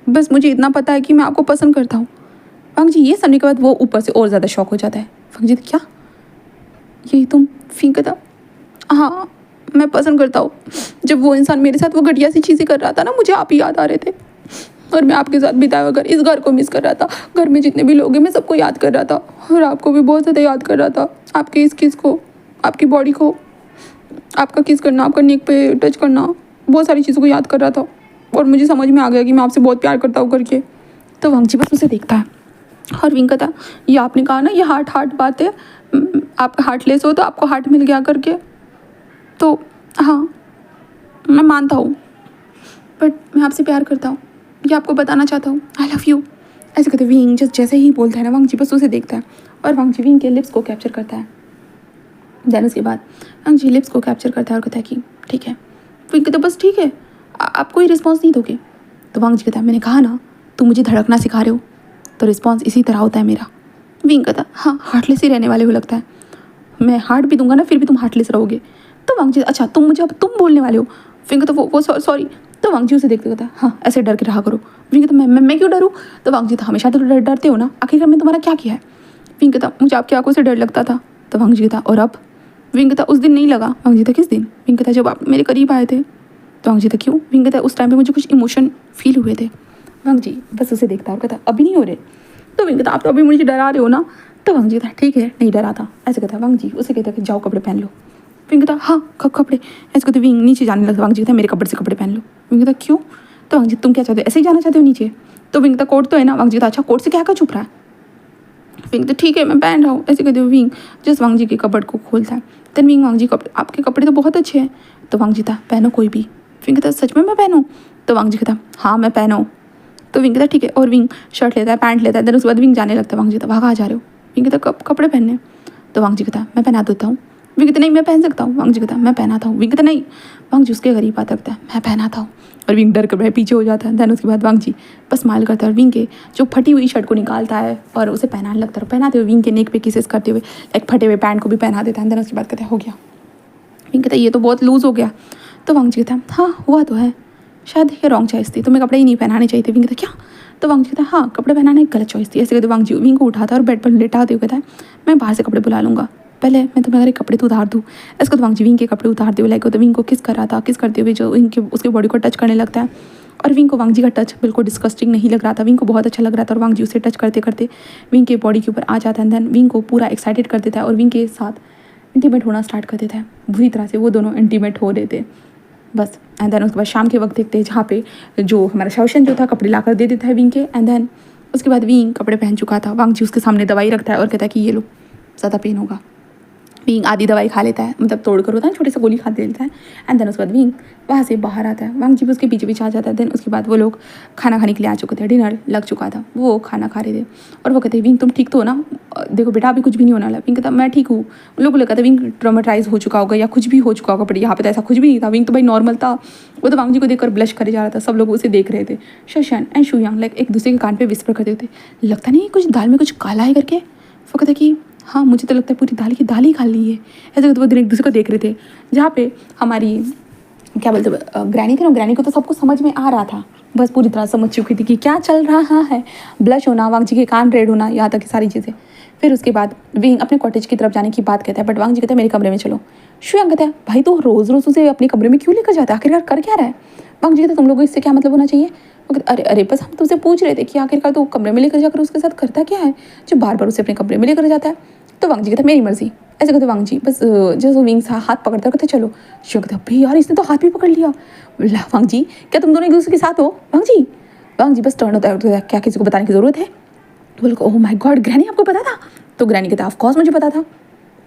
बस मुझे इतना पता है कि मैं आपको पसंद करता हूँ। वांग जी ये सुनने के बाद वो ऊपर से और ज़्यादा शॉक हो जाता है। वांग जी क्या यही तुम। विंग कहता हाँ मैं पसंद करता हूँ। जब वो इंसान मेरे साथ वो घटिया सी चीज़ें कर रहा था ना, मुझे आप ही याद आ रहे थे और मैं आपके साथ बिताया हुआ घर, इस घर को मिस कर रहा था। घर में जितने भी लोग हैं मैं सबको याद कर रहा था और आपको भी बहुत ज़्यादा याद कर रहा था। आपके इस किस को, आपकी बॉडी को, आपका किस करना, आपका नेक पे टच करना, बहुत सारी चीज़ों को याद कर रहा था और मुझे समझ में आ गया कि मैं आपसे बहुत प्यार करता हूँ करके। तो वांग जी बस उसे देखता है और विंग कहता ये आपने कहा ना ये हार्ट बात है, आप हार्टलेस हो तो आपको हार्ट मिल गया करके। तो हाँ मैं मानता हूँ, बट मैं आपसे प्यार करता हूँ, ये आपको बताना चाहता हूँ, आई लव यू। ऐसे कहते विंग जैसे ही बोलता है ना, वांग जी बस उसे देखता है और वांग जी विंग के लिप्स को कैप्चर करता है। देन उसके बाद वांग जी लिप्स को कैप्चर करता है और कहता है कि ठीक है। विंग कहता बस ठीक है, आप कोई रिस्पॉन्स नहीं दोगे। तो वांग जी कहता मैंने कहा ना तुम मुझे धड़कना सिखा रहे हो, तो रिस्पॉन्स इसी तरह होता है मेरा। विंग कहता हाँ हार्टलेस ही रहने वाले हो लगता है, मैं हार्ट भी दूंगा ना फिर भी तुम हार्टलेस रहोगे। तो वांग जी अच्छा तुम मुझे अब तुम बोलने वाले हो। विंग कहता वो सॉरी। तो वांग जी उसे देखते कहता हाँ ऐसे डर के रहा करो। विंग कहता मैं क्यों डरूँ। तो वांग जी हमेशा तो डरते हो ना, आखिरकार मैं तुम्हारा क्या किया है। विंग कहता मुझे आपकी आंखों से डर लगता था। तो वांग जी कहता और अब। विंग कहता उस दिन नहीं लगा। वांग जी था किस दिन। विंग कहता जब आप मेरे करीब आए थे। तो वांग जी था क्यों। विंग कहता उस टाइम पे मुझे कुछ इमोशन फील हुए थे। वांग जी बस उसे देखता और कहता अभी नहीं हो रहे। तो विंग कहता आप तो अभी मुझे डरा रहे हो ना। तो वांग जी था ठीक है नहीं डरा था। ऐसे कहता वांग जी उसे कहता कि जाओ कपड़े पहन लो। विंग कहता हाँ कपड़े। ऐसे कहते विंग नीचे जाने लगता। वांग जी कहता मेरे कपड़े से कपड़े पहन लो। विंग कहता क्यों। तो वांग जी तुम क्या चाहते हो, ऐसे ही जाना चाहते हो नीचे। तो विंग कहता कोट तो है ना। वांग जी कहता अच्छा कोट से क्या क्या छुप रहा है। विंग तो ठीक है मैं पहन रहा हूँ ऐसे कहते हो। विंग जस्ट वांग जी के कपड़ को खोलता है। देन विंग वांग जी कपड़े आपके कपड़े तो बहुत अच्छे हैं। तो वांग जी था पहनो कोई भी। विंग कहता सच में मैं पहनूँ। तो वांग जी कहता हाँ मैं पहनो। तो विंग कहता ठीक है और विंग शर्ट लेता है पैंट लेता है। देन उसके बाद विंग जाने लगता है। वांग जी कहता वहाँ आ जा रहे हो। विंग कहता कपड़े पहनने। तो वांग जी कहता मैं पहना देता हूँ। विंग कहता नहीं मैं पहन सकता हूँ। वांग जी कहता मैं पहनाता हूँ। विंग कहता नहीं। वांग जी उसके करीब आता है मैं पहनाता हूँ। और विंग डर कर पीछे हो जाता है। देन उसके बाद वांग जी बस स्माइल करता है और विंग के जो फटी हुई शर्ट को निकालता है और उसे पहनाने लगता है। पहनाते हुए विंग के नेक पे किसेस करते हुए एक फटे हुए पैंट को भी पहना देता है। देन उसके बाद कहता है हो गया। विंग कहता ये तो बहुत लूज़ हो गया। तो वांग जी कहता हाँ हुआ तो है शायद ये रॉन्ग चॉइस थी तुम्हें कपड़े ही नहीं पहनाने चाहिए थे। विंग कहता क्या। तो वांग जी कहता हाँ कपड़े पहनाना एक गलत चॉइस थी। ऐसे कहते वांग जी विंग को उठाता है और बेड पर लेटाते हुए कहता है मैं बाहर से कपड़े बुला लूँगा पहले मैं तुम्हें अगर कपड़े तो उतार दूँ। इसको तो वांग जी विंग के कपड़े उतारते हुए लाइक तो विंग को किस कर रहा था। किस करते हुए जो इनके उसके बॉडी को टच करने लगता है। और विंग को वांग जी का टच बिल्कुल डिस्कस्टिंग नहीं लग रहा था। विंग को बहुत अच्छा लग रहा था और वांग जी उसे टच करते करते विंग के बॉडी के ऊपर आ जाता है। देन विंग को पूरा एक्साइटेड कर देता है और विंग के साथ इंटीमेट होना स्टार्ट कर देता है। बुरी तरह से वो दोनों इंटीमेट हो रहे थे बस। एंड देन उसके बाद शाम के वक्त देखते हैं जहाँ पे जो हमारा शौशन जो था कपड़े लाकर दे देता है विंग के। एंड देन उसके बाद विंग कपड़े पहन चुका था। वांग जी उसके सामने दवाई रखता है और कहता है कि ये लो ज़्यादा पेन होगा। विंग आधी दवाई खा लेता है मतलब तोड़ कर होता है छोटी सा गोली खा लेता है। एंड देन उसके बाद विंग वहाँ से बाहर आता है। वांग जी भी उसके पीछे पीछे आ जाता है। देन उसके बाद वो लोग खाना खाने के लिए आ चुके थे। डिनर लग चुका था वो खाना खा रहे थे और वो कहते हैं विंग तुम ठीक तो हो ना। देखो बेटा अभी कुछ भी नहीं होने वाला। विंग कहता मैं ठीक हूँ। उन लोगों को लगा था विंग ट्रॉमेटाइज हो चुका होगा या कुछ भी हो चुका होगा बट यहाँ पे तो ऐसा कुछ भी नहीं था। विंग तो भाई नॉर्मल था। वो तो वांग जी को देखकर ब्लश करे जा रहा था। सब लोग उसे देख रहे थे। शौशन एंड शुयांग लाइक एक दूसरे के कान पे विस्पर करते थे लगता नहीं कुछ दाल में कुछ काला है करके। वो कहता कि हाँ मुझे तो लगता है पूरी दाल की दाल ही खा ली है। ऐसे तो वो एक दूसरे को देख रहे थे। जहाँ पे हमारी क्या बोलते ग्रैनी थी ना। ग्रैनी को तो सबको समझ में आ रहा था बस पूरी तरह समझ चुकी थी कि क्या चल रहा है। ब्लश होना वांग जी के कान रेड होना यहाँ तक की सारी चीज़ें। फिर उसके बाद विंग अपने कॉटेज की तरफ जाने की बात कहता है बट वांग जी कहता है मेरे कमरे में चलो। शुयांग कहता है भाई तो रोज़ रोज़ उसे अपने कमरे में क्यों लेकर जाता है आखिरकार कर क्या रहा है। वांग जी कहता तुम लोगों को इससे क्या मतलब होना चाहिए। अरे अरे बस हम तुमसे पूछ रहे थे कि आखिरकार तो कमरे में लेकर जाकर उसके साथ करता क्या है जो बार बार उसे अपने कमरे में लेकर जाता है। तो वांग जी कहता मेरी मर्जी। ऐसे कहते वांग जी बस जैसे विंग सा हाथ पकड़ता कहते चलो। शिव कहता भाई यार इसने तो हाथ भी पकड़ लिया। वांग जी क्या तुम दोनों एक दूसरे के साथ हो। वांग जी बस टर्न होता है क्या किसी को बताने की ज़रूरत है। बोले ओह माय गॉड ग्रैनी आपको पता था। तो ग्रैनी कहता ऑफ कोर्स मुझे पता था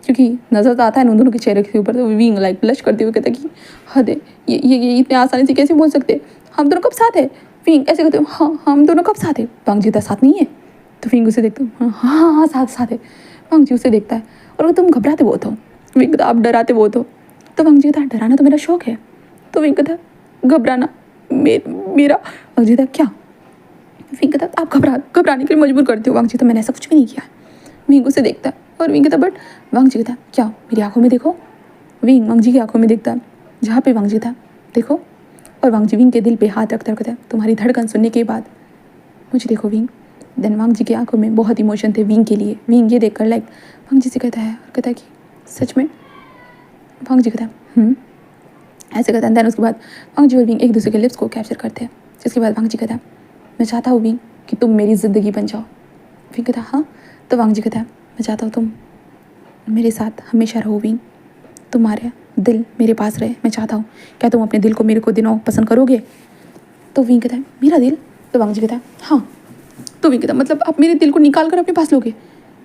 क्योंकि नज़र तो आता है उन दोनों के चेहरे के ऊपर। तो विंग लाइक ब्लश करते हुए कहता कि हद है ये इतने आसानी से कैसे बोल सकते हम दोनों कब साथ है। विंग ऐसे कहते हाँ हम दोनों कब साथ है। वांग जी साथ नहीं है। तो विंग उसे देखते हो हाँ हाँ साथ साथ है। वांग जी उसे देखता है और तुम घबराते बहुत हो। विंग कहता आप डराते बहुत हो। तो वांग जी कहता डराना तो मेरा शौक है। तो विंग कहता घबराना मेरा। वांग जी कहता क्या। विंग कहता आप घबराने के लिए मजबूर करते हो। वांग जी तो मैंने ऐसा कुछ भी नहीं किया। विंग उसे देखता है और विंग कहता बट वांग जी कहता क्या मेरी आंखों में देखो। विंग वांग जी की आंखों में देखता है जहाँ पे वांग जी था देखो। और वांग जी विंग के दिल पे हाथ रखता कहता है तुम्हारी धड़कन सुनने के बाद मुझे देखो विंग। देन वांग जी की आंखों में बहुत इमोशन थे विंग के लिए। विंग ये देखकर लाइक वांग जी से कहता है और कहता है कि सच में। वांग जी कहता है ऐसे कहता है। देन उसके बाद वांग जी और विंग एक दूसरे के लिप्स को कैप्चर करते हैं। जिसके बाद वांग जी कहता है मैं चाहता हूँ विंग कि तुम मेरी ज़िंदगी बन जाओ। विंग कहता हाँ। तो वांग जी कहता है मैं चाहता हूँ तुम मेरे साथ हमेशा रहो विंग। तुम्हारे दिल मेरे पास रहे मैं चाहता हूँ। क्या तुम अपने दिल को मेरे को दिनों पसंद करोगे। तो विंग कहता है मेरा दिल। तो वांग जी कहता है हाँ। तो विंग कहता है मतलब आप मेरे दिल को निकाल कर अपने पास लोगे।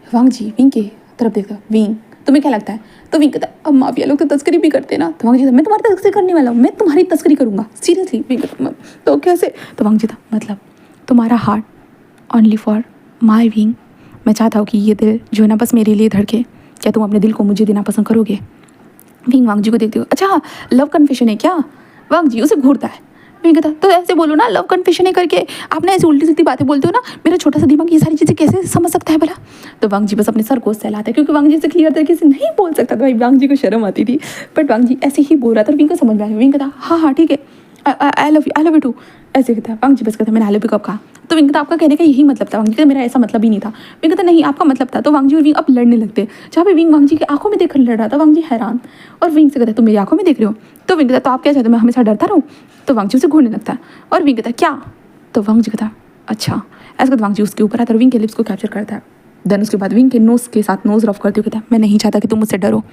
वांग जी विंग के तरफ देखता विंग तुम्हें क्या लगता है। तो विंग कहता अब माफिया लोग तो तस्करी भी करते ना। तो वांग जी मैं तुम्हारी तस्करी करने वाला हूँ मैं तुम्हारी तस्करी करूँगा सीरियसली। विंग कहता तो कैसे। तो वांग जी था मतलब तुम्हारा heart only for my wing. मैं चाहता हूँ कि ये दिल जो है ना बस मेरे लिए धड़के। क्या तुम अपने दिल को मुझे देना पसंद करोगे। विंग वांग जी को देखते हो अच्छा लव कन्फेशन है क्या। वांग जी उसे घूरता है। विंग कहता तो ऐसे बोलो ना लव कन्फेशन है करके आप ना ऐसे उल्टी सीधी बातें बोलते हो ना। मेरा छोटा सा दिमाग ये सारी चीज़ें कैसे समझ सकता है भला। तो वांग जी बस अपने सर को सहलाता है क्योंकि वांग जी से क्लियर तरीके से नहीं बोल सकता था। भाई वांग जी को शर्म आती थी बट वांग जी ऐसे ही बोल रहा था। विंग को समझ में आया। विंग कहता हाँ ठीक है आई लव यू टू। ऐसे कहता है। वांग जी बस कहता मैंने आई लव यू कब कहा। तो विंग कहता आपका कहने का यही मतलब था। वांग जी कहता मेरा ऐसा मतलब ही नहीं था। विंग कहता नहीं आपका मतलब था। तो वांग जी और विंग अब लड़ने लगते जहाँ पे विंग वांग जी की आंखों में देखकर लड़ रहा था। वांग जी हैरान और विंग से कहता तुम मेरी आंखों में देख रहे हो। तो विंग कहता तो आप क्या चाहते हो मैं हमेशा डरता रहूँ। तो वांग जी उसे घूरने लगता है और विंग कहता क्या। तो वांग जी कहता अच्छा। ऐसे कहता वांग जी उसके ऊपर आता है और विंग के लिप्स को कैप्चर करता है। देन उसके बाद विंग के नोज के साथ नोज रफ करते हुए कहता मैं नहीं चाहता कि तुम मुझसे डरो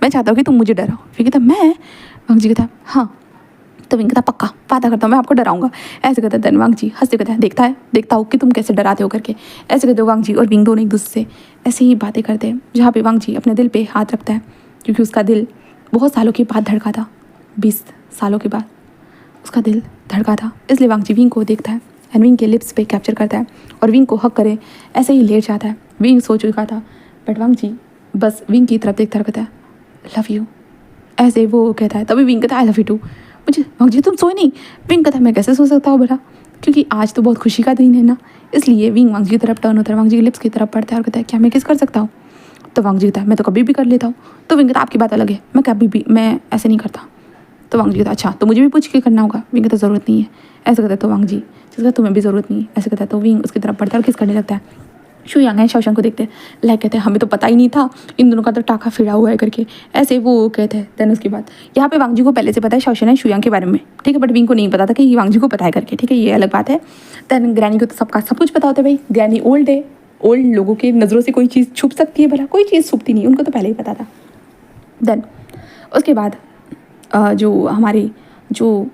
मैं चाहता हूँ कि तुम मुझे डराओ। विंग कहता मैं। वांग जी कहता हाँ तो विंग कहता पक्का वादा करता हूँ मैं आपको डराऊंगा। ऐसे कहता है देन वांग जी हंसते कहता है देखता हूँ कि तुम कैसे डराते हो करके। ऐसे कहते वांग जी और विंग दोनों एक दूसरे से ऐसे ही बातें करते हैं, जहाँ पे वांग जी अपने दिल पे हाथ रखता है, क्योंकि उसका दिल बहुत सालों के बाद धड़का था, 20 सालों के बाद उसका दिल धड़का था। इसलिए वांग जी विंग को देखता है एंड विंग के लिप्स पे कैप्चर करता है और विंग को हक करे ऐसे ही लेट जाता है। विंग सो चुका था बट वांग जी बस विंग की तरफ देखता रहता है, लव यू ऐसे वो कहता है। तभी विंग कहता है आई लव यू टू। मुझे वांग जी तुम सोए नहीं। विंग कहता है मैं कैसे सो सकता हूँ भला, क्योंकि आज तो बहुत खुशी का दिन है ना। इसलिए विंग वांग जी की तरफ टर्न होता है, वांग जी की लिप्स की तरफ पड़ता है और कहता है क्या मैं किस कर सकता हूँ। तो वांग जी कहता है मैं तो कभी भी कर लेता हूँ। तो विंग कहता आपकी बात अलग है, मैं कभी भी मैं ऐसे नहीं करता। तो वांग जी कहता अच्छा तो मुझे भी पूछ के करना होगा। विंग कहता ज़रूरत नहीं है। ऐसे कहता है तो वांग जी जिसका तुम्हें भी ज़रूरत नहीं है। ऐसे कहता है तो विंग उसकी तरफ पड़ता है और किस करने लगता है। शू यांग है शाओशेंग को देखते हैं, लाइक कहते हैं हमें तो पता ही नहीं था इन दोनों का तो टाका फिरा हुआ है करके। ऐसे वो कहते हैं। देन उसके बाद यहाँ पे वांग जी को पहले से पता है शाओशेंग है शू यांग के बारे में, ठीक है, बट विंग को नहीं पता था कि ये वांग जी को पता है करके, ठीक है, ये अलग बात है। देन ग्रैनी को तो सबका सब कुछ पता होता है भाई, ग्रैनी ओल्ड है, ओल्ड लोगों के नज़रों से कोई चीज़ छुप सकती है भला, कोई चीज़ छुपती नहीं, उनको तो पहले ही पता था। देन उसके बाद जो हमारी जो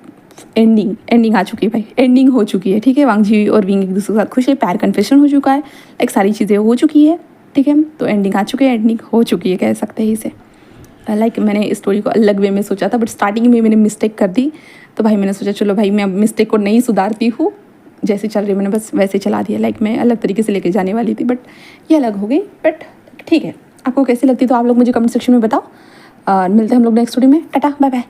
एंडिंग आ चुकी है भाई, एंडिंग हो चुकी है, ठीक है। वांग जी और विंग एक दूसरे के साथ खुश है, प्यार कन्फेशन हो चुका है, लाइक सारी चीज़ें हो चुकी है, ठीक है। तो एंडिंग आ चुकी है, एंडिंग हो चुकी है कह सकते हैं इसे। लाइक मैंने इस स्टोरी को अलग वे में सोचा था बट स्टार्टिंग में मैंने मिस्टेक कर दी, तो भाई मैंने सोचा चलो भाई मैं अब मिस्टेक को नहीं सुधारती हूँ, जैसे चल रही मैंने बस वैसे चला दिया। लाइक मैं अलग तरीके से लेके जाने वाली थी बट ये अलग हो गई, बट ठीक है। आपको कैसी लगती तो आप लोग मुझे कमेंट सेक्शन में बताओ। मिलते हैं हम लोग नेक्स्ट स्टोरी में। Tata bye bye.